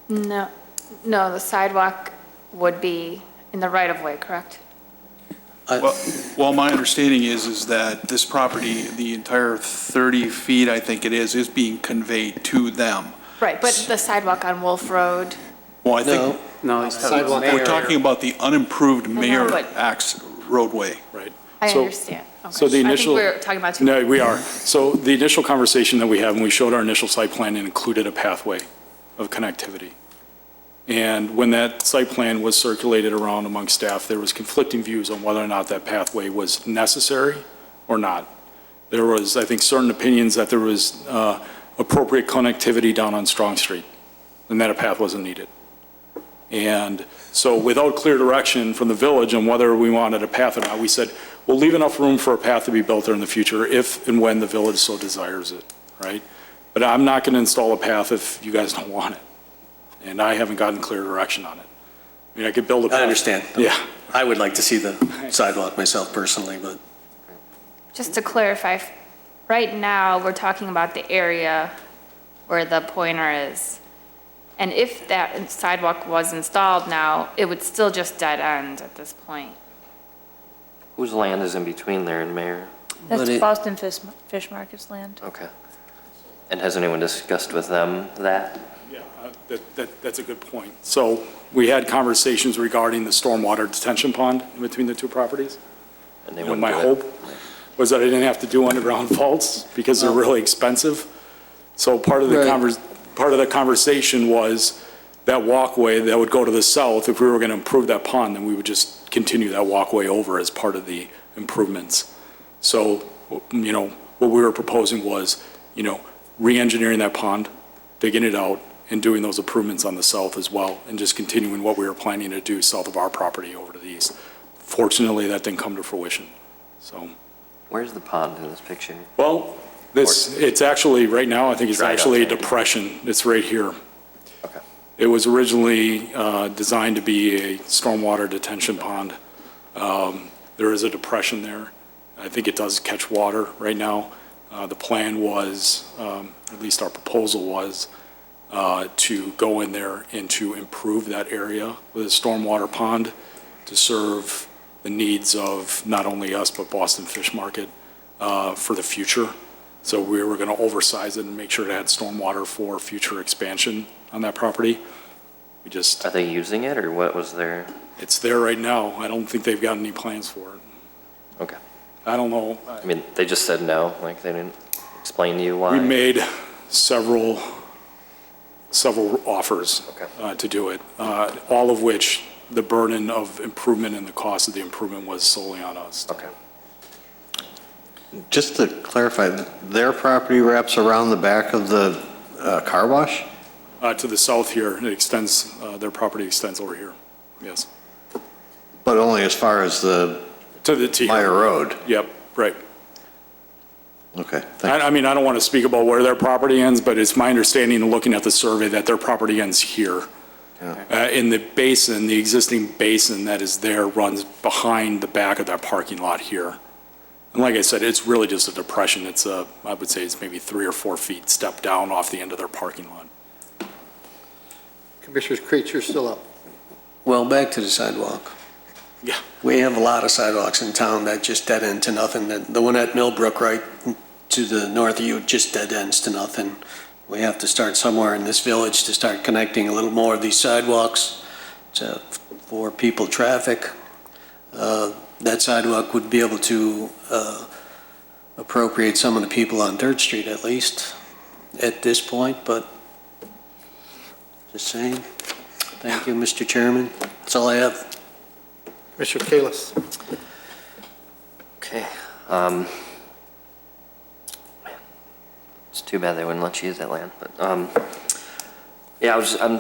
No, the sidewalk would be in the right-of-way, correct? Well, my understanding is that this property, the entire 30 feet, I think it is being conveyed to them. Right, but the sidewalk on Wolf Road, Well, I think. No, he's talking about We're talking about the unimproved Mayor but- Axe roadway. Right. I So- understand. Okay. So the initial. I think we're talking about two. No, we are. So the initial conversation that we had when we showed our initial site plan, it included a pathway of connectivity. And when that site plan was circulated around among staff, there was conflicting views on whether or not that pathway was necessary or not. There was, I think, certain opinions that there was appropriate connectivity down on Strong Street, and that a path wasn't needed. And so without clear direction from the village on whether we wanted a path or not, we said, we'll leave enough room for a path to be built there in the future if and when the village so desires it, right? But I'm not going to install a path if you guys don't want it. And I haven't gotten clear direction on it. I mean, I could build a path. I understand. Yeah. I would like to see the sidewalk myself personally, but. Just to clarify, right now, we're talking about the area where the pointer is. And if that sidewalk was installed now, it would still just dead end at this point. Whose land is in between there and Mayor? That's Boston Fish Market's land. Okay. And has anyone discussed with them that? Yeah, that's a good point. So we had conversations regarding the stormwater detention pond in between the two properties. And they And wouldn't my do it? hope was that I didn't have to do underground vaults because they're really expensive. So part of the conversation was that walkway that would go to the south, if we were going to improve that pond, then we would just continue that walkway over as part of the improvements. So, you know, what we were proposing was, you know, re-engineering that pond, digging it out, and doing those improvements on the south as well, and just continuing what we were planning to do south of our property over to the east. Fortunately, that didn't come to fruition, so. Where's the pond in this picture? Well, it's actually, right now, I think it's Right actually a outside. depression. It's right here. Okay. It was originally designed to be a stormwater detention pond. There is a depression there. I think it does catch water right now. The plan was, at least our proposal was, to go in there and to improve that area with a stormwater pond to serve the needs of not only us, but Boston Fish Market for the future. So we were going to oversize it and make sure it had stormwater for future expansion on that property. We just, Are they using it, or what was their? it's there right now. I don't think they've got any plans for it. Okay. I don't know. I mean, they just said no, like they didn't explain to you why? We made several offers Okay. to do it, all of which the burden of improvement and the cost of the improvement was solely on us. Okay. Just to clarify, their property wraps around the back of the car wash? To the south here, it extends, their property extends over here, yes. But only as far as the To the Meyer Road? Yep, right. Okay, I mean, I don't want to speak about where their property ends, but it's my understanding, looking at the survey, that their property ends here. In the basin, the existing basin that is there runs behind the back of that parking lot here. And like I said, it's really just a depression. It's I would say it's maybe 3 or 4 feet step down off the end of their parking lot. Commissioner Creech, you're still up. Well, back to the sidewalk. Yeah. We have a lot of sidewalks in town that just dead end to nothing. The one at Millbrook right to the north of you just dead ends to nothing. We have to start somewhere in this village to start connecting a little more of these sidewalks for people traffic. That sidewalk would be able to appropriate some of the people on Third Street at least at this point, but just saying. Thank you, Mr. Chairman. That's all I have. Commissioner Kalis. Okay. It's too bad they wouldn't let you use that land, but, yeah, I'm,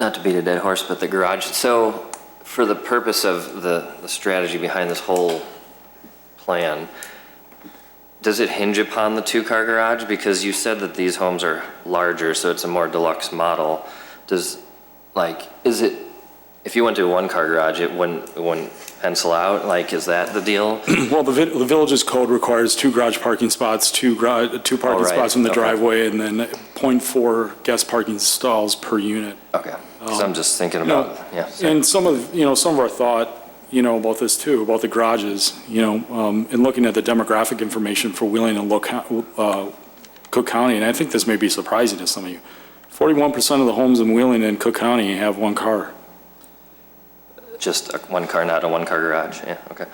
not to beat a dead horse, but the garage, so for the purpose of the strategy behind this whole plan, does it hinge upon the 2-car garage? Because you said that these homes are larger, so it's a more deluxe model. Is it, if you went to a 1-car garage, it wouldn't pencil out? Like, is that the deal? Well, the village's code requires 2 garage parking spots, 2 parking spots in the driveway, and then 0.4 guest parking stalls per unit. Okay, because I'm just thinking about, yeah. And some of our thought, about this too, about the garages, in looking at the demographic information for Wheeling and Cook County, and I think this may be surprising to some of you, 41% of the homes in Wheeling and Cook County have 1 car. Just a 1-car, not a 1-car garage, yeah, okay.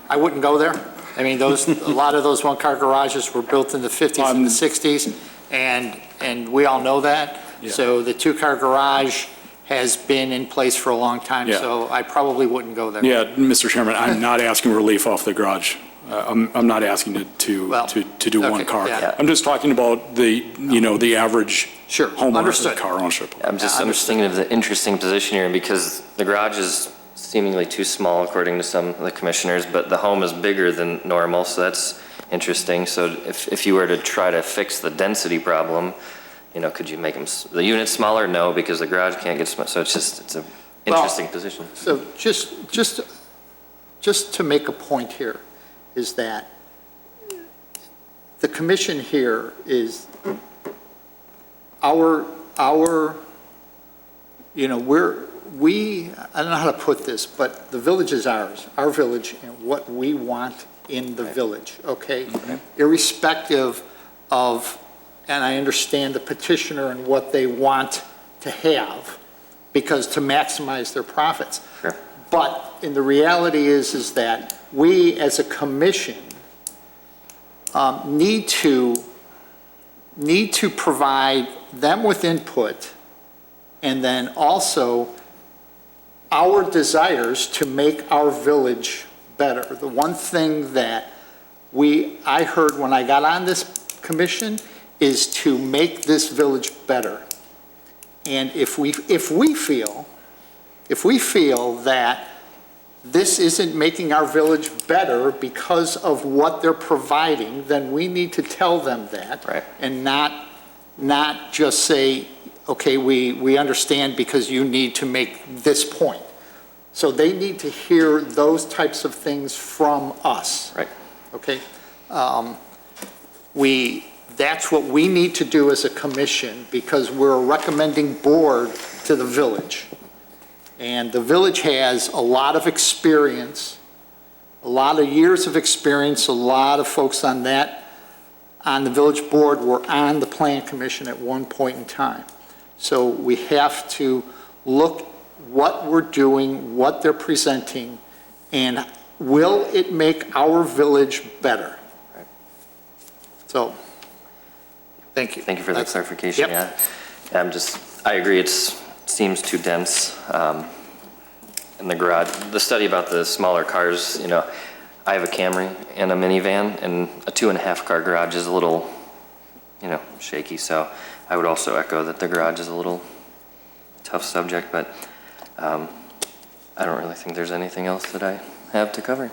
I wouldn't go there. I mean, a lot of those 1-car garages were built in the 50s and the 60s, and we all know that. Yeah. So the 2-car garage has been in place for a long time, Yeah. so I probably wouldn't go there. Yeah, Mr. Chairman, I'm not asking relief off the garage. I'm not asking it to do 1 car. yeah. I'm just talking about the average homeowner understood. car ownership. I'm just thinking of the interesting position here, because the garage is seemingly too small according to some of the commissioners, but the home is bigger than normal, so that's interesting. So if you were to try to fix the density problem, could you make the units smaller? No, because the garage can't get small. So it's an interesting position. So just to make a point here, is that the commission here is I don't know how to put this, but the village is ours, our village, and what we want in the village, okay? Irrespective of, and I understand the petitioner and what they want to have, because to maximize their profits. Sure. But in the reality is that we as a commission need to provide them with input, and then also our desires to make our village better. The one thing that I heard when I got on this commission is to make this village better. And if we feel that this isn't making our village better because of what they're providing, then we need to tell them that. Right. And not just say, okay, we understand because you need to make this point. So they need to hear those types of things from us. Right. Okay? That's what we need to do as a commission, because we're a recommending board to the village. And the village has a lot of experience, a lot of years of experience, a lot of folks on the village board were on the plan commission at one point in time. So we have to look what we're doing, what they're presenting, and will it make our village better? Right. So, thank you. Thank you for the clarification, Yep. yeah. I agree, it seems too dense in the garage. The study about the smaller cars, I have a Camry and a minivan, and a 2.5 car garage is a little, shaky, so I would also echo that the garage is a little tough subject, but I don't really think there's anything else that I have to cover.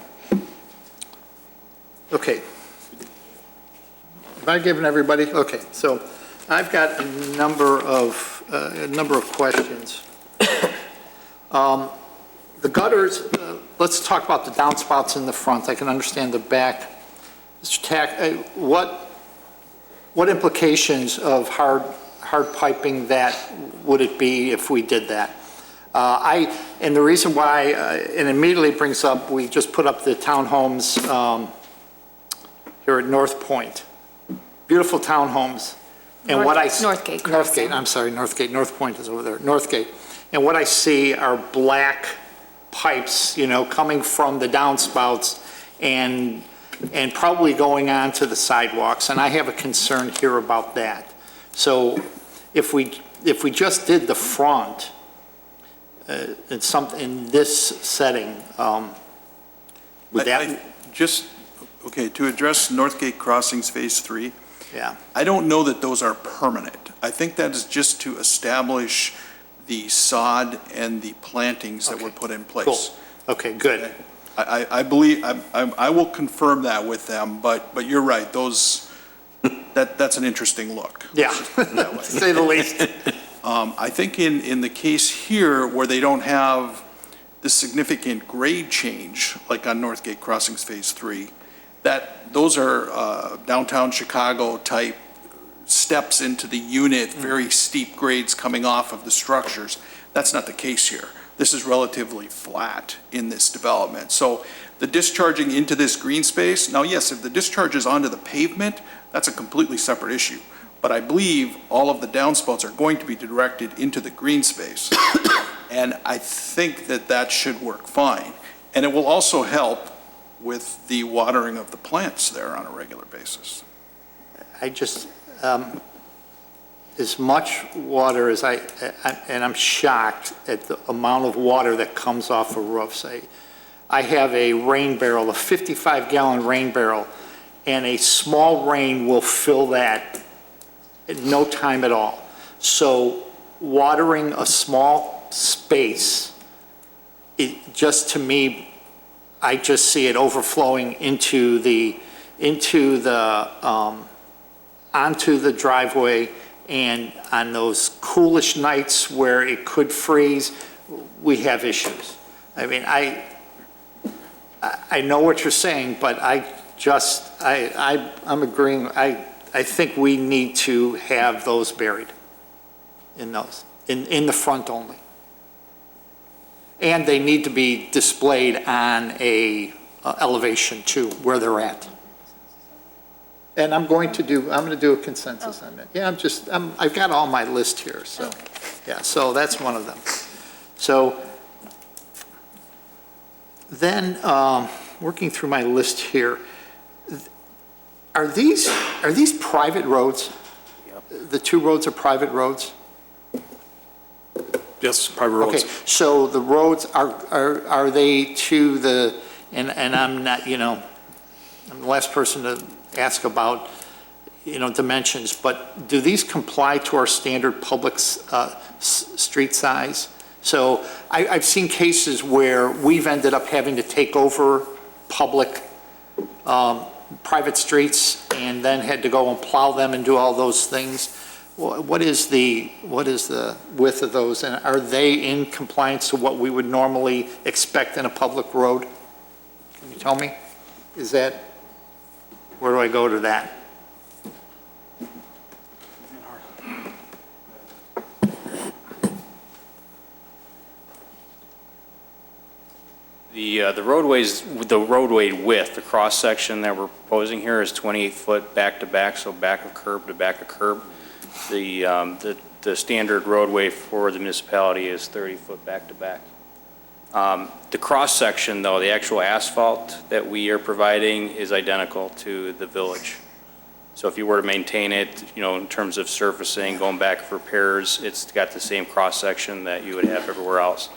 Okay. Have I given everybody? Okay, so I've got a number of questions. The gutters, let's talk about the downspouts in the front. I can understand the back. Mr. Tack, what implications of hard piping that would it be if we did that? And the reason why, it immediately brings up, we just put up the townhomes here at North Point. Beautiful townhomes. And Northgate. Northgate, I'm sorry, Northgate. North Point is over there, Northgate. And what I see are black pipes, coming from the downspouts and probably going on to the sidewalks. And I have a concern here about that. So if we just did the front, in this setting, would that? To address Northgate Crossings Phase 3, yeah. I don't know that those are permanent. I think that is just to establish the sod and the plantings that were put in place. Cool. Okay, good. I believe, I will confirm that with them, but you're right, that's an interesting look. Yeah, to say the least. I think in the case here where they don't have the significant grade change, like on Northgate Crossings Phase 3, that those are downtown Chicago type steps into the unit, very steep grades coming off of the structures. That's not the case here. This is relatively flat in this development. So the discharging into this green space, now yes, if the discharge is onto the pavement, that's a completely separate issue. But I believe all of the downspouts are going to be directed into the green space. And I think that should work fine. And it will also help with the watering of the plants there on a regular basis. As much water as and I'm shocked at the amount of water that comes off of roofs. I have a rain barrel, a 55-gallon rain barrel, and a small rain will fill that in no time at all. So watering a small space, to me, I just see it overflowing onto the driveway, and on those coolish nights where it could freeze, we have issues. I mean, I know what you're saying, but I'm agreeing. I think we need to have those buried in the front only. And they need to be displayed on a elevation to where they're at. And I'm going to do a consensus on that. Yeah, I've got all my list here, so, yeah, so that's one of them. So then, working through my list here, are these private roads? The two roads are private roads? Yes, private roads. Okay, so the roads are they to the, and I'm not, I'm the last person to ask about, dimensions, but do these comply to our standard public street size? So I've seen cases where we've ended up having to take over public, private streets and then had to go and plow them and do all those things. What is the width of those, and are they in compliance to what we would normally expect in a public road? Can you tell me? Where do I go to that? The roadway width, the cross-section that we're proposing here is 28 foot back-to-back, so back of curb to back of curb. The standard roadway for the municipality is 30 foot back-to-back. The cross-section, though, the actual asphalt that we are providing is identical to the village. So if you were to maintain it, in terms of surfacing, going back for repairs, it's got the same cross-section that you would have everywhere else.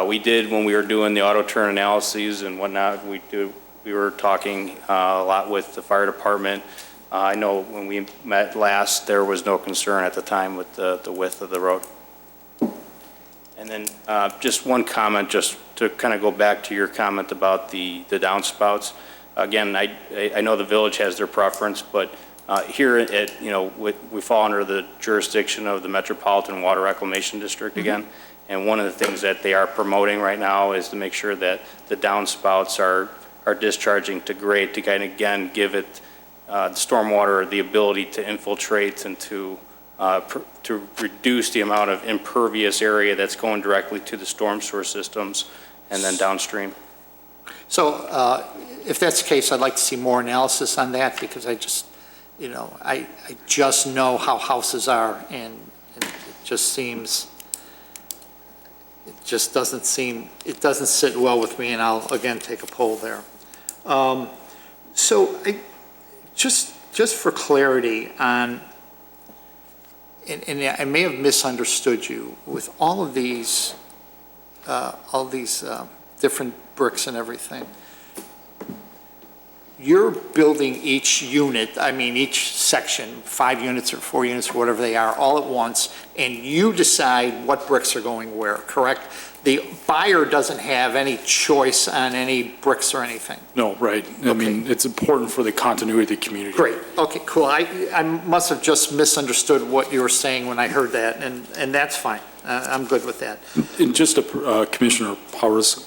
We did, when we were doing the auto turn analyses and whatnot, we were talking a lot with the fire department. I know when we met last, there was no concern at the time with the width of the road. And then just one comment, just to kind of go back to your comment about the downspouts. Again, I know the village has their preference, but here we fall under the jurisdiction of the Metropolitan Water Reclamation District again. And one of the things that they are promoting right now is to make sure that the downspouts are discharging to grade to kind of, again, give it stormwater the ability to infiltrate and to reduce the amount of impervious area that's going directly to the storm sewer systems and then downstream. So if that's the case, I'd like to see more analysis on that, because I just know how houses are, and it doesn't sit well with me, and I'll again take a poll there. So just for clarity on, and I may have misunderstood you, with all these different bricks and everything, you're building each unit, each section, 5 units or 4 units or whatever they are, all at once, and you decide what bricks are going where, correct? The buyer doesn't have any choice on any bricks or anything. No, right. Okay. It's important for the continuity of the community. Great, okay, cool. I must have just misunderstood what you were saying when I heard that, and that's fine. I'm good with that. And just Commissioner Powers'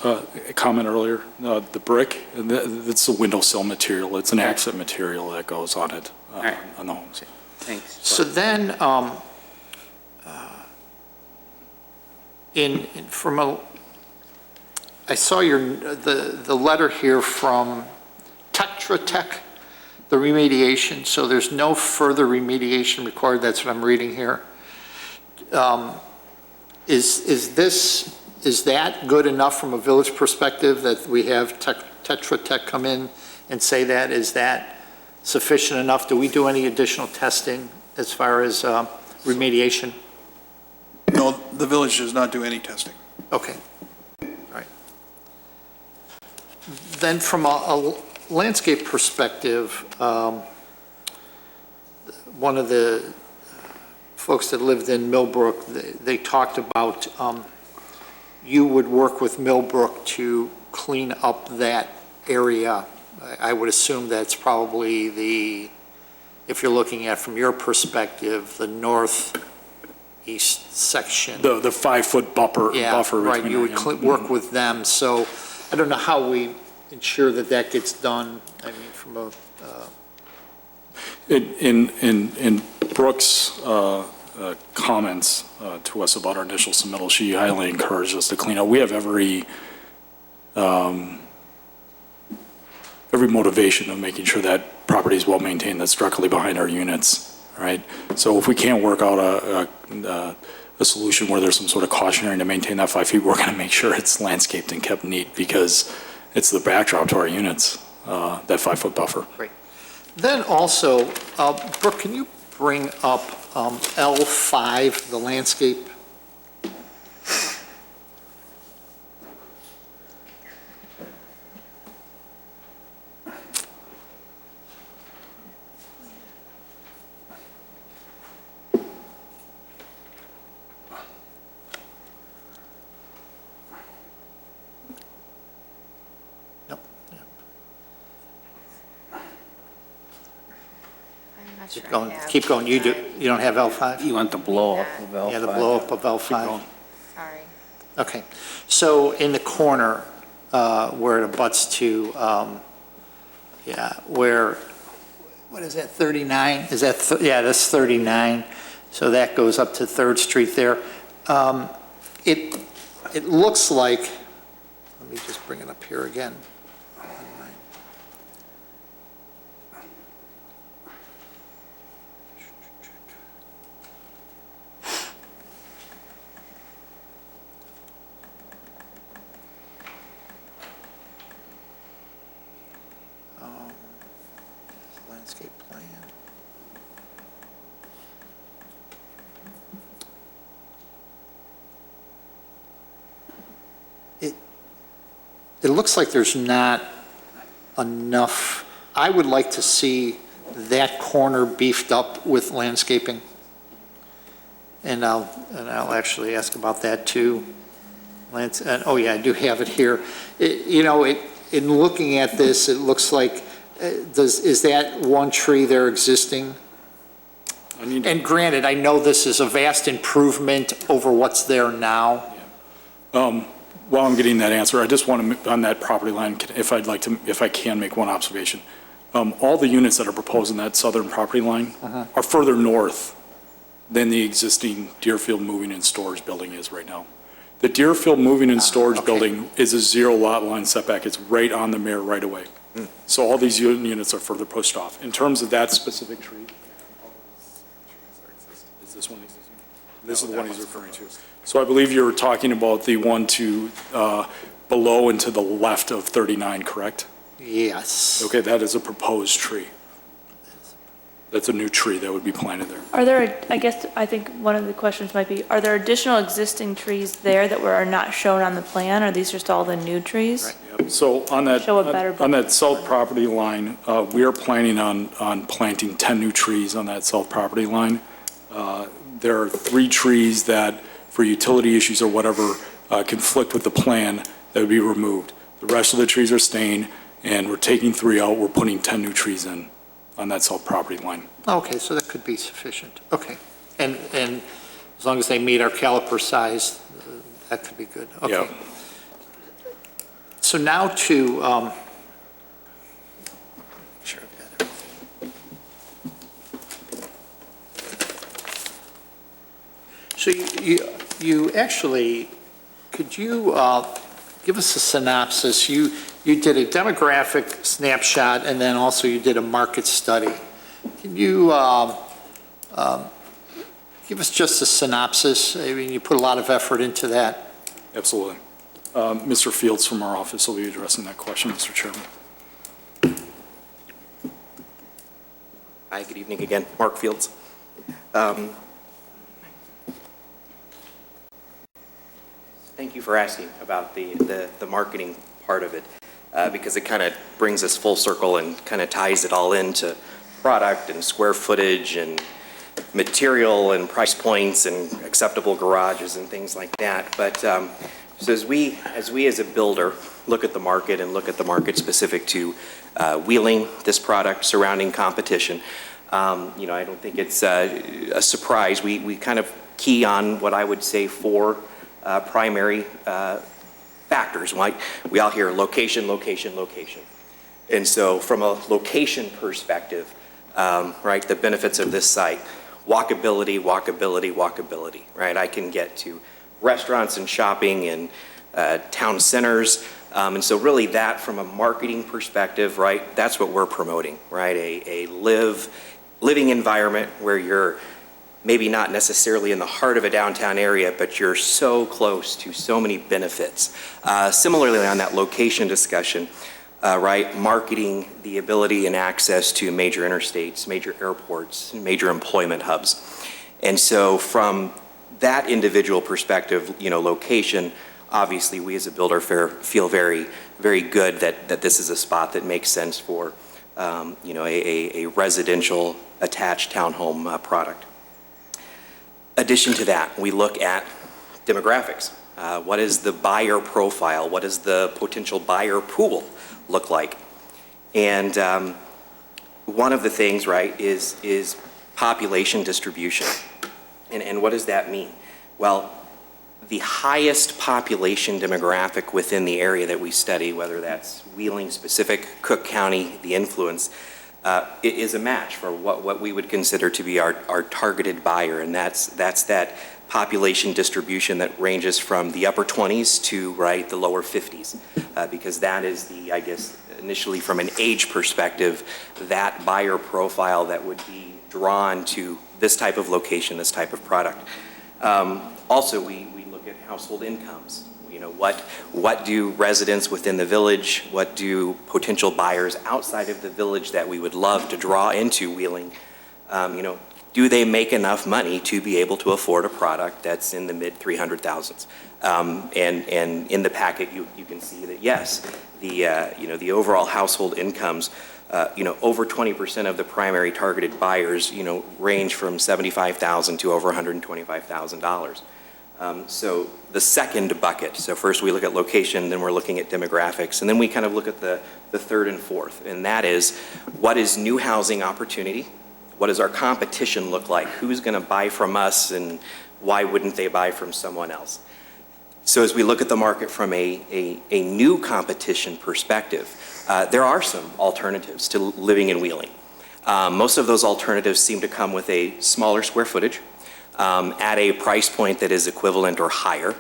comment earlier, the brick, it's a windowsill material. It's an accent material that goes on it, on the homes. Thanks. So then, I saw the letter here from Tetra Tech, the remediation, so there's no further remediation required. That's what I'm reading here. Is that good enough from a village perspective that we have Tetra Tech come in and say that? Is that sufficient enough? Do we do any additional testing as far as remediation? No, the village does not do any testing. Okay, all right. Then from a landscape perspective, one of the folks that lived in Millbrook, they talked about you would work with Millbrook to clean up that area. I would assume that's probably if you're looking at from your perspective, the northeast section. The 5-foot buffer. Yeah, right, you would work with them. So I don't know how we ensure that gets done. From a... In Brooke's comments to us about our initial submittal, she highly encouraged us to clean up. We have every every motivation of making sure that property is well-maintained that's directly behind our units, right? So if we can't work out a solution where there's some sort of cautionary to maintain that 5 feet, we're going to make sure it's landscaped and kept neat because it's the backdrop to our units, that 5-foot buffer. Great. Then also, Brooke, can you bring up L5, the landscape? Keep going, you don't have L5? You want the blow up of L5? Yeah, the blow up of L5. Sorry. Okay, so in the corner, where it abuts to, where, what is that, 39? Is that, yeah, that's 39. So that goes up to 3rd Street there. It looks like, let me just bring it up here again. Landscape plan. It looks like there's not enough. I would like to see that corner beefed up with landscaping. And I'll actually ask about that too. Oh yeah, I do have it here. In looking at this, it looks like, is that one tree there existing? And granted, I know this is a vast improvement over what's there now. While I'm getting that answer, I just want to, on that property line, if I can make one observation. All the units that are proposed in that southern property line are further north than the existing Deerfield Moving and Storage building is right now. The Deerfield Moving and Storage building is a 0 lot line setback. It's right on the Mayor right away. So all these units are further pushed off. In terms of that specific tree, is this one existing? This is the one he's referring to. So I believe you're talking about the one to below and to the left of 39, correct? Yes. Okay, that is a proposed tree. That's a new tree that would be planted there. Are there, I think one of the questions might be, are there additional existing trees there that are not shown on the plan? Or are these just all the new trees? Right. Yep. So on that south property line, we are planning on planting 10 new trees on that south property line. There are 3 trees that, for utility issues or whatever, conflict with the plan that would be removed. The rest of the trees are staying, and we're taking 3 out. We're putting 10 new trees in on that south property line. Okay, so that could be sufficient. Okay, and as long as they meet our caliper size, that could be good. Okay. Yeah. So now to, sure I've got everything. So you actually, could you give us a synopsis? You did a demographic snapshot, and then also you did a market study. Can you give us just a synopsis? I mean, you put a lot of effort into that. Absolutely. Mr. Fields from our office will be addressing that question, Mr. Chairman. Hi, good evening again. Mark Fields. Thank you for asking about the marketing part of it, because it kind of brings us full circle and kind of ties it all into product and square footage and material and price points and acceptable garages and things like that. But so as we as a builder look at the market and look at the market specific to wheeling this product, surrounding competition, I don't think it's a surprise. We kind of key on what I would say 4 primary factors. We all hear location, location, location. And so from a location perspective, right, the benefits of this site, walkability, walkability, walkability, right? I can get to restaurants and shopping and town centers, And so really that, from a marketing perspective, right, that's what we're promoting, right? A living environment where you're maybe not necessarily in the heart of a downtown area, but you're so close to so many benefits. Similarly, on that location discussion, right, marketing the ability and access to major interstates, major airports, major employment hubs. And so from that individual perspective, location, obviously we as a builder feel very, very good that this is a spot that makes sense for, a residential attached townhome product. Addition to that, we look at demographics. What is the buyer profile? What does the potential buyer pool look like? And one of the things, right, is population distribution. And what does that mean? Well, the highest population demographic within the area that we study, whether that's Wheeling specific, Cook County, the influence, it is a match for what we would consider to be our targeted buyer, and that's that population distribution that ranges from the upper 20s to, right, the lower 50s, because that is I guess, initially from an age perspective, that buyer profile that would be drawn to this type of location, this type of product. Also, we look at household incomes. What do residents within the village, what do potential buyers outside of the village that we would love to draw into Wheeling, do they make enough money to be able to afford a product that's in the mid 300,000s? And in the packet, you can see that yes, the overall household incomes, over 20% of the primary targeted buyers, range from $75,000 to over $125,000. So the second bucket, so first we look at location, then we're looking at demographics, and then we kind of look at the third and fourth, and that is, what is new housing opportunity? What does our competition look like? Who's going to buy from us, and why wouldn't they buy from someone else? So as we look at the market from a new competition perspective, there are some alternatives to living in Wheeling. Most of those alternatives seem to come with a smaller square footage, at a price point that is equivalent or higher.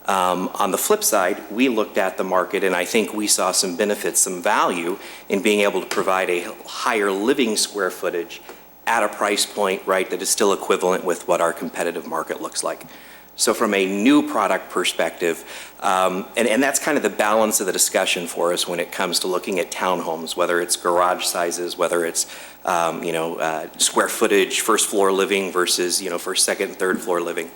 On the flip side, we looked at the market and I think we saw some benefits, some value in being able to provide a higher living square footage at a price point, right, that is still equivalent with what our competitive market looks like. So from a new product perspective, and that's kind of the balance of the discussion for us when it comes to looking at townhomes, whether it's garage sizes, whether it's square footage, first floor living versus first, second, third floor living.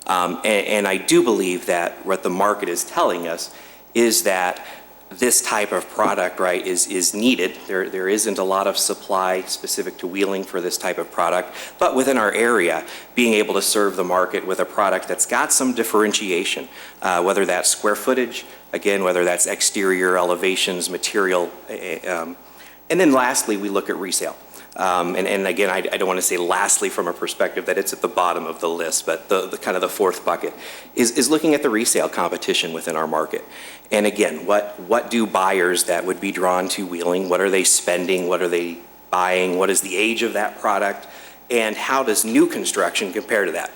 And I do believe that what the market is telling us is that this type of product, right, is needed. There isn't a lot of supply specific to Wheeling for this type of product, but within our area, being able to serve the market with a product that's got some differentiation, whether that's square footage, again, whether that's exterior elevations, material, and then lastly, we look at resale. And again, I don't want to say lastly from a perspective that it's at the bottom of the list, but the kind of the fourth bucket is looking at the resale competition within our market. And again, what do buyers that would be drawn to Wheeling, what are they spending, what are they buying, what is the age of that product, and how does new construction compare to that?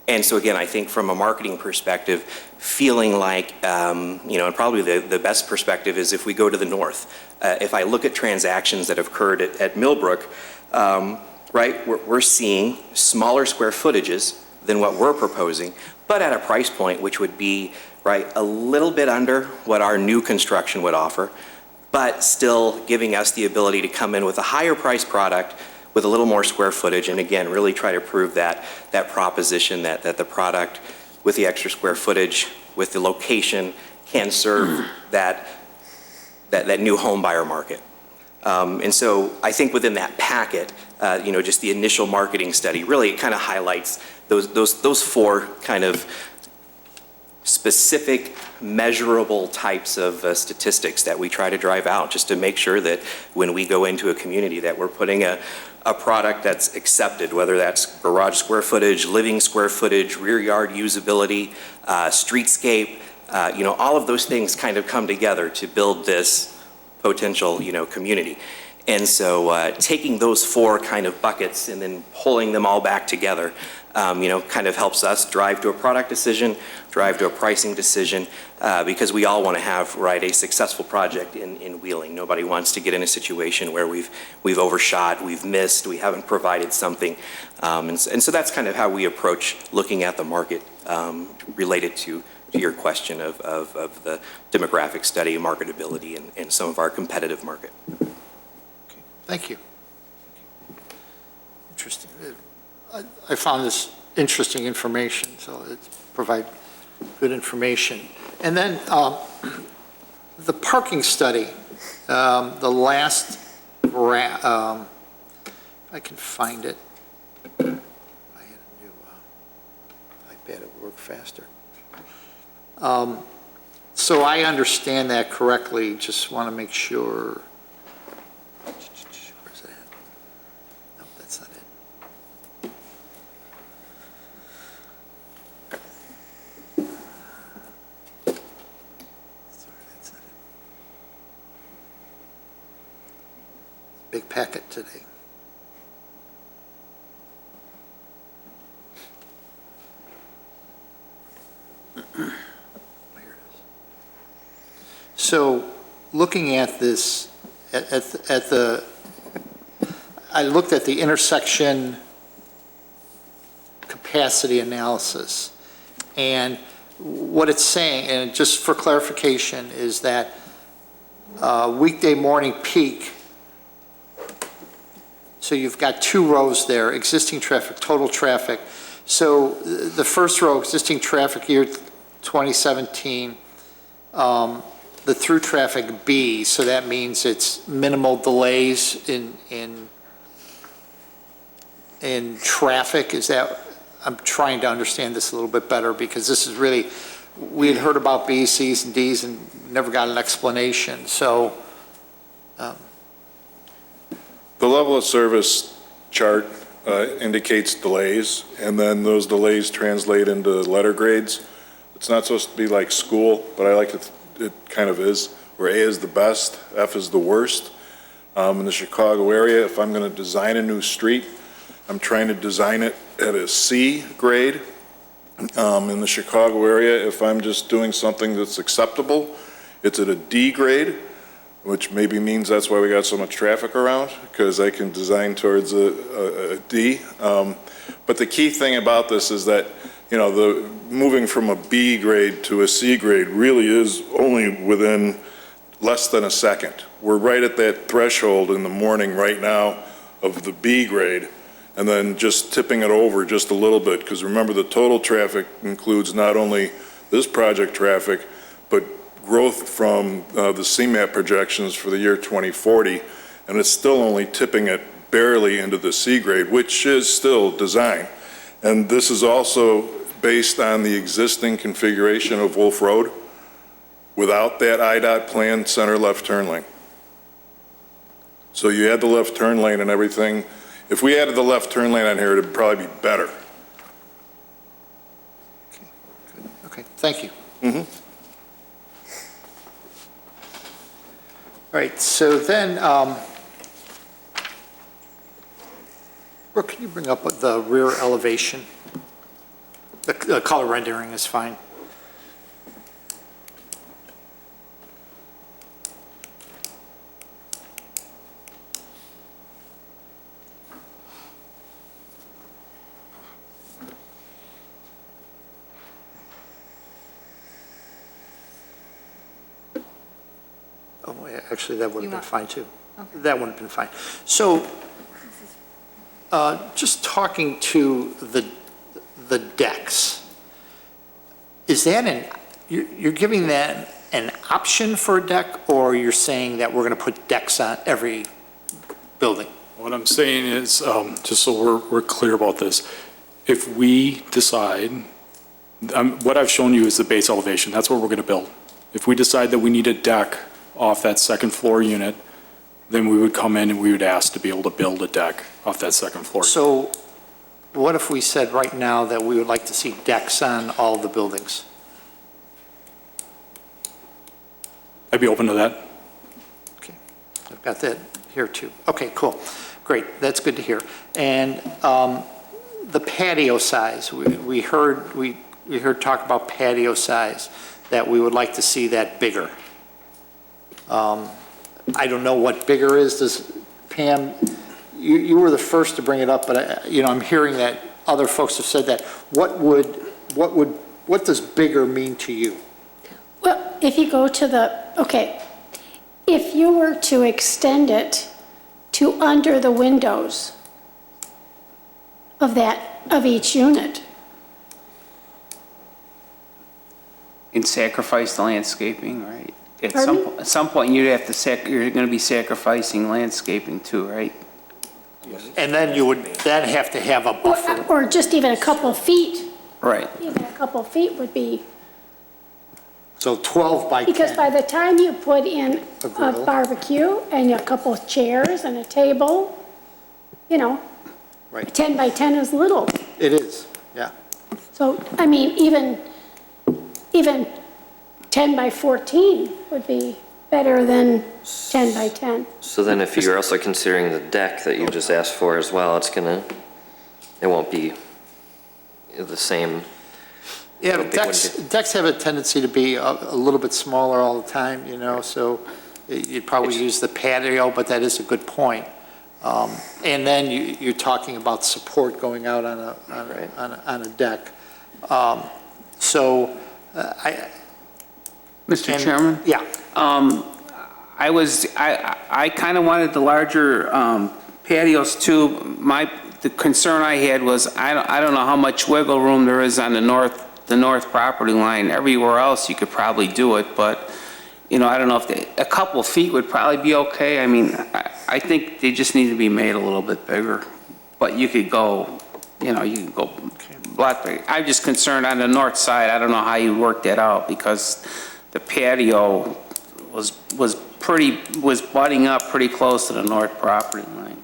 And so again, I think from a marketing perspective, feeling like, and probably the best perspective is if we go to the north. If I look at transactions that have occurred at Millbrook, right, we're seeing smaller square footages than what we're proposing, but at a price point which would be, right, a little bit under what our new construction would offer, but still giving us the ability to come in with a higher price product with a little more square footage, and again, really try to prove that proposition that the product with the extra square footage, with the location, can serve that new home buyer market. And so I think within that packet, just the initial marketing study, really it kind of highlights those four kind of specific, measurable types of statistics that we try to drive out, just to make sure that when we go into a community that we're putting a product that's accepted, whether that's garage square footage, living square footage, rear yard usability, streetscape, all of those things kind of come together to build this potential, community. And so taking those four kind of buckets and then pulling them all back together, kind of helps us drive to a product decision, drive to a pricing decision, because we all want to have, right, a successful project in Wheeling. Nobody wants to get in a situation where we've overshot, we've missed, we haven't provided something. And so that's kind of how we approach looking at the market related to your question of the demographic study, marketability, and some of our competitive market. Thank you. Interesting. I found this interesting information, so it provides good information. And then the parking study, the last, if I can find it. I had a new iPad, it would work faster. So I understand that correctly, just want to make sure. Where's that? No, that's not it. Sorry, that's not it. Big packet today. So, looking at this, I looked at the intersection capacity analysis, and what it's saying, and just for clarification, is that weekday morning peak, so you've got two rows there, existing traffic, total traffic. So the first row, existing traffic year 2017, the through traffic B, so that means it's minimal delays in traffic. Is that, I'm trying to understand this a little bit better, because this is really, we had heard about B's, C's, and D's and never got an explanation, so. The level of service chart indicates delays, and then those delays translate into letter grades. It's not supposed to be like school, but I like it kind of is, where A is the best, F is the worst. In the Chicago area, if I'm going to design a new street, I'm trying to design it at a C grade. In the Chicago area, if I'm just doing something that's acceptable, it's at a D grade, which maybe means that's why we got so much traffic around, because I can design towards a D. But the key thing about this is that, you know, the moving from a B grade to a C grade really is only within less than a second. We're right at that threshold in the morning right now of the B grade, and then just tipping it over just a little bit, because remember, the total traffic includes not only this project traffic, but growth from the CMAP projections for the year 2040, and it's still only tipping it barely into the C grade, which is still design. And this is also based on the existing configuration of Wolf Road without that IDOT planned center left turn lane. So you had the left turn lane and everything. If we added the left turn lane on here, it'd probably be better. Okay, thank you. All right, so then, Brooke, can you bring up the rear elevation? The color rendering is fine. Oh, yeah, actually, that would have been fine, too. That would have been fine. So, just talking to the decks, is that you're giving that an option for a deck, or you're saying that we're going to put decks on every building? What I'm saying is, just so we're clear about this, if we decide, what I've shown you is the base elevation, that's what we're going to build. If we decide that we need a deck off that second floor unit, then we would come in and we would ask to be able to build a deck off that second floor. So what if we said right now that we would like to see decks on all the buildings? I'd be open to that. Okay, I've got that here too. Okay, cool, great, that's good to hear. And the patio size, we heard talk about patio size, that we would like to see that bigger. I don't know what bigger is. Does, Pam, you were the first to bring it up, but I'm hearing that other folks have said that. What does bigger mean to you? Well, if you go to okay, if you were to extend it to under the windows of each unit, And sacrifice the landscaping, right? At Pardon? some point, you'd have to you're going to be sacrificing landscaping too, right? And then you would then have to have a buffer. or just even a couple feet, Right. even a couple feet would be, So 12 by 10. because by the time you put in A a grill. barbecue and a couple of chairs and a table, Right. 10 by 10 is little. It is, yeah. So, I mean, even 10 by 14 would be better than 10 by 10. So then if you're also considering the deck that you just asked for as well, it won't be the same. Yeah, I don't but think it wouldn't decks have a tendency to be a little bit smaller all the time, so you'd probably use the patio, but that is a good point. And then you're talking about support going out on a deck. Mr. Chairman? Yeah. I kind of wanted the larger patios too. The concern I had was, I don't know how much wiggle room there is on the north property line. Everywhere else, you could probably do it, but, I don't know if a couple feet would probably be okay. I mean, I think they just need to be made a little bit bigger, but you could go, you can go a lot bigger. I'm just concerned on the north side, I don't know how you work that out, because the patio was butting up pretty close to the north property line.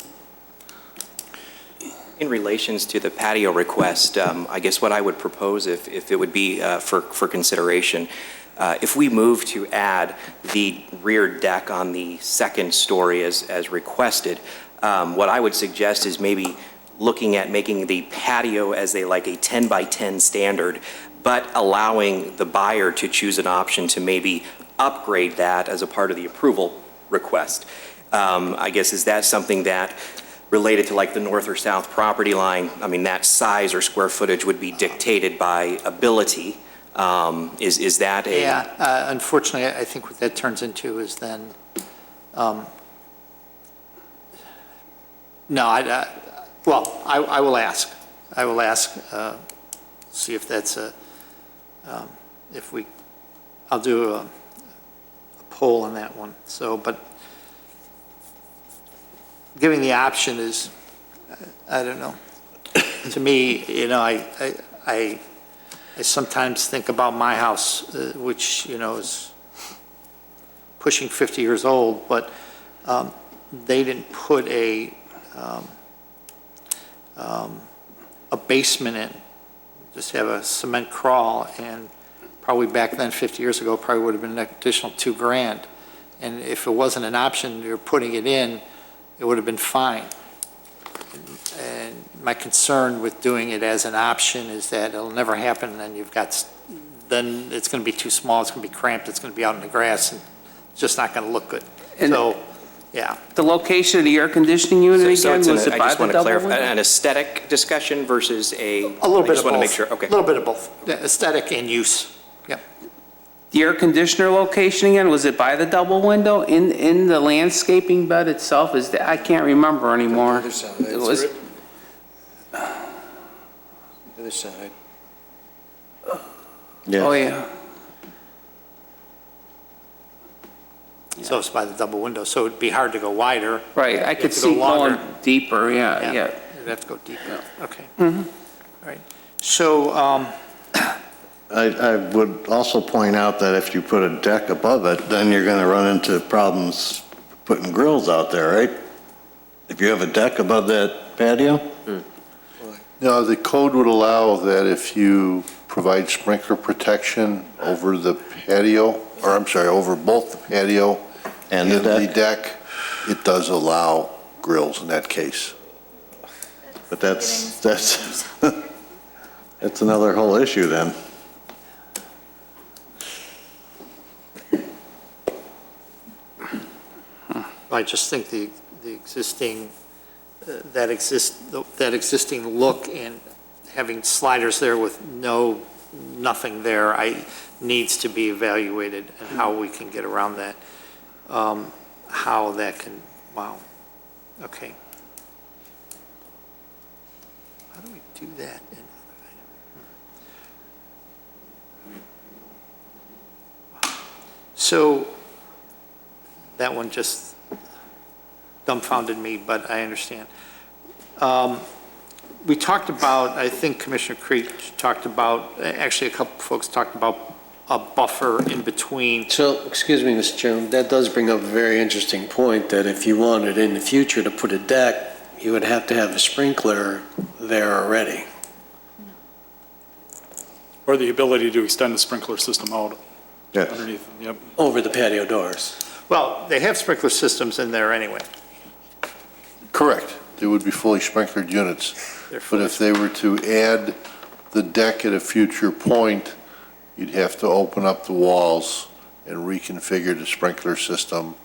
In relations to the patio request, I guess what I would propose, if it would be for consideration, if we move to add the rear deck on the second story as requested, what I would suggest is maybe looking at making the patio as a 10 by 10 standard, but allowing the buyer to choose an option to maybe upgrade that as a part of the approval request. I guess, is that something that, related to the north or south property line, I mean, that size or square footage would be dictated by ability? Is that a... Yeah, unfortunately, I think what that turns into is then, no, I will ask. I will ask, see if that's I'll do a poll on that one. So, but giving the option is, I don't know. To me, I sometimes think about my house, which, is pushing 50 years old, but they didn't put a basement in, just have a cement crawl, and probably back then, 50 years ago, probably would have been an additional $2,000. And if it wasn't an option, you're putting it in, it would have been fine. And my concern with doing it as an option is that it'll never happen, and then it's going to be too small, it's going to be cramped, it's going to be out in the grass, and it's just not going to look good. So, yeah. The location of the air conditioning unit again, was it I by just the want to double clarify, window? an aesthetic discussion versus A little bit of both. I just want to make sure, okay. A little bit of both, yeah, aesthetic and use. Yep. The air conditioner location again, was it by the double window in the landscaping bed itself? I can't remember anymore. It was. The other side. Oh, yeah. So it's by the double window, so it'd be hard to go wider. Right, I You could have to see go longer. going deeper, yeah. You'd have to go deeper, okay. All right, so, I would also point out that if you put a deck above it, then you're going to run into problems putting grills out there, right? If you have a deck above that patio? No, the code would allow that if you provide sprinkler protection over the patio, or I'm sorry, over both the patio and the deck, it does allow grills in that case. But that's that's another whole issue then. I just think the existing, that existing look and having sliders there with nothing there, needs to be evaluated and how we can get around that. How that can, wow, okay. How do we do that? So, that one just dumbfounded me, but I understand. We talked about, I think Commissioner Creech talked about, actually a couple folks talked about a buffer in between. So, excuse me, Mr. Chairman, that does bring up a very interesting point, that if you wanted in the future to put a deck, you would have to have a sprinkler there already. Or the ability to extend the sprinkler system out Yes. underneath, yep. Over the patio doors. Well, they have sprinkler systems in there anyway. Correct. They would be fully sprinklered units. They're But fully- if they were to add the deck at a future point, you'd have to open up the walls and reconfigure the sprinkler system.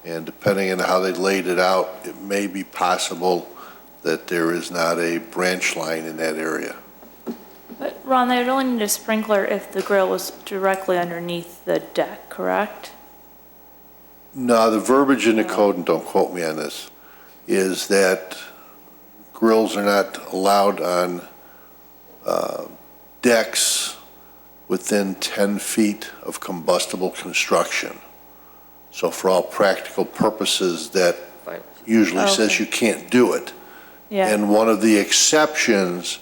And depending on how they laid it out, it may be possible that there is not a branch line in that area. But Ron, they would only need a sprinkler if the grill was directly underneath the deck, correct? No, the verbiage in the code, and don't quote me on this, is that grills are not allowed on decks within 10 feet of combustible construction. So for all practical purposes, that usually says Okay. you can't do it. Yeah. And one of the exceptions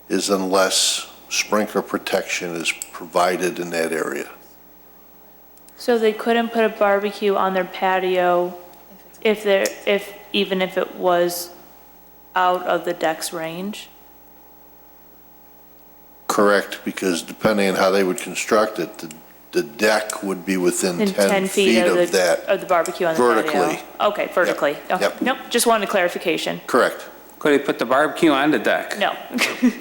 is unless sprinkler protection is provided in that area. So they couldn't put a barbecue on their patio even if it was out of the deck's range? Correct, because depending on how they would construct it, the deck would be within In 10 feet of that. Of the barbecue on the patio? Vertically. Okay, vertically. Okay. Yep. Nope, just wanted clarification. Correct. Could they put the barbecue on the deck? No.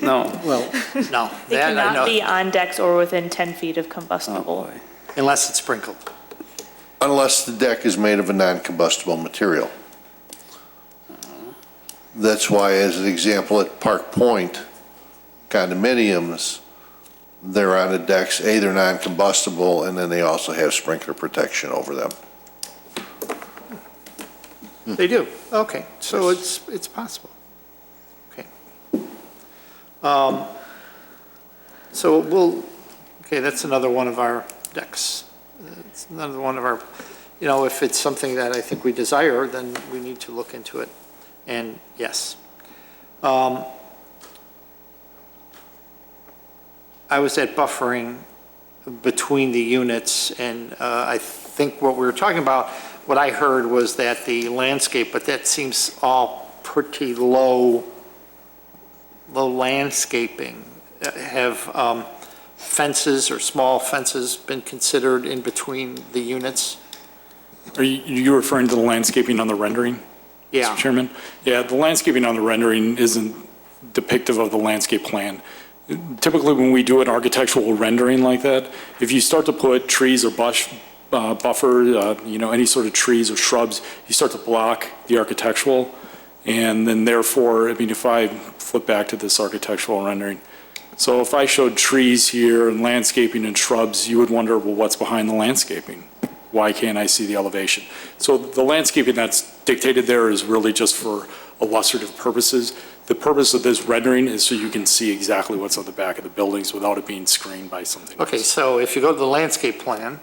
No. Well, no, They that I cannot know, be on decks or within 10 feet of combustible. unless it's sprinkled. Unless the deck is made of a non-combustible material. That's why, as an example, at Park Point condominiums, they're on the decks, they're non-combustible, and then they also have sprinkler protection over them. They do, okay, so it's possible. Okay. So okay, that's another one of our decks. It's another one of our, if it's something that I think we desire, then we need to look into it. And yes. I was at buffering between the units, and I think what we were talking about, what I heard was that the landscape, but that seems all pretty low landscaping. Have fences or small fences been considered in between the units? Are you referring to the landscaping on the rendering? Yeah. Mr. Chairman? Yeah, the landscaping on the rendering isn't depictive of the landscape plan. Typically, when we do an architectural rendering like that, if you start to put trees or buffer, any sort of trees or shrubs, you start to block the architectural. And then therefore, if I flip back to this architectural rendering, so if I showed trees here and landscaping and shrubs, you would wonder, well, what's behind the landscaping? Why can't I see the elevation? So the landscaping that's dictated there is really just for illustrative purposes. The purpose of this rendering is so you can see exactly what's on the back of the buildings without it being screened by something else. Okay, so if you go to the landscape plan,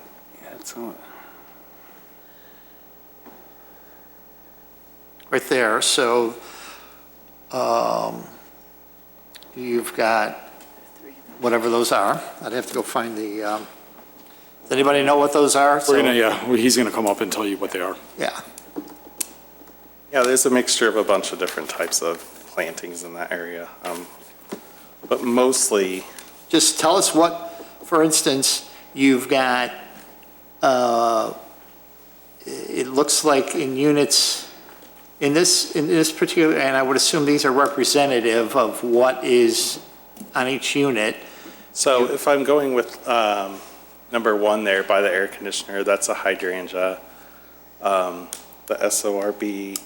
right there, so you've got whatever those are. I'd have to go find the, does anybody know what those are? He's gonna come up and tell you what they are. Yeah. Yeah, there's a mixture of a bunch of different types of plantings in that area. But mostly, Just tell us what, for instance, you've got, it looks like in units In this particular, and I would assume these are representative of what is on each unit. So if I'm going with number one there by the air conditioner, that's a hydrangea. The SORB.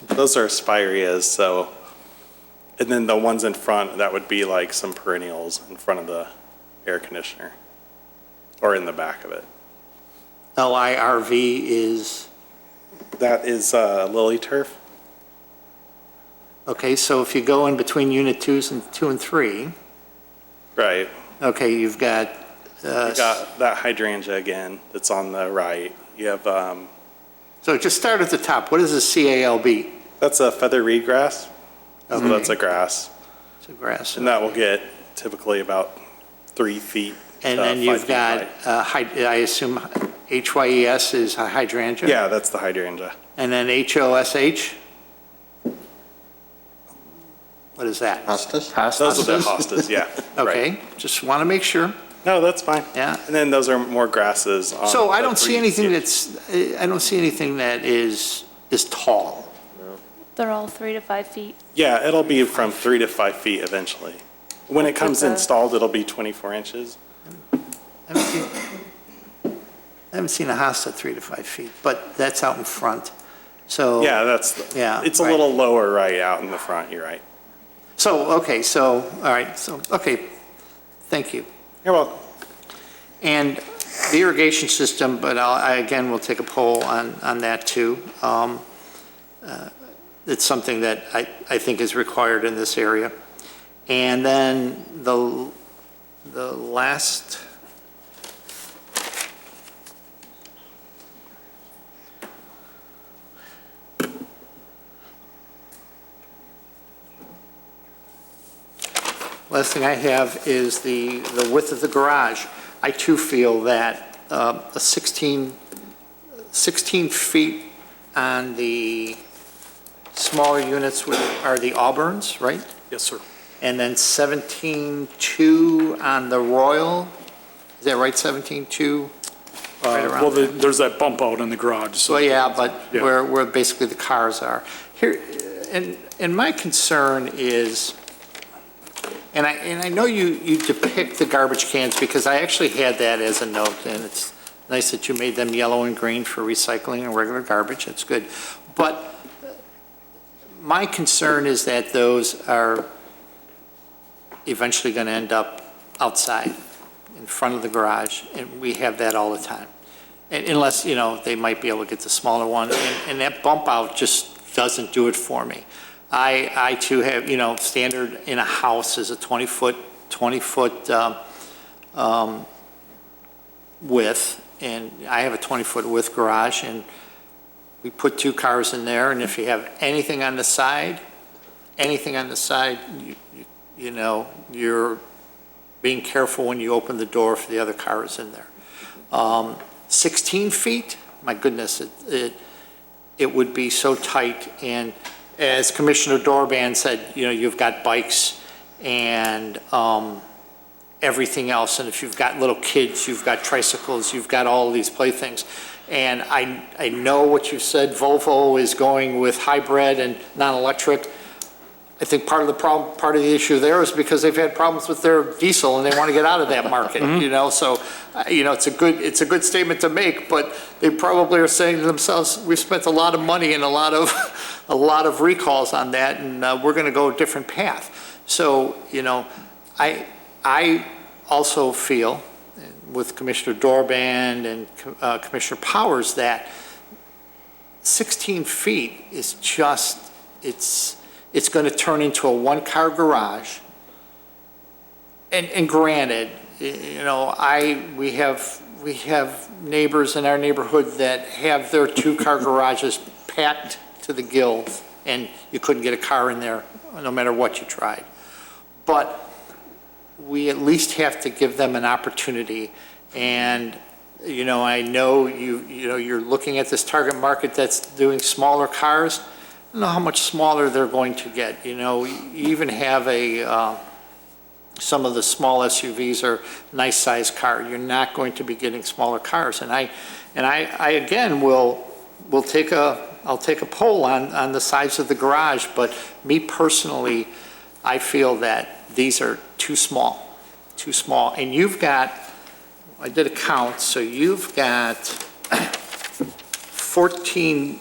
Those are spireas, so, and then the ones in front, that would be like some perennials in front of the air conditioner, or in the back of it. LIRV is? That is lily turf. Okay, so if you go in between unit 2 and 3. Right. Okay, you've got. You got that hydrangea again, that's on the right. You have, So just start at the top. What is a CALB? that's a feather reed grass. So Okay. that's a grass. It's a grass. And that will get typically about 3 feet. And to then 5 you've feet got, high. I assume HYES is a hydrangea? Yeah, that's the hydrangea. And then HOSH? What is that? Hostas? Those are the hostas, yeah. Okay, just want to make sure. No, that's fine. Yeah. And then those are more grasses. on So I the don't see 3 anything feet. I don't see anything that is tall. They're all 3 to 5 feet. Yeah, it'll be from 3 to 5 feet eventually. When it comes With the- installed, it'll be 24 inches. I haven't seen a hosta 3 to 5 feet, but that's out in front. So. Yeah, Yeah, it's a right. little lower right out in the front, you're right. So, okay, so, all right, so, okay, thank you. You're welcome. And the irrigation system, but I again will take a poll on that too. It's something that I think is required in this area. And then the last, last thing I have is the width of the garage. I too feel that a 16 feet on the smaller units are the Auburns, right? Yes, sir. And then 17.2 on the Royal, is that right, 17.2? Right around Well, there. there's that bump out in the garage, so. Well, yeah, but Yeah. where basically the cars are. Here, and my concern is, and I know you depict the garbage cans, because I actually had that as a note, and it's nice that you made them yellow and green for recycling and regular garbage, that's good. But my concern is that those are eventually going to end up outside, in front of the garage, and we have that all the time. Unless, they might be able to get the smaller one, and that bump out just doesn't do it for me. I too have, standard in a house is a 20-foot width, and I have a 20-foot width garage, and we put 2 cars in there, and if you have anything on the side, you're being careful when you open the door if the other car is in there. 16 feet, my goodness, it would be so tight, and as Commissioner Dorban said, you've got bikes and everything else, and if you've got little kids, you've got tricycles, you've got all of these playthings. And I know what you said, Volvo is going with hybrid and non-electric. I think part of the issue there is because they've had problems with their diesel and they want to get out of that market, so, it's a good statement to make, but they probably are saying to themselves, we've spent a lot of money and a lot of recalls on that, and we're going to go a different path. So, I also feel, with Commissioner Dorban and Commissioner Powers, that 16 feet is just, it's going to turn into a 1-car garage. And granted, we have neighbors in our neighborhood that have their 2-car garages packed to the gills, and you couldn't get a car in there no matter what you tried. But we at least have to give them an opportunity. And, I know you're looking at this target market that's doing smaller cars. I don't know how much smaller they're going to get. You even have a some of the small SUVs are nice-sized car. You're not going to be getting smaller cars. And I again, will take I'll take a poll on the size of the garage, but me personally, I feel that these are too small. And you've got, I did a count, so you've got 14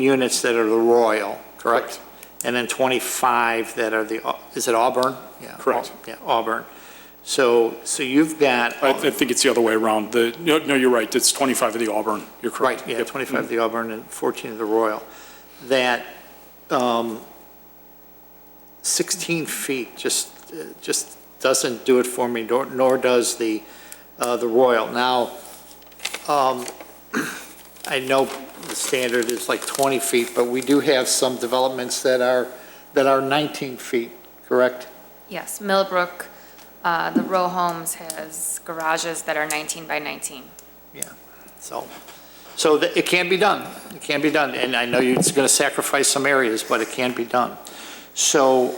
units that are the Royal, correct? And then 25 that are the, is it Auburn? Yeah. Correct. Yeah, Auburn. So you've got. I think it's the other way around. No, you're right. It's 25 of the Auburn. You're correct. Right, yeah, 25 of the Auburn and 14 of the Royal. That 16 feet just doesn't do it for me, nor does the Royal. Now, I know the standard is like 20 feet, but we do have some developments that are 19 feet, correct? Yes, Millbrook, the row homes has garages that are 19 by 19. Yeah, so it can be done. It can be done, and I know it's going to sacrifice some areas, but it can be done. So,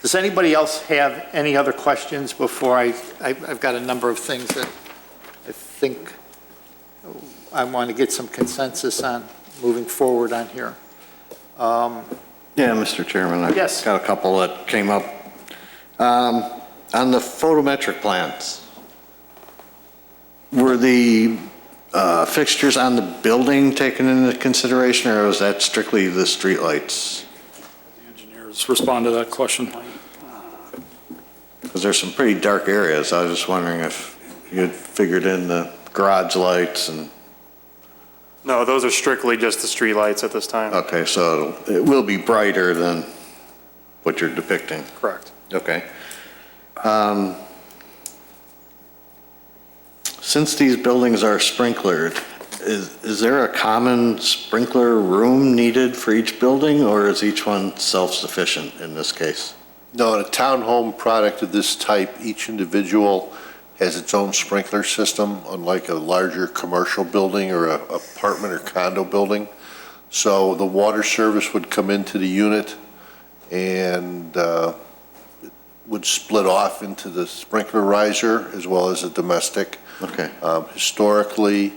does anybody else have any other questions before I've got a number of things that I think I want to get some consensus on moving forward on here. Yeah, Mr. Chairman, I've Yes. got a couple that came up. On the photometric plans, were the fixtures on the building taken into consideration, or was that strictly the streetlights? Engineers respond to that question. Because there's some pretty dark areas. I was just wondering if you had figured in the garage lights and... No, those are strictly just the street lights at this time. Okay, so it will be brighter than what you're depicting? Correct. Okay. Since these buildings are sprinklered, is there a common sprinkler room needed for each building, or is each one self-sufficient in this case? No, in a townhome product of this type, each individual has its own sprinkler system, unlike a larger commercial building or a apartment or condo building. So the water service would come into the unit and would split off into the sprinkler riser as well as a domestic. Okay. Historically,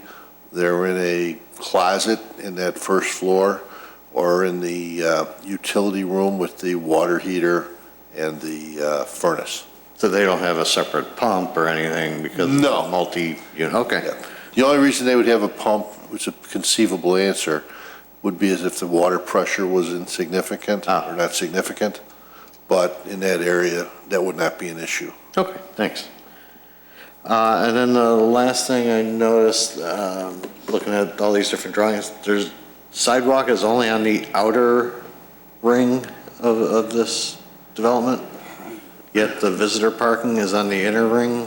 they're in a closet in that first floor or in the utility room with the water heater and the furnace. So they don't have a separate pump or anything because it's No. multi-unit? Okay. Yeah. The only reason they would have a pump, which is a conceivable answer, would be as if the water pressure was insignificant or not significant. But in that area, that would not be an issue. Okay, thanks. And then the last thing I noticed, looking at all these different drawings, there's sidewalk is only on the outer ring of this development, yet the visitor parking is on the inner ring.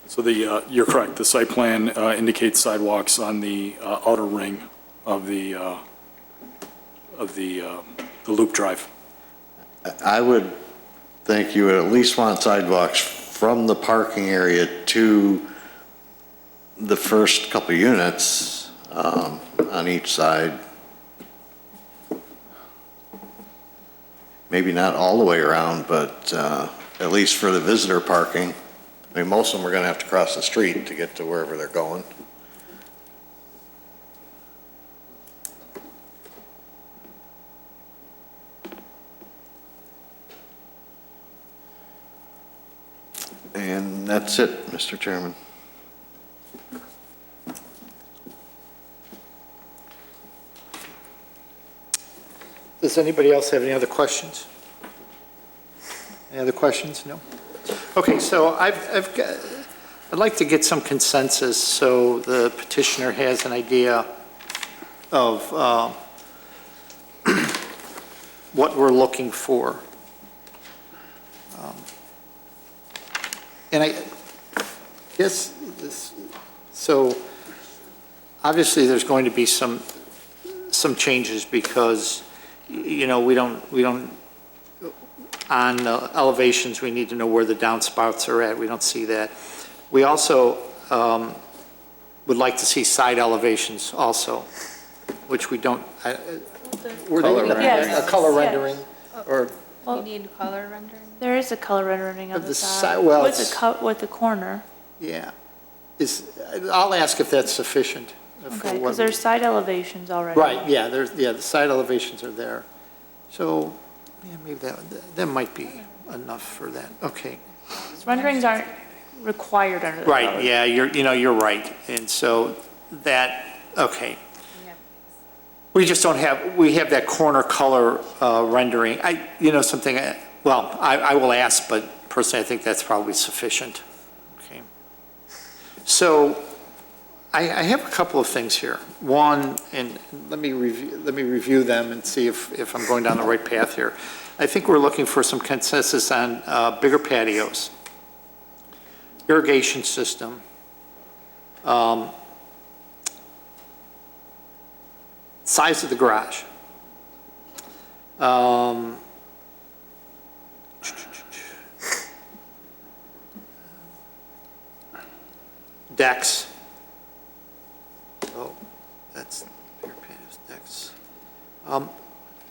So you're correct, the site plan indicates sidewalks on the outer ring of the loop drive. I would think you would at least want sidewalks from the parking area to the first couple units on each side. Maybe not all the way around, but at least for the visitor parking. I mean, most of them are going to have to cross the street to get to wherever they're going. And that's it, Mr. Chairman. Does anybody else have any other questions? Any other questions? No? Okay, so I'd like to get some consensus so the petitioner has an idea of what we're looking for. And I guess so obviously there's going to be some on the elevations, we need to know where the downspouts are at. We don't see that. We also would like to see side elevations also, which we don't. Were they- rendering. Yes. A color Yes. rendering, or You need color rendering? There is a color rendering of Of the the side. well, With it's- with the corner. yeah. I'll ask if that's sufficient. for Okay, what because there's side elevations already. Right, yeah, the side elevations are there. So, yeah, maybe that might be enough for that, okay. Renderings aren't required under the Right, code. yeah, you're right, and so that, okay. We just don't have, we have that corner color rendering. Something, I will ask, but personally, I think that's probably sufficient, okay. So, I have a couple of things here. One, and let me review them and see if I'm going down the right path here. I think we're looking for some consensus on bigger patios, irrigation system, size of the garage. Decks. Oh, that's bigger patios, decks.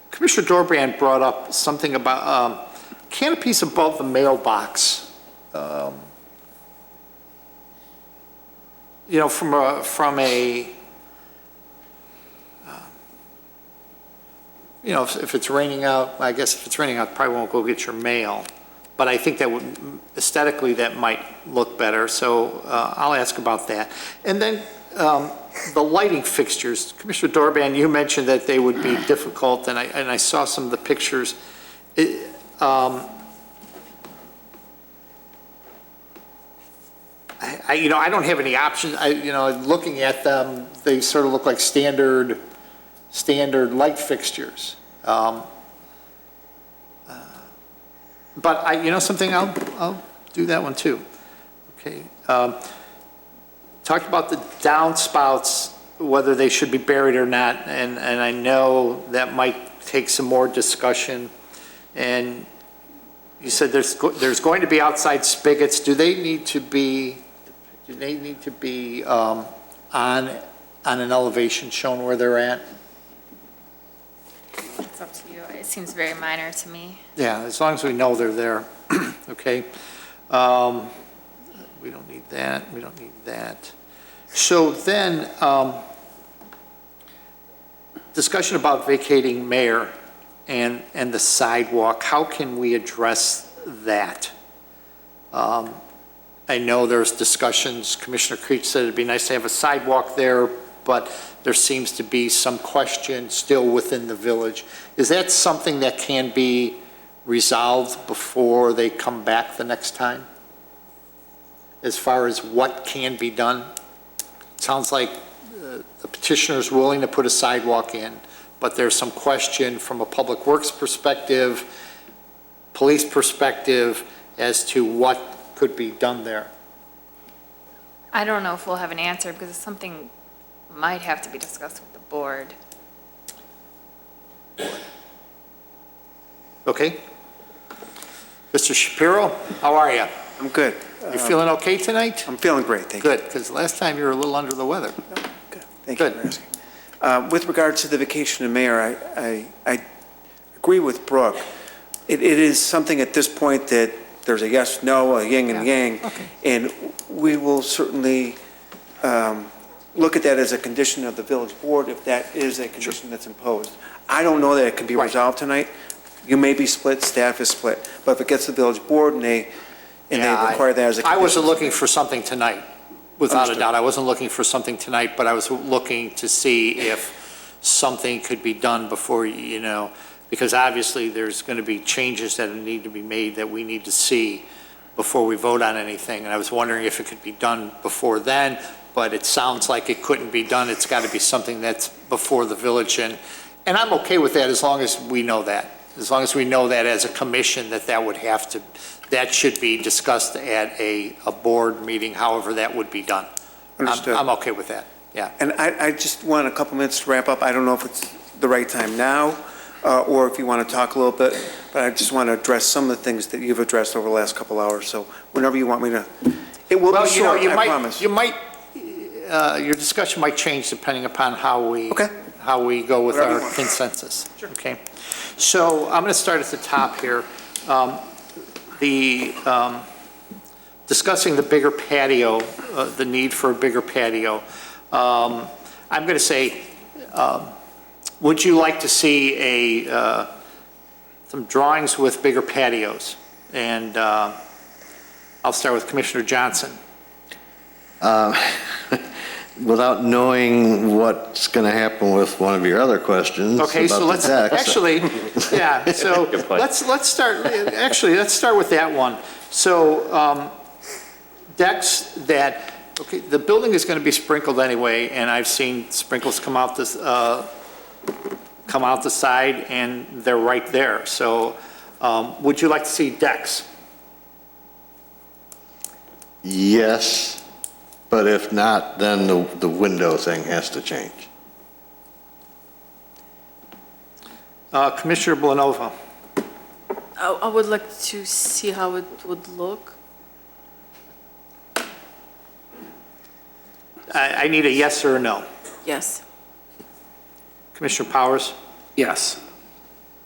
Commissioner Dorbrand brought up something about canopies above the mailbox. From a if it's raining out, I guess if it's raining out, probably won't go get your mail. But I think that would, aesthetically, that might look better, so I'll ask about that. And then the lighting fixtures, Commissioner Dorban, you mentioned that they would be difficult, and I saw some of the pictures. I don't have any options. Looking at them, they sort of look like standard light fixtures. But something, I'll do that one too. Okay. Talked about the downspouts, whether they should be buried or not, and I know that might take some more discussion. And you said there's going to be outside spigots. Do they need to be on an elevation shown where they're at? It's up to you. It seems very minor to me. Yeah, as long as we know they're there, okay? We don't need that, we don't need that. So then, discussion about vacating mayor and the sidewalk, how can we address that? I know there's discussions, Commissioner Creech said it'd be nice to have a sidewalk there, but there seems to be some question still within the village. Is that something that can be resolved before they come back the next time? As far as what can be done? Sounds like the petitioner is willing to put a sidewalk in, but there's some question from a public works perspective, police perspective, as to what could be done there. I don't know if we'll have an answer because it's something might have to be discussed with the board. Okay. Mr. Shapiro, how are you? I'm good. You feeling okay tonight? I'm feeling great, thank you. Good, because last time you were a little under the weather. Good, thank you for asking. With regard to the vacation of mayor, I agree with Brooke. It is something at this point that there's a yes, no, a yin and yang, and we will certainly look at that as a condition of the village board if that is a condition that's imposed. I don't know that it can be resolved tonight. You may be split, staff is split, but if it gets to the village board and they require that as a condition. I wasn't looking for something tonight, without a Understood. doubt. I wasn't looking for something tonight, but I was looking to see if something could be done before, because obviously there's going to be changes that need to be made that we need to see before we vote on anything. And I was wondering if it could be done before then, but it sounds like it couldn't be done. It's got to be something that's before the village. And I'm okay with that as long as we know that. As long as we know that as a commission that should be discussed at a board meeting, however that would be done. Understood. I'm okay with that, yeah. And I just want a couple minutes to wrap up. I don't know if it's the right time now, or if you want to talk a little bit, but I just want to address some of the things that you've addressed over the last couple hours, so whenever you want me to, it will be short, I promise. Your discussion might change depending upon how we go with Whatever our you want. consensus. Okay. So I'm going to start at the top here. Discussing the bigger patio, the need for a bigger patio. I'm going to say, would you like to see some drawings with bigger patios? And I'll start with Commissioner Johnson. Without knowing what's going to happen with one of your other questions Okay, so about the let's, decks. actually, yeah, so let's start with that one. So decks that, okay, the building is going to be sprinkled anyway, and I've seen sprinkles come out the side, and they're right there. So would you like to see decks? Yes, but if not, then the window thing has to change. Commissioner Blanova. I would like to see how it would look. I need a yes or a no. Yes. Commissioner Powers? Yes.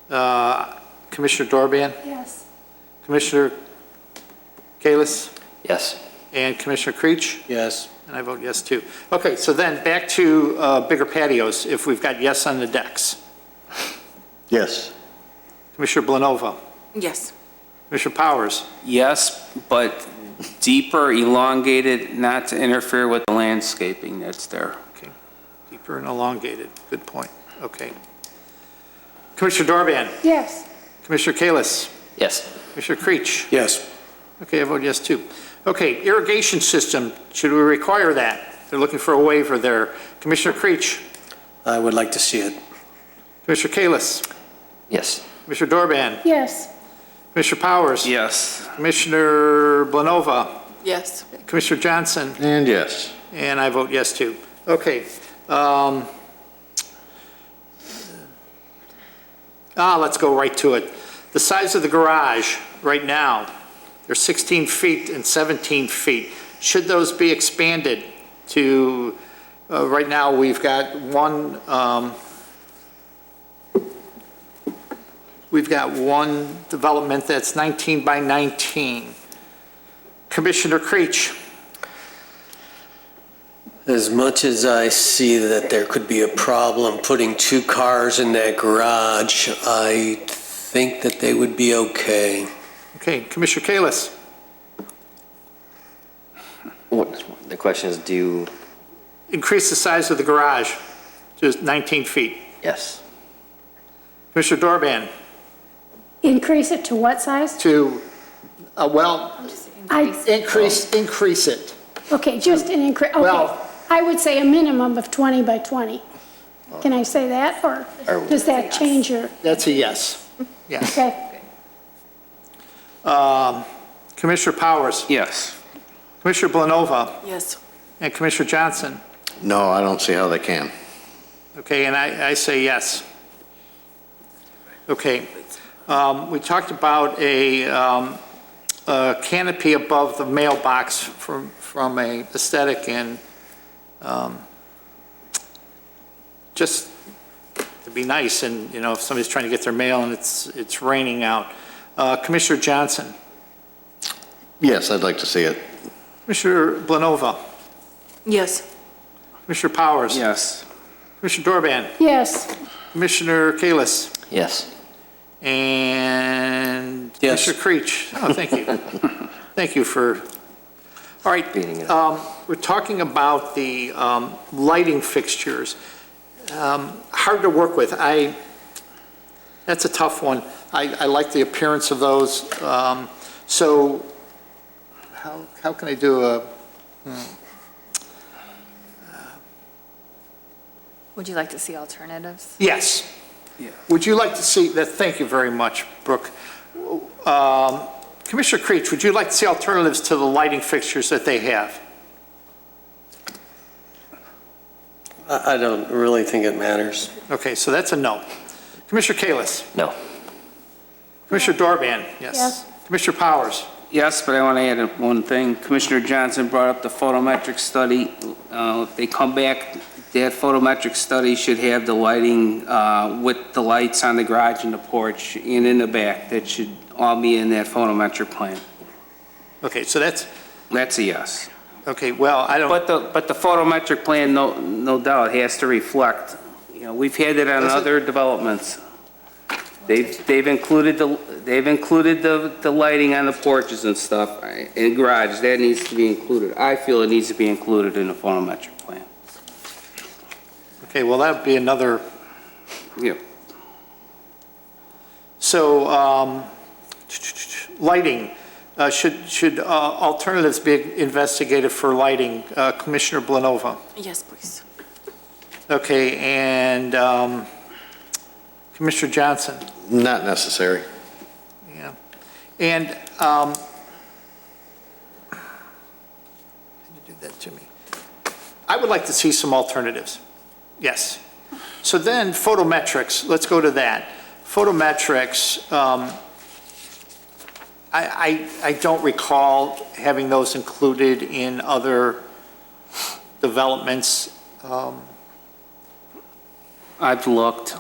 Commissioner Dorban? Yes. Commissioner Kalis? Yes. And Commissioner Creech? Yes. And I vote yes too. Okay, so then back to bigger patios, if we've got yes on the decks. Yes. Commissioner Blanova? Yes. Commissioner Powers? Yes, but deeper, elongated, not to interfere with the landscaping that's there. Okay, deeper and elongated, good point. Okay. Commissioner Dorban? Yes. Commissioner Kalis? Yes. Commissioner Creech? Yes. Okay, I vote yes too. Okay, irrigation system, should we require that? They're looking for a waiver there. Commissioner Creech? I would like to see it. Commissioner Kalis? Yes. Commissioner Dorban? Yes. Commissioner Powers? Yes. Commissioner Blanova? Yes. Commissioner Johnson? And yes. And I vote yes too. Okay. Let's go right to it. The size of the garage right now, they're 16 feet and 17 feet. Should those be expanded to, right now we've got one development that's 19 by 19. Commissioner Creech? As much as I see that there could be a problem putting 2 cars in that garage, I think that they would be okay. Okay, Commissioner Kalis? The question is, Increase the size of the garage to 19 feet. yes. Commissioner Dorban? Increase it to what size? To, increase it. Okay, just an increase, okay. Well- I would say a minimum of 20 by 20. Can I say that, or does that change your, That's a yes. Yes. okay? Commissioner Powers? Yes. Commissioner Blanova? Yes. And Commissioner Johnson? No, I don't see how they can. Okay, and I say yes. Okay. We talked about a canopy above the mailbox from a aesthetic and just to be nice, and, you know, if somebody's trying to get their mail and it's raining out. Commissioner Johnson? Yes, I'd like to see it. Commissioner Blanova? Yes. Commissioner Powers? Yes. Commissioner Dorban? Yes. Commissioner Kalis? Yes. And Yes. Commissioner Creech? Oh, thank you. Thank you for, all right. We're talking about the lighting fixtures. Hard to work with. That's a tough one. I like the appearance of those. So how can I do a, Would you like to see alternatives? yes. Would you like to see that? Thank you very much, Brooke. Commissioner Creech, would you like to see alternatives to the lighting fixtures that they have? I don't really think it matters. Okay, so that's a no. Commissioner Kalis. No. Commissioner Dorban, yes. Yes. Commissioner Powers. Yes, but I want to add one thing. Commissioner Johnson brought up the photometric study. If they come back, that photometric study should have the lighting with the lights on the garage and the porch and in the back. That should all be in that photometric plan. Okay, so that's, That's a yes. okay, well, I don't, But the photometric plan, no doubt, has to reflect, we've had it on Does it? other developments. They've included the lighting on the porches and stuff, in garage, that needs to be included. I feel it needs to be included in the photometric plan. okay, well, that would be another, Yeah. so, lighting, should alternatives be investigated for lighting? Commissioner Blanova. Yes, please. Okay, and Commissioner Johnson. Not necessary. Yeah. And, you do that to me. I would like to see some alternatives. Yes. So then photometrics, let's go to that. Photometrics, I don't recall having those included in other developments. I've looked.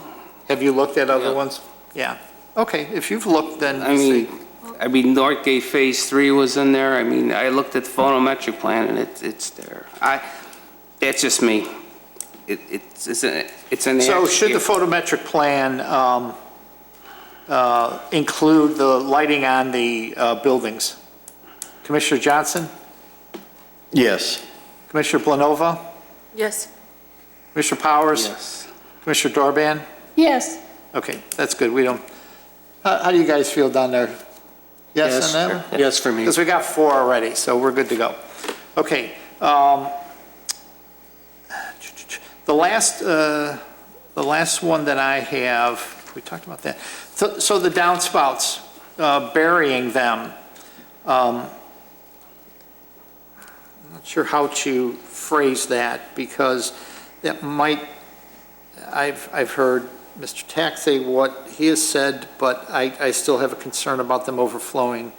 Have you looked at other Yeah. ones? Yeah. Okay, if you've looked, then. I mean, Northgate Phase 3 was in there. I mean, I looked at the photometric plan and it's there. That's just me. It's an. So should the photometric plan include the lighting on the buildings? Commissioner Johnson? Yes. Commissioner Blanova? Yes. Commissioner Powers? Yes. Commissioner Dorban? Yes. Okay, that's good. We don't, how do you guys feel down there? Yes on that one? Yes for me. Because we got 4 already, so we're good to go. Okay. The last one that I have, we talked about that. So the downspouts, burying them. I'm not sure how to phrase that because that might, I've heard Mr. Tack say what he has said, but I still have a concern about them overflowing.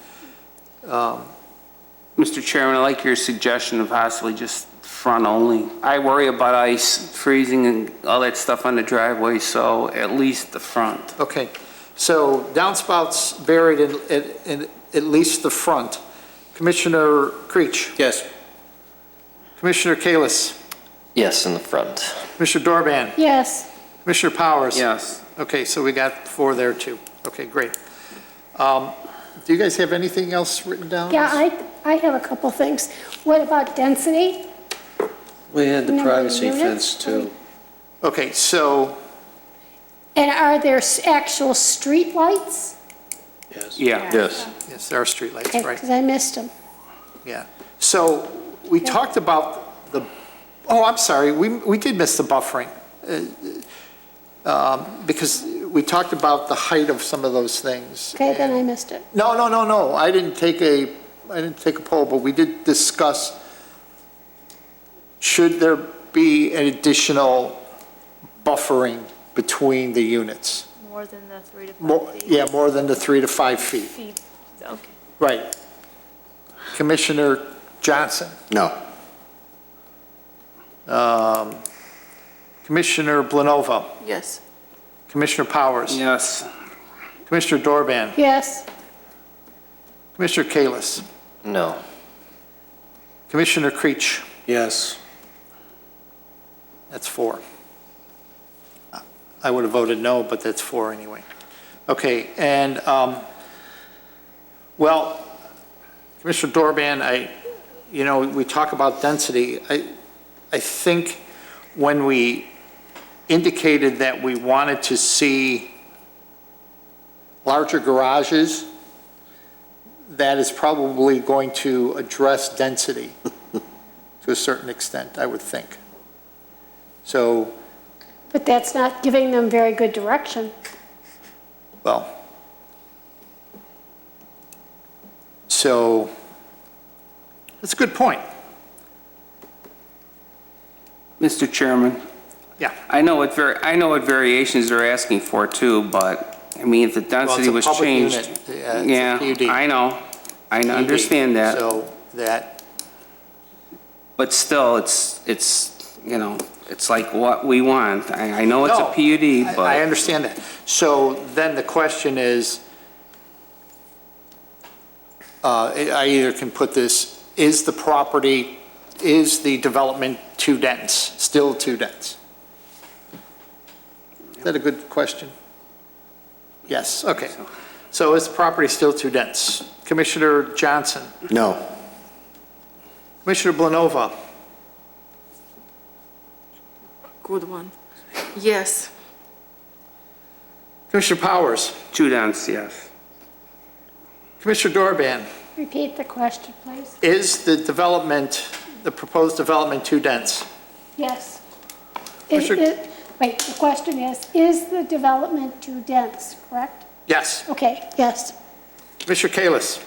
Mr. Chairman, I like your suggestion of possibly just front only. I worry about ice freezing and all that stuff on the driveway, so at least the front. Okay, so downspouts buried in at least the front. Commissioner Creech? Yes. Commissioner Kalis? Yes, in the front. Commissioner Dorban? Yes. Commissioner Powers? Yes. Okay, so we got 4 there too. Okay, great. Do you guys have anything else written down? Yeah, I have a couple things. What about density? We had the Number of privacy units? fence too. Okay, so, And are there actual street lights? Yes. Yeah. Yes. yes, there are streetlights, Okay, right? because I missed them. Yeah. So we talked about the, oh, I'm sorry, we did miss the buffering. Because we talked about the height of some of those things. Okay, then I missed it. No. I didn't take a poll, but we did discuss, should there be an additional buffering between the units? More than the 3 to 5 More, feet. yeah, more than the 3 to 5 feet. Feet, okay. Right. Commissioner Johnson? No. Commissioner Blanova? Yes. Commissioner Powers? Yes. Commissioner Dorban? Yes. Commissioner Kalis? No. Commissioner Creech? Yes. That's 4. I would have voted no, but that's 4 anyway. Okay, and, well, Commissioner Dorban, we talk about density. I think when we indicated that we wanted to see larger garages, that is probably going to address density to a certain extent, I would think. So, But that's not giving them very good direction. well, so, that's a good point. Mr. Chairman, Yeah. I know what variations they're asking for too, but, I mean, if the density was Well, it's a public changed. unit. It's a Yeah, PUD. I know. I PUD. understand that. So that, But still, it's, it's like what we want. I know it's a No, PUD, I but understand that. So then the question is, I either can put this, is the development too dense, still too dense? Is that a good question? Yes, okay. So is the property still too dense? Commissioner Johnson? No. Commissioner Blanova? Good one. Yes. Commissioner Powers? too dense, yes. Commissioner Dorban? Repeat the question, please. Is the proposed development too dense? Yes. Commissioner- Wait, the question is the development too dense, correct? Yes. Okay, yes. Commissioner Kalis?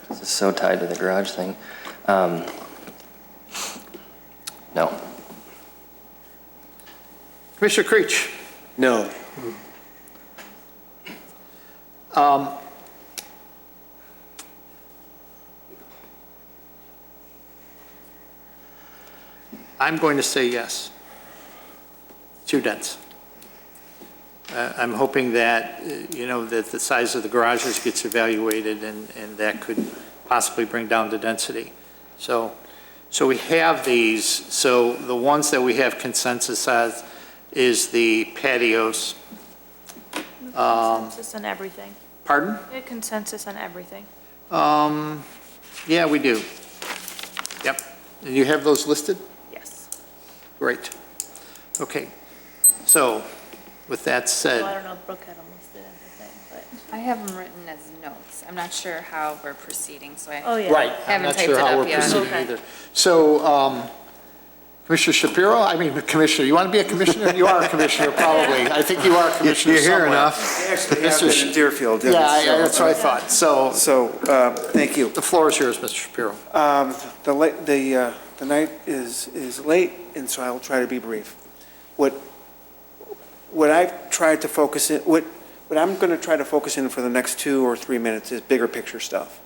This is so tied to the garage thing. No. Commissioner Creech? No. I'm going to say yes. Too dense. I'm hoping that, that the size of the garages gets evaluated and that could possibly bring down the density. So we have these, so the ones that we have consensus on is the patios. Consensus on everything. Pardon? We had consensus on everything. Yeah, we do. Yep. And you have those listed? Yes. Great. Okay. So with that said. Well, I don't know if Brooke had them listed as a thing, but. I have them written as notes. I'm not sure how we're proceeding, so Oh, I yeah. Right, I'm haven't not typed sure it how up we're yet. proceeding Okay. either. So, Commissioner Shapiro, Commissioner, you want to be a commissioner? You are a commissioner, probably. I think you are a commissioner You're here somewhere. enough. I actually have Mr. been in Deerfield. Yeah, that's what I thought. So, Thank you. the floor is yours, Mr. Shapiro. The night is late, and so I will try to be brief. What I've tried to focus in, what I'm going to try to focus in for the next 2 or 3 minutes is bigger picture stuff.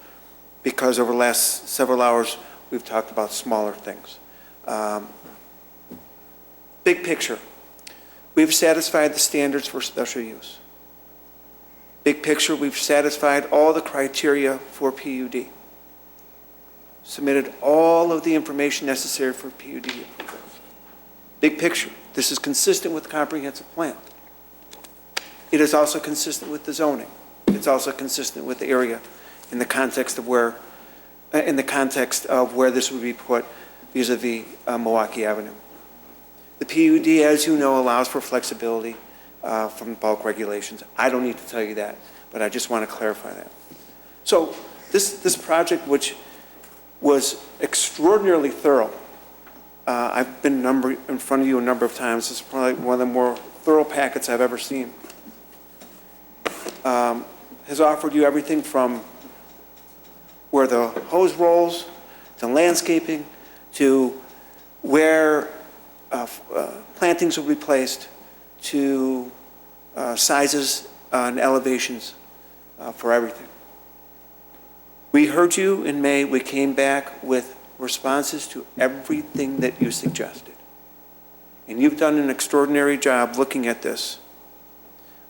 Because over the last several hours, we've talked about smaller things. Big picture, we've satisfied the standards for special use. Big picture, we've satisfied all the criteria for PUD. Submitted all of the information necessary for PUD approval. Big picture, this is consistent with the comprehensive plan. It is also consistent with the zoning. It's also consistent with the area in the context of where this would be put vis-a-vis Milwaukee Avenue. The PUD, as you know, allows for flexibility from bulk regulations. I don't need to tell you that, but I just want to clarify that. So this project, which was extraordinarily thorough, I've been in front of you a number of times. It's probably one of the more thorough packets I've ever seen. Has offered you everything from where the hose rolls, to landscaping, to where plantings will be placed, to sizes and elevations for everything. We heard you in May. We came back with responses to everything that you suggested. And you've done an extraordinary job looking at this.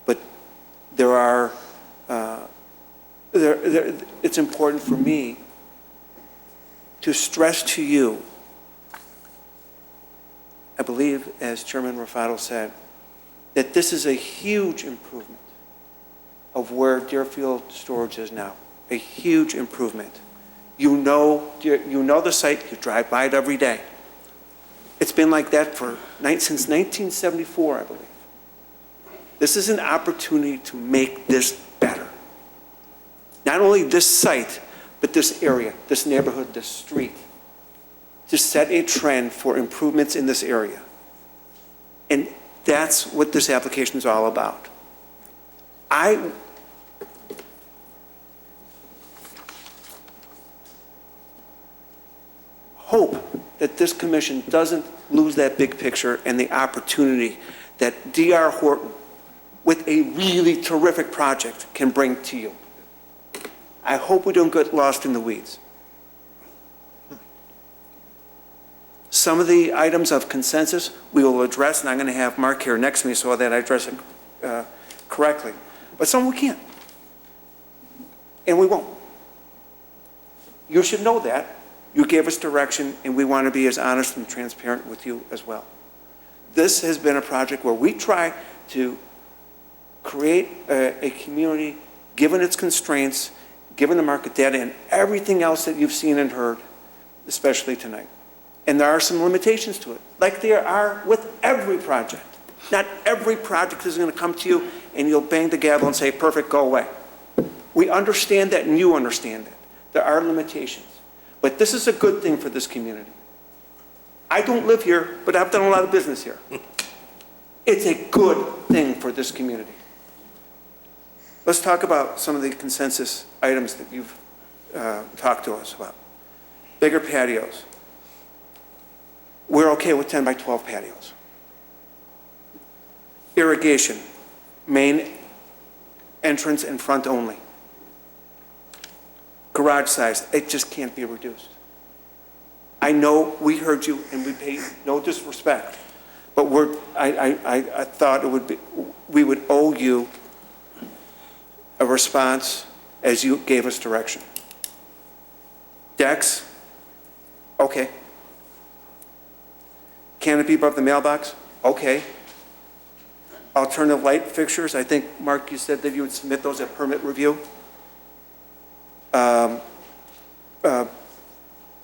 But there are, it's important for me to stress to you, I believe, as Chairman Rafato said, that this is a huge improvement of where Deerfield Storage is now. A huge improvement. You know the site, you drive by it every day. It's been like that since 1974, I believe. This is an opportunity to make this better. Not only this site, but this area, this neighborhood, this street. To set a trend for improvements in this area. And that's what this application is all about. I hope that that this commission doesn't lose that big picture and the opportunity that D.R. Horton, with a really terrific project, can bring to you. I hope we don't get lost in the weeds. Some of the items of consensus we will address, and I'm going to have Mark here next to me so that I address it correctly. But some we can't. And we won't. You should know that. You gave us direction, and we want to be as honest and transparent with you as well. This has been a project where we try to create a community, given its constraints, given the market data, and everything else that you've seen and heard, especially tonight. And there are some limitations to it, like there are with every project. Not every project is going to come to you and you'll bang the gavel and say, perfect, go away. We understand that and you understand that. There are limitations. But this is a good thing for this community. I don't live here, but I've done a lot of business here. It's a good thing for this community. Let's talk about some of the consensus items that you've talked to us about. Bigger patios. We're okay with 10 by 12 patios. Irrigation, main entrance and front only. Garage size, it just can't be reduced. I know we heard you and we pay no disrespect, but I thought it would be, we would owe you a response as you gave us direction. Decks, okay. Canopy above the mailbox, okay. Alternative light fixtures, I think, Mark, you said that you would submit those at permit review.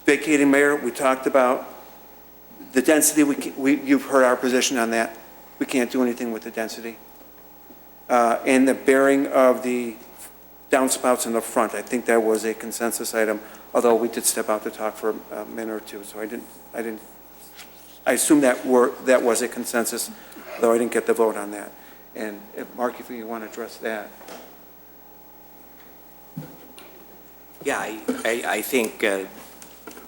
Vacating mayor, we talked about. The density, you've heard our position on that. We can't do anything with the density. And the bearing of the downspouts in the front, I think that was a consensus item, although we did step out to talk for a minute or two, so I assume that was a consensus, though I didn't get the vote on that. And Mark, if you want to address that. Yeah, I think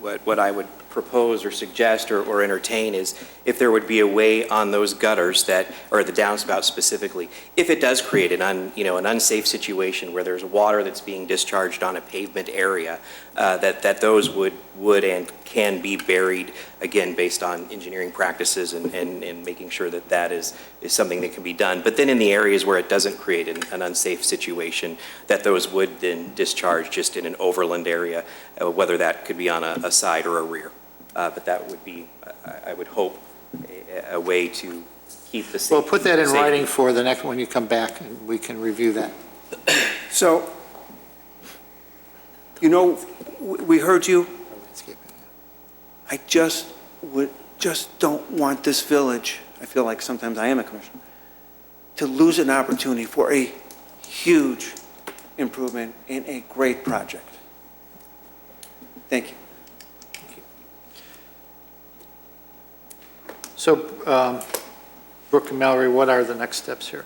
what I would propose or suggest or entertain is if there would be a way on those gutters that, or the downspout specifically, if it does create an unsafe situation where there's water that's being discharged on a pavement area, that those would and can be buried, again, based on engineering practices and making sure that that is something that can be done. But then in the areas where it doesn't create an unsafe situation, that those would then discharge just in an overland area, whether that could be on a side or a rear. But that would be, I would hope, a way to keep the safety. Well, put that in writing for the next one you come back, and we can review that. So, we heard you. I just don't want this village, I feel like sometimes I am a commissioner, to lose an opportunity for a huge improvement in a great project. Thank you. So, Brooke and Mallory, what are the next steps here?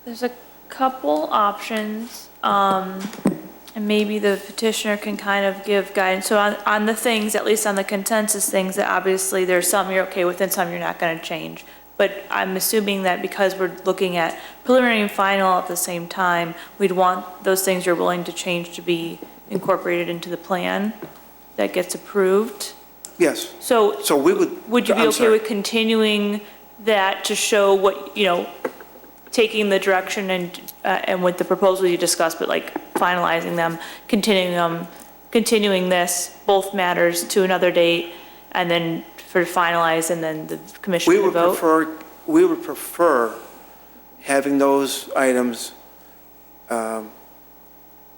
There's a couple options, and maybe the petitioner can kind of give guidance. So on the things, at least on the consensus things, that obviously there's some you're okay with and some you're not going to change. But I'm assuming that because we're looking at preliminary and final at the same time, we'd want those things you're willing to change to be incorporated into the plan that gets approved. Yes. So we would. Would you be okay with continuing that to show what, taking the direction and with the proposal you discussed, but like finalizing them, continuing this, both matters to another date, and then for finalize, and then the commission will vote? We would prefer having those items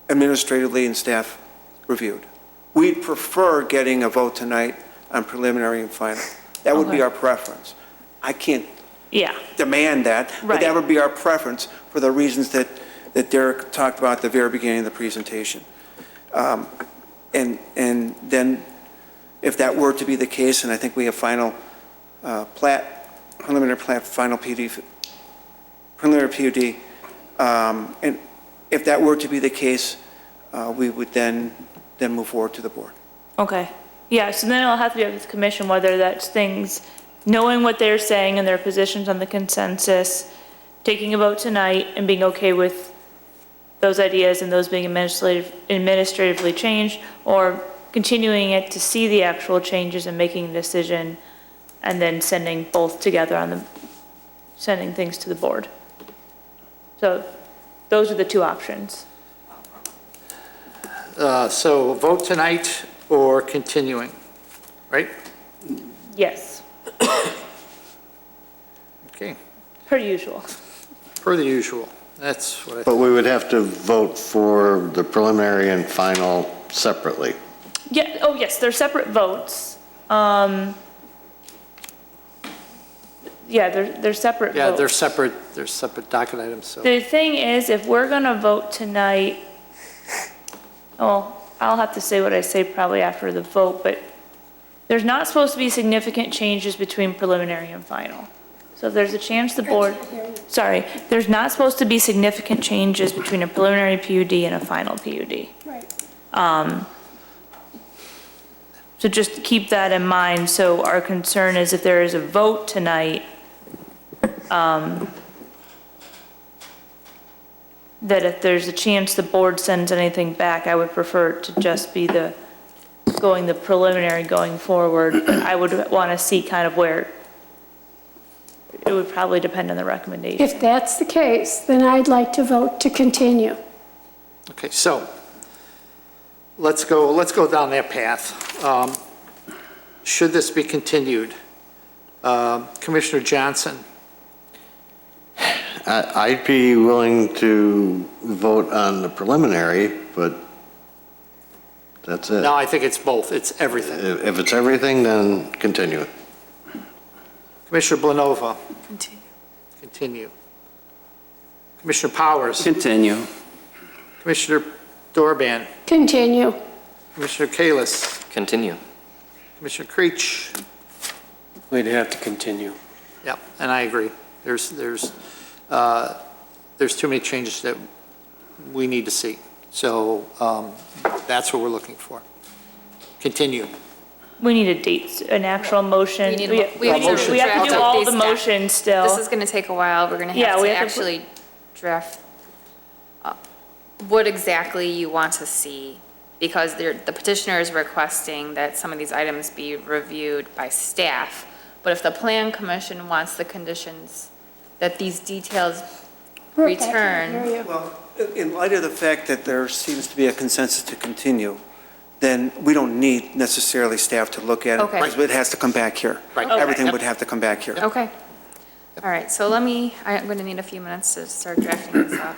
administratively and staff reviewed. We'd prefer getting a vote tonight on preliminary and final. That would be our preference. I can't demand that, but that would be our preference for the reasons that Derek talked about at the very beginning of the presentation. And then if that were to be the case, and I think we have final preliminary plat, final PUD, preliminary PUD, and if that were to be the case, we would then move forward to the board. Okay. Yeah, so then it'll have to be up to the commission whether that's things, knowing what they're saying and their positions on the consensus, taking a vote tonight and being okay with those ideas and those being administratively changed, or continuing it to see the actual changes and making a decision, and then sending both together sending things to the board. So those are the two options. So vote tonight or continuing, right? Yes, Okay, per usual. per the usual. That's what I But we would have to vote for the preliminary and final separately. Yeah, oh yes, they're separate votes. Yeah, they're separate votes. Yeah, they're separate docket items, so. The thing is, if we're gonna vote tonight, well, I'll have to say what I say probably after the vote, but there's not supposed to be significant changes between preliminary and final. So if there's a chance the board, sorry, there's not supposed to be significant changes between a preliminary PUD and a final PUD. Right. So just keep that in mind. So our concern is if there is a vote tonight, that if there's a chance the board sends anything back, I would prefer it to just be the preliminary going forward. I would want to see kind of where, it would probably depend on the recommendation. If that's the case, then I'd like to vote to continue. Okay, so let's go down that path. Should this be continued? Commissioner Johnson? I'd be willing to vote on the preliminary, but that's it. No, I think it's both. It's everything. If it's everything, then continue it. Commissioner Blanova? Continue. Continue. Commissioner Powers? Continue. Commissioner Dorban? Continue. Commissioner Kalis? Continue. Commissioner Creech? We'd have to continue. Yep, and I agree. There's too many changes that we need to see. So that's what we're looking for. Continue. We need a date, an actual motion. We have to We have to do all the draft up these motions still. This is going to take a while. We're going to Yeah, have we to have to actually draft what exactly you want to see, because the petitioner is requesting that some of these items be reviewed by staff. But if the plan commission wants the conditions that these details Brooke, I can't return, hear you. Well, in light of the fact that there seems to be a consensus to continue, then we don't need necessarily staff to look at it. Okay. Because it has to come back here. Right. Okay. Everything would have to come back here. okay. All right, so I'm going to need a few minutes to start drafting this up.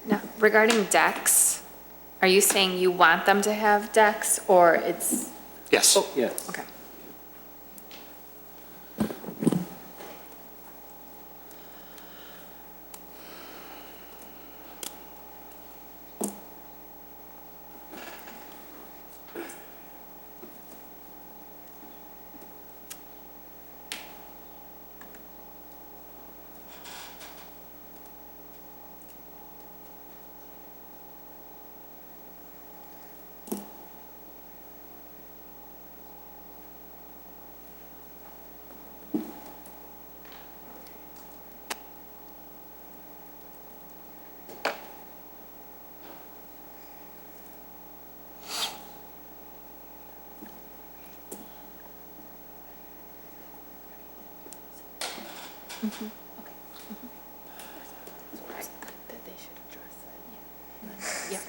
Now, regarding decks, are you saying you want them to have decks, or it's, Yes. Yes. okay. Yeah.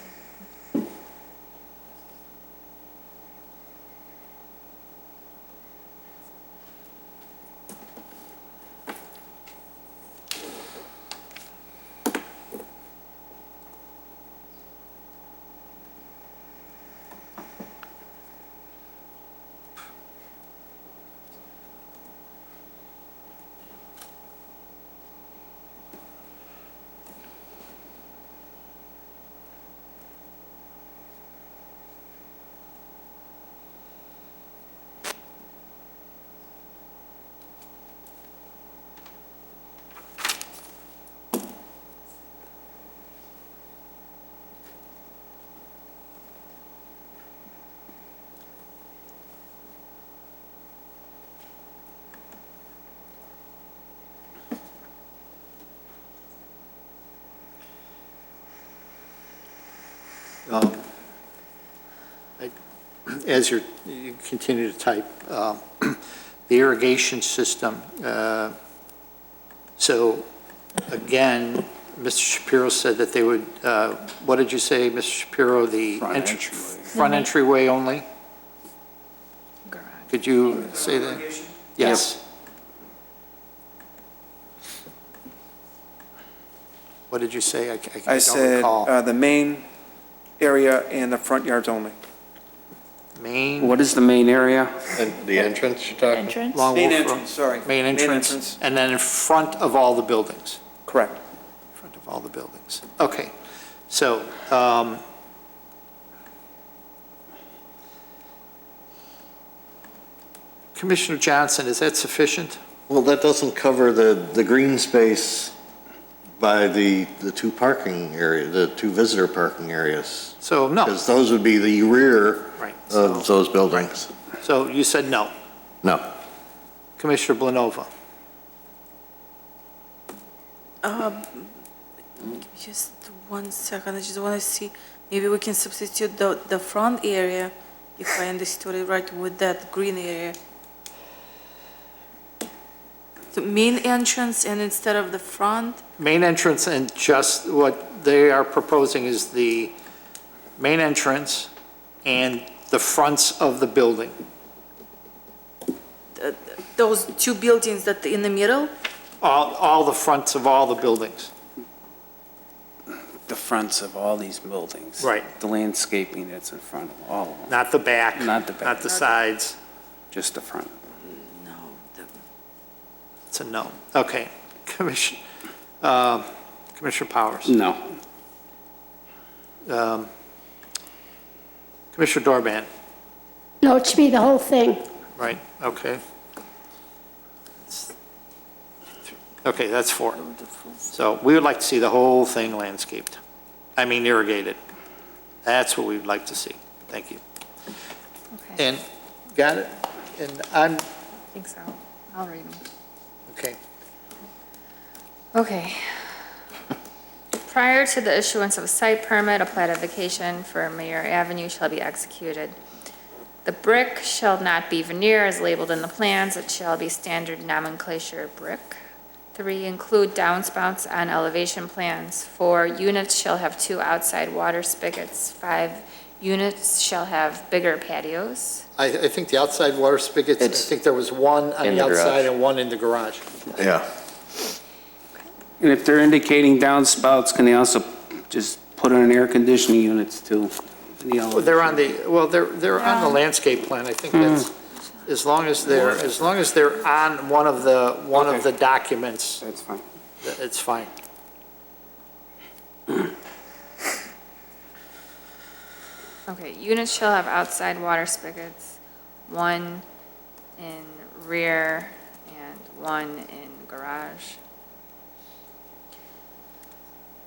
As you continue to type, the irrigation system, so again, Mr. Shapiro said that they would, what did you say, Mr. Shapiro, the front entryway only? Could you say that? Yes. What did you say? I I don't recall. said the main area and the front yards only. Main? What is the main area? And the entrance you're talking? Entrance? Long Main Wolf Road. entrance, sorry. Main entrance, and then in front of all the buildings? Correct. In front of all the buildings. Okay, so, Commissioner Johnson, is that sufficient? Well, that doesn't cover the green space by the two parking area, the two visitor parking areas. So, no. Because those would be the rear Right. of those buildings. So you said no. No. Commissioner Blanova? Just 1 second, I just want to see, maybe we can substitute the front area, if I understood it right, with that green area. The main entrance and instead of the front, Main entrance, and just what they are proposing is the main entrance and the fronts of the building. those two buildings that in the middle? All the fronts of all the buildings. The fronts of all these buildings. Right. The landscaping that's in front of all of them, Not the back. Not the back. Not the sides. just the front. No. It's a no. Okay. Commissioner Powers? No. Commissioner Dorban? No, it should be the whole thing. Right, okay. Okay, that's 4. So we would like to see the whole thing landscaped. I mean irrigated. That's what we would like to see. Thank you. Okay, And, got it? And I'm, I think so. I'll read them. okay. Okay. Prior to the issuance of a site permit, a platification for Mayor Avenue shall be executed. The brick shall not be veneer as labeled in the plans, it shall be standard nomenclature brick. 3, include downspouts on elevation plans. 4, units shall have 2 outside water spigots. 5, units shall have bigger patios. I think the outside water spigots, I think there was one on in the the garage. outside and one in the garage. Yeah. And if they're indicating downspouts, can they also just put in air conditioning units too? Well, they're on the, they're on the landscape plan. I think that's, as long as they're on one of the documents, That's fine. it's fine. Okay, units shall have outside water spigots, 1 in rear and 1 in garage.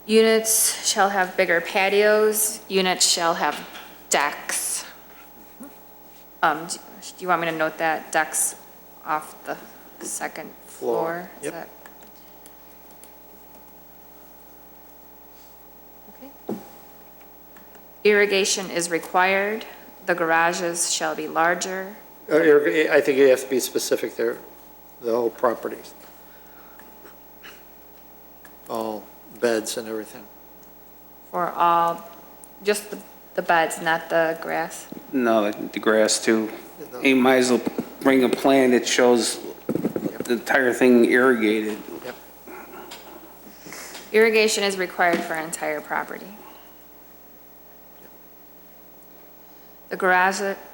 Units shall have bigger patios, units shall have decks. Do you want me to note that, decks off the second floor? Is Yep. that- Okay. Irrigation is required, the garages shall be larger. I think you have to be specific there, the whole properties. All beds and everything. For all Just the beds, not the grass? No, the grass too. You might as well bring a plan that shows the entire thing irrigated. Irrigation is required for entire property. The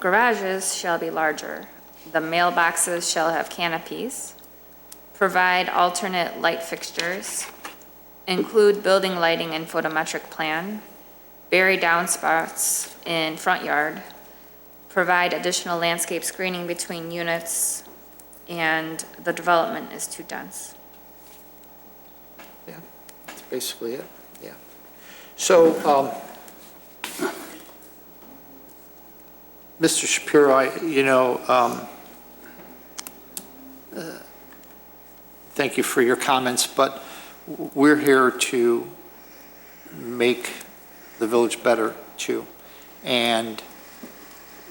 garages shall be larger. The mailboxes shall have canopies. Provide alternate light fixtures. Include building lighting and photometric plan. Bury downspouts in front yard. Provide additional landscape screening between units, and the development is too dense. Yeah, that's basically it, yeah. So, Mr. Shapiro, thank you for your comments, but we're here to make the village better too. And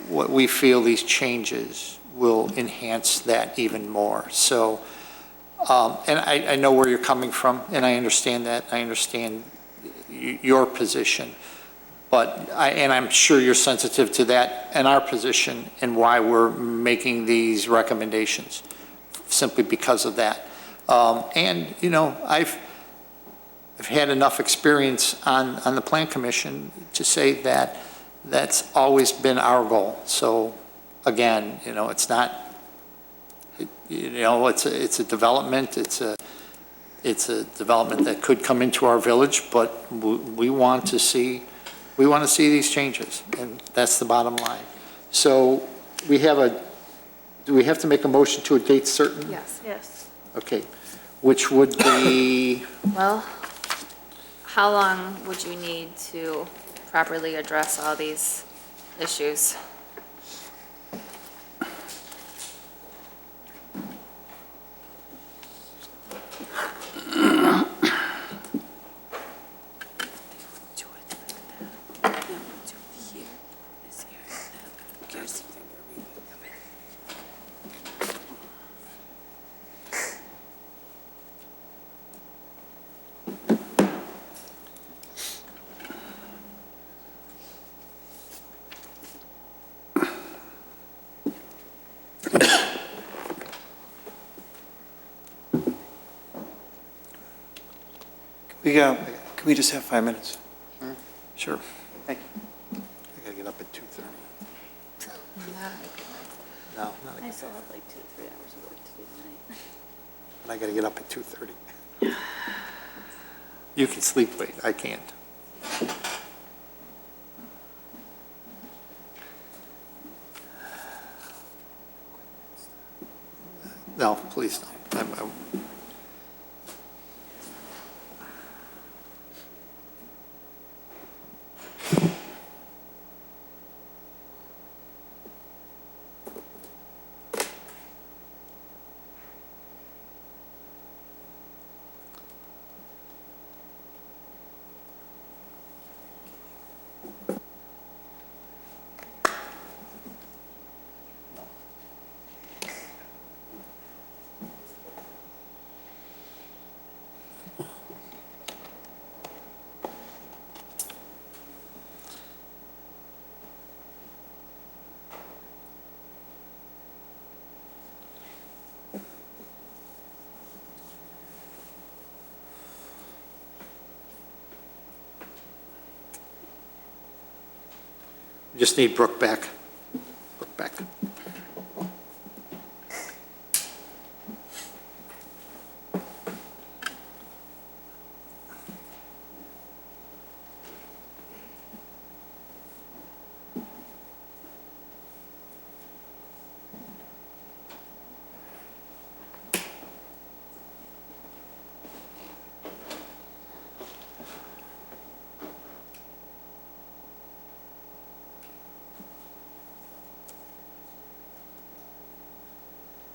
what we feel these changes will enhance that even more. So, and I know where you're coming from, and I understand that. I understand your position. But and I'm sure you're sensitive to that and our position and why we're making these recommendations, simply because of that. And, I've had enough experience on the Plan Commission to say that that's always been our goal. So, again, it's not, it's a development, it's a development that could come into our village, but we want to see these changes, and that's the bottom line. So do we have to make a motion to a date certain? Yes. Yes. Okay, which would be, Well, how long would you need to properly address all these issues? Can we just have 5 minutes? sure. Thank you. I gotta get up at 2:30. No, not I again. still have like 2 to 3 hours of work to do tonight. But I gotta get up at 2:30. You can sleep late, I can't. No, please don't. Just need Brooke back. Brooke back.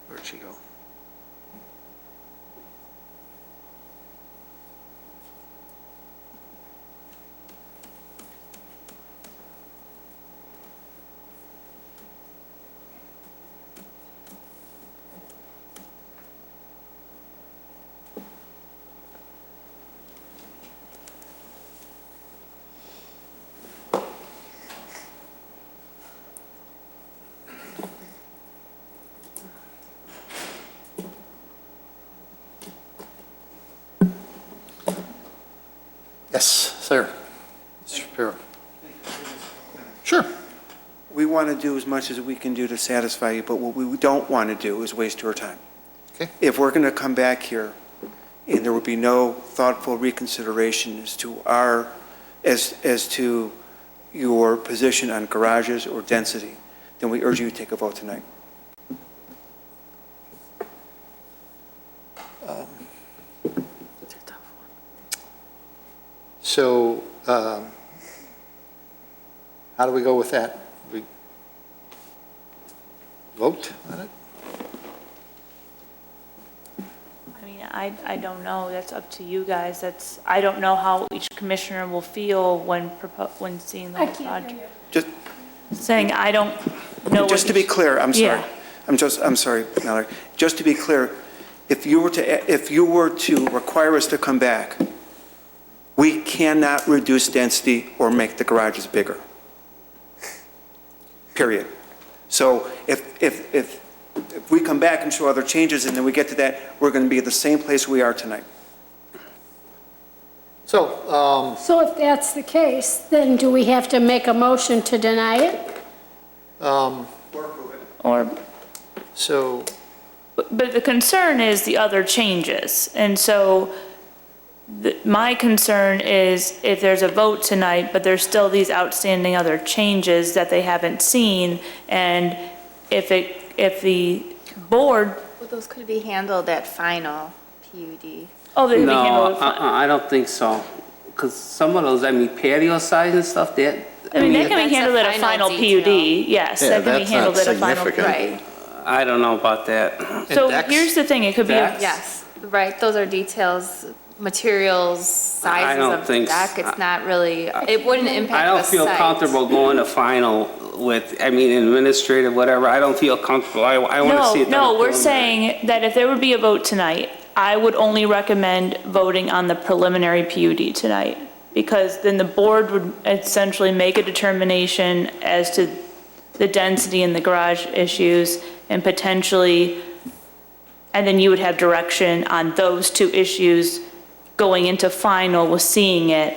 Where'd she go? Yes, sir. Mr. Shapiro. Sure. We want to do as much as we can do to satisfy you, but what we don't want to do is waste your time. Okay. If we're going to come back here and there would be no thoughtful reconsideration as to as to your position on garages or density, then we urge you to take a vote tonight. So, how do we go with that? We vote on it? I mean, I don't know, that's up to you guys, I don't know how each commissioner will feel when seeing the I whole can't hear project. Just, Saying, I don't know. just to be clear, I'm sorry. Yeah. I'm sorry, Mallory. Just to be clear, if you were to require us to come back, we cannot reduce density or make the garages bigger. Period. So if we come back and show other changes and then we get to that, we're going to be at the same place we are tonight. So, So if that's the case, then do we have to make a motion to deny it? Or, so, but the concern is the other changes, and so my concern is if there's a vote tonight, but there's still these outstanding other changes that they haven't seen, and if the board, Well, those could be handled at final PUD. oh, they'd be No, handled. I don't think so. Because some of those, I mean, patio size and stuff, that, I mean, that can be That's a handled at a final final detail. PUD, yes, Yeah, that can be that's handled not at a final. significant. Right, I don't know about that. So decks? here's the thing, it could be, Decks? yes, right, those are details, materials, sizes don't of think deck, so. it's not really, it wouldn't I impact don't the feel site. comfortable going to final with, I mean, administrative, whatever, I don't feel comfortable. I want to see it done. no, we're preliminary. saying that if there would be a vote tonight, I would only recommend voting on the preliminary PUD tonight, because then the board would essentially make a determination as to the density and the garage issues, and potentially, and then you would have direction on those two issues going into final with seeing it.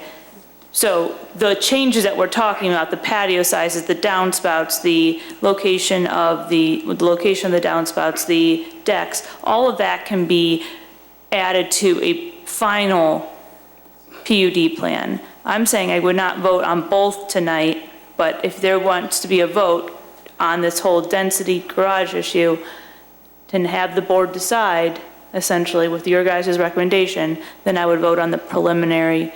So the changes that we're talking about, the patio sizes, the downspouts, the location of the downspouts, the decks, all of that can be added to a final PUD plan. I'm saying I would not vote on both tonight, but if there wants to be a vote on this whole density garage issue, to have the board decide, essentially with your guys' recommendation, then I would vote on the preliminary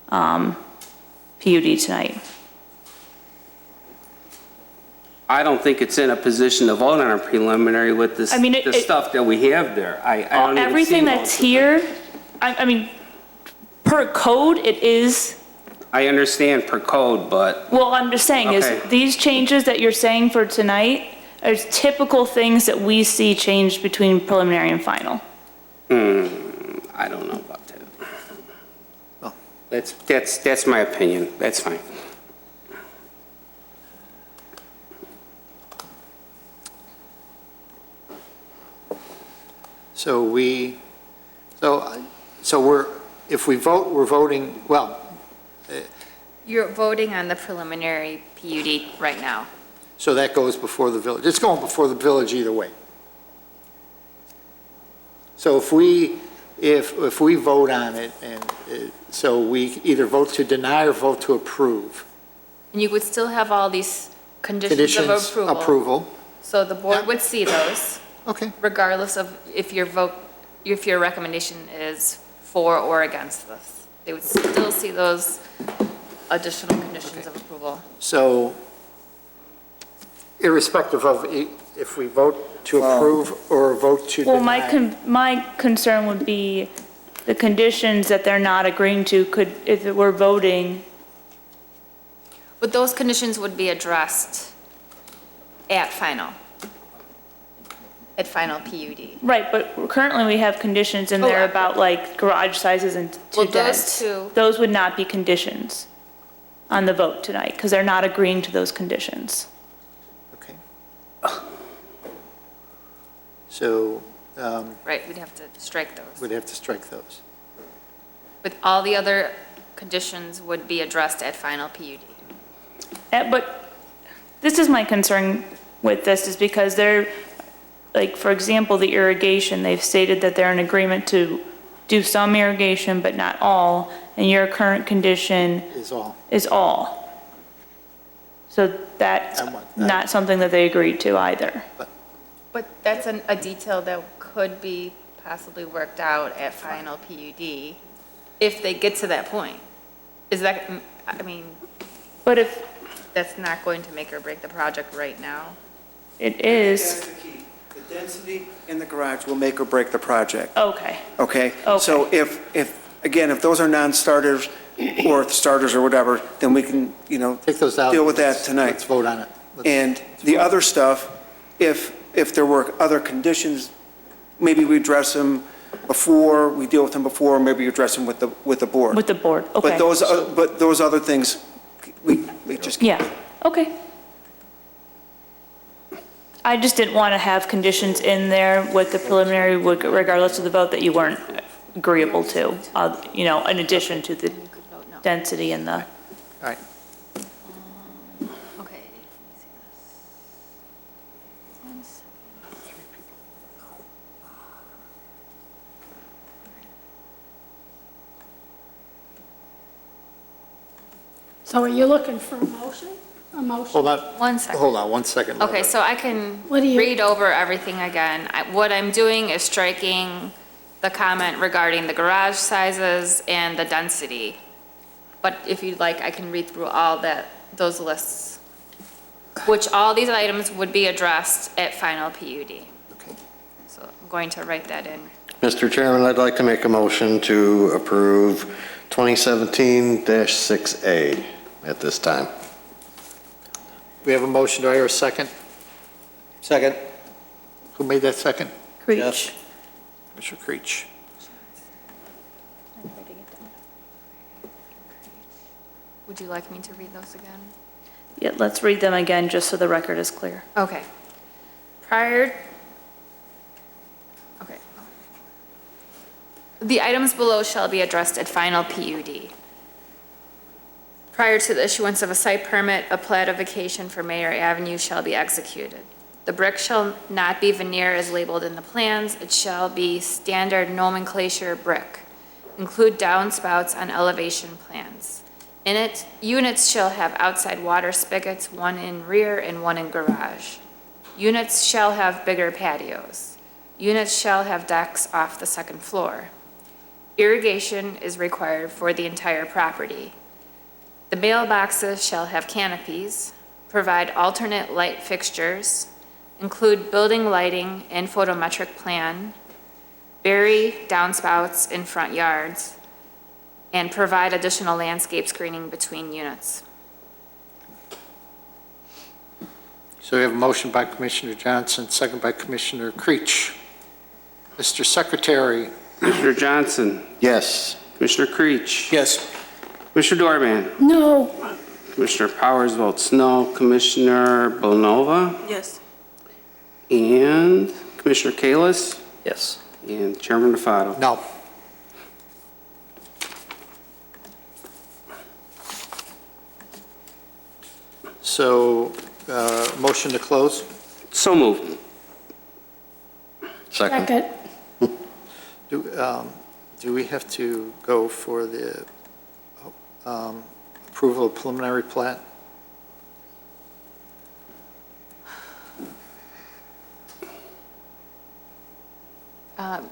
PUD tonight. I don't think it's in a position to vote on a preliminary with this, I mean, the stuff that we have there. I don't even see Everything that's most of it. here, I mean, per code, it is, I understand per code, but well, I'm just saying is, Okay. these changes that you're saying for tonight are typical things that we see changed between preliminary and final. I don't know about that. Oh. That's my opinion. That's fine. so if we vote, we're voting, well, You're voting on the preliminary PUD right now. so that goes before the village. It's going before the village either way. So if we vote on it, and so we either vote to deny or vote to approve. And you would still have all these conditions of Conditions, approval. approval. So the board would see those, Okay. regardless of if your recommendation is for or against this. They would still see those additional conditions of approval. So irrespective of if we vote to approve or vote to Well, deny. my concern would be the conditions that they're not agreeing to could, if it were voting, But those conditions would be addressed at final PUD. right, but currently we have conditions in Oh, there yeah. about like garage sizes and Well, two those decks. two- Those would not be conditions on the vote tonight, because they're not agreeing to those conditions. Okay. So Right, we'd have to strike those. we'd have to strike those. But all the other conditions would be addressed at final PUD. But this is my concern with this, is because they're, like, for example, the irrigation, they've stated that they're in agreement to do some irrigation, but not all, and your current condition Is all. is all. So that's And what- not something that they agreed to either. But that's a detail that could be possibly worked out at final PUD if they get to that point. Is that, I mean, But if that's not going to make or break the project right now? it is, That's the key. The density in the garage will make or break the project, okay, okay? Okay. So again, if those are non-starters or starters or whatever, then we can, Take those out. deal with that tonight. Let's vote on it. And the other stuff, if there were other conditions, maybe we address them before, we deal with them before, maybe you address them with the board. with the board, okay. But those other things, we just. Yeah, okay. I just didn't want to have conditions in there with the preliminary, regardless of the vote, that you weren't agreeable to, in addition to the density and the, All right. Okay. So are you looking for a motion? A motion? Hold on. 1 second. Hold on 1 second. Okay, so I can What do you- read over everything again. What I'm doing is striking the comment regarding the garage sizes and the density. But if you'd like, I can read through all those lists, which all these items would be addressed at final PUD. Okay. So I'm going to write that in. Mr. Chairman, I'd like to make a motion to approve 2017-6A at this time. We have a motion. Do I hear a second? Second. Who made that second? Creech. Commissioner Creech. Would you like me to read those again? Yeah, let's read them again, just so the record is clear. Okay. Okay. The items below shall be addressed at final PUD. Prior to the issuance of a site permit, a platification for Mayor Avenue shall be executed. The brick shall not be veneer as labeled in the plans. It shall be standard nomenclature brick. Include downspouts on elevation plans. In it, units shall have outside water spigots, one in rear and one in garage. Units shall have bigger patios. Units shall have decks off the second floor. Irrigation is required for the entire property. The mailboxes shall have canopies, provide alternate light fixtures, include building lighting and photometric plan, bury downspouts in front yards, and provide additional landscape screening between units. So we have a motion by Commissioner Johnson, second by Commissioner Creech. Mr. Secretary. Commissioner Johnson, Yes. Commissioner Creech, Yes. Commissioner Doorman, No. Commissioner Powers votes no, Commissioner Bonova, Yes. and Commissioner Kalis, Yes. and Chairman Defato. No. So, motion to close? So moved. Second. Second. Do we have to go for the approval of preliminary plat?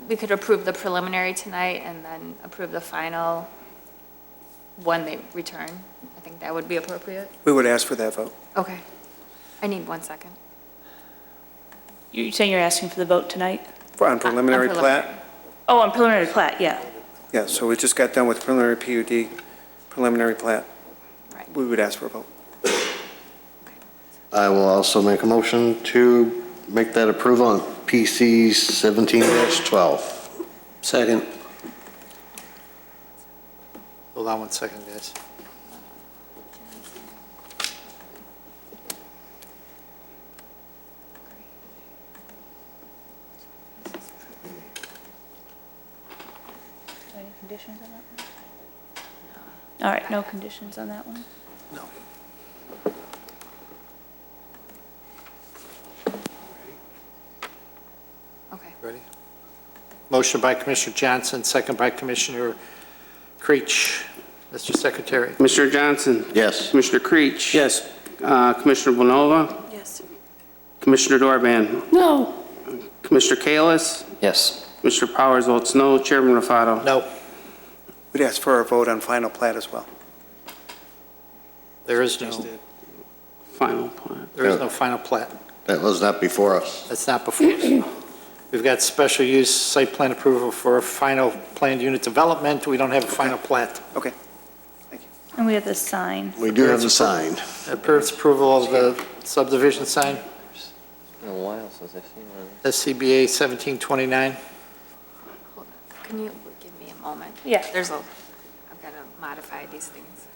We could approve the preliminary tonight and then approve the final when they return. I think that would be appropriate. We would ask for that vote. Okay. I need 1 second. You're saying you're asking for the vote tonight? On preliminary On plat? Oh, on preliminary plat, yeah. Yeah, so we just got done with preliminary PUD, preliminary plat. Right. We would ask for a vote. I will also make a motion to make that approval on PC 17-12. Second. Hold on 1 second, guys. Any conditions on that? All right, no conditions on that one. Okay. Ready? Motion by Commissioner Johnson, second by Commissioner Creech. Mr. Secretary. Commissioner Johnson? Yes. Commissioner Creech? Yes. Commissioner Blanova? Yes. Commissioner Dorban? No. Commissioner Kalis? Yes. Commissioner Powers votes no. Chairman Rafato? No. We'd ask for a vote on final plat as well. There is no, Final plan. there is no final plat. That was not before us. That's not before us. We've got special use site plan approval for final planned unit development. We don't have a final plat. Okay. And we have the sign. We do have the sign. Appearance approval of the subdivision sign, It's been a while since I've seen one. SCBA 1729. Hold on. Can you give me a moment? Yeah. I've got to modify these things.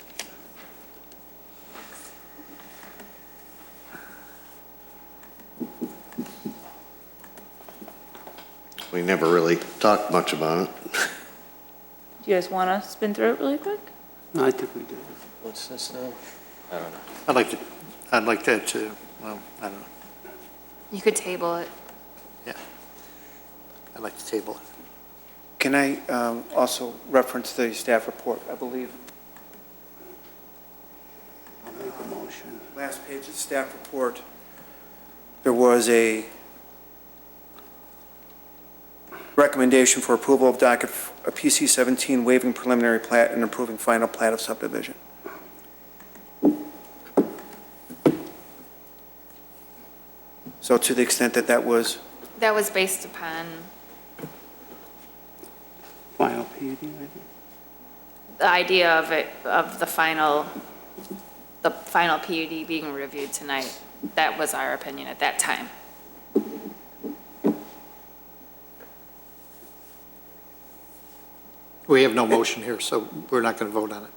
We never really talked much about it. Do you guys want to spin through it really quick? No, I think we did. What's this now? I don't know. I'd like that too. Well, I don't know. You could table it. Yeah. I'd like to table it. Can I also reference the staff report, I believe? I'll make a motion. Last page of the staff report, there was a recommendation for approval of docket a PC 17 waiving preliminary plat and approving final plat of subdivision. So to the extent that that was, That was based upon Final PUD, maybe? the idea of it, of the final PUD being reviewed tonight. That was our opinion at that time. We have no motion here, so we're not going to vote on it.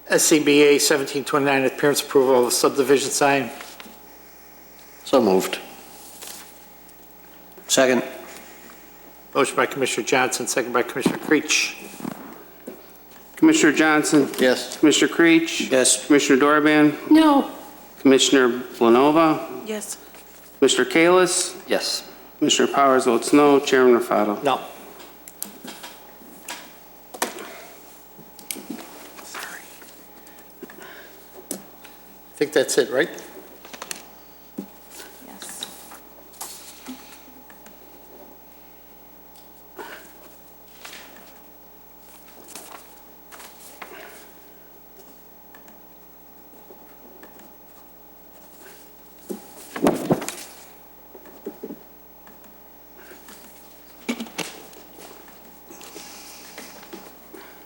SCBA 1729, appearance approval of the subdivision sign. So moved. Second. Motion by Commissioner Johnson, second by Commissioner Creech. Commissioner Johnson? Yes. Commissioner Creech? Yes. Commissioner Dorban? No. Commissioner Blanova? Yes. Mr. Kalis? Yes. Commissioner Powers votes no. Chairman Rafato? No. I think that's it, right? Yes.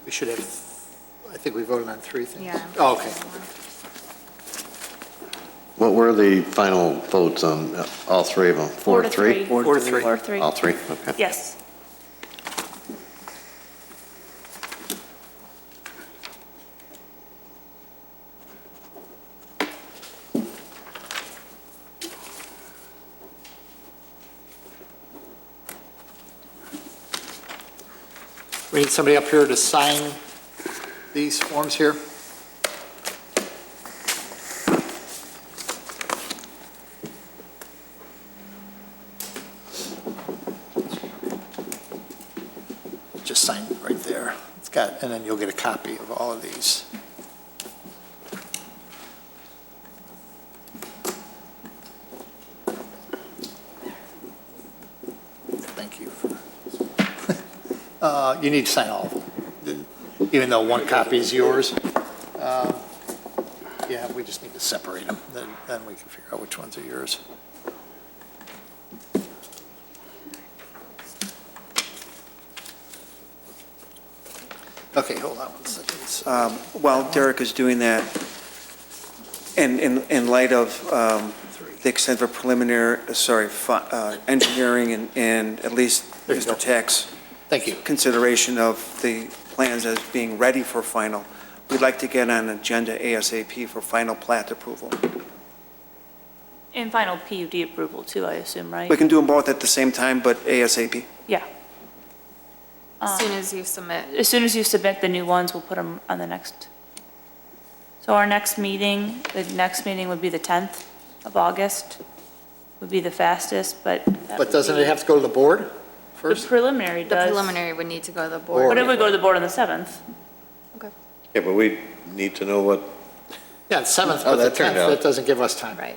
We should have, I think we voted on 3 things. Yeah. Oh, okay. What were the final votes on all three of them? 4-3? 4-3. 4-3. All three, okay. Yes. We need somebody up here to sign these forms here. Just sign right there. It's got, and then you'll get a copy of all of these. Thank you. You need to sign all of them, even though one copy is yours. Yeah, we just need to separate them, then we can figure out which ones are yours. Okay, hold on one second. while Derek is doing that, in light of the extent of preliminary, engineering and at least There you go. Mr. Tack's Thank you. consideration of the plans as being ready for final, we'd like to get on agenda ASAP for final plat approval. And final PUD approval too, I assume, right? We can do them both at the same time, but ASAP. Yeah. As soon as you submit. As soon as you submit the new ones, we'll put them on the next. So our next meeting, the next meeting would be the 10th of August, would be the fastest, but. that But would doesn't be- it have to go to the board The first? preliminary The does. preliminary would need to go to the board. But it would go to the board on the 7th. Yeah, but we need to know what, Yeah, the 7th, How but the that turned 10th, out. that doesn't give us time. Right,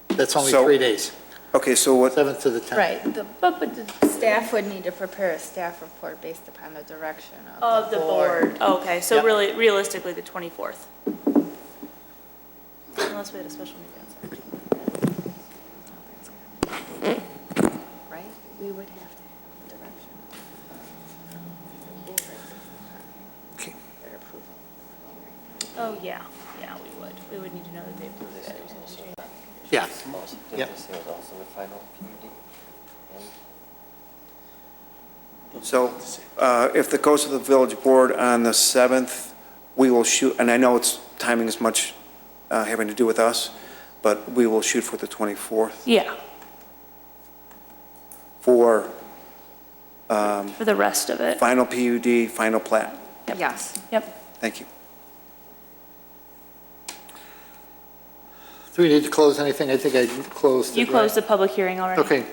That's only So- 3 days, Okay, so what, 7th to the 10th. right. But the staff would need to prepare a staff report based upon the direction Of the board. Okay, so Yep. really, realistically, the 24th. Unless we had a special meeting on Saturday. Right? We would have to have direction. Okay. Their approval. Oh, yeah, yeah, we would. We would need to know that they approved it. Yeah. Didn't Yep. this was also the final PUD? so if it goes to the village board on the 7th, we will shoot, and I know it's, timing is much having to do with us, but we will shoot for the 24th Yeah, for for the rest of it. final PUD, final plat. Yes. Yep. Thank you. Do we need to close anything? I think I closed it. You closed the public hearing already? Okay.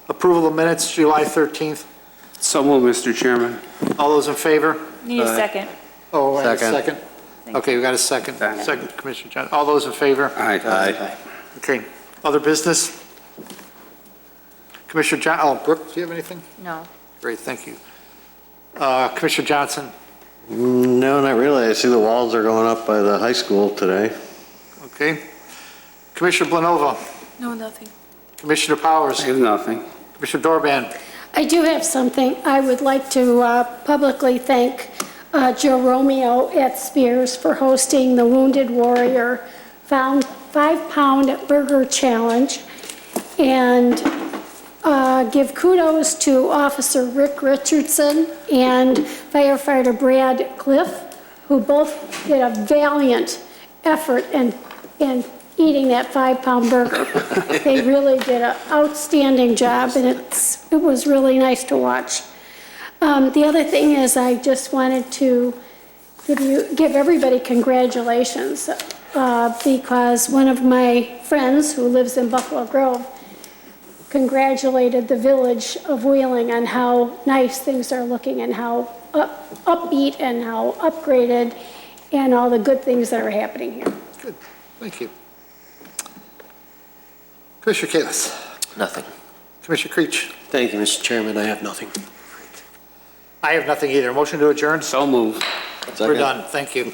Approval of minutes, July 13th. So moved, Mr. Chairman. All those in favor? Need a second. Oh, and a Second. second? Okay, we got a second. Second, Commissioner Johnson. All those in favor? Aye. Okay. Other business? Commissioner Brooke, do you have anything? No. Great, thank you. Commissioner Johnson? no, not really. I see the walls are going up by the high school today. Okay. Commissioner Blanova? No, nothing. Commissioner Powers? I have nothing. Commissioner Dorban? I do have something. I would like to publicly thank Joe Romeo at Spears for hosting the Wounded Warrior 5-pound burger challenge, and give kudos to Officer Rick Richardson and firefighter Brad Cliff, who both did a valiant effort in eating that 5-pound burger. They really did an outstanding job, and it was really nice to watch. The other thing is, I just wanted to give everybody congratulations, because one of my friends who lives in Buffalo Grove congratulated the village of Wheeling on how nice things are looking and how upbeat and how upgraded and all the good things that are happening here. Good, thank you. Commissioner Kalis? Nothing. Commissioner Creech? Thank you, Mr. Chairman. I have nothing. I have nothing either. Motion to adjourn? So moved. We're done, thank you.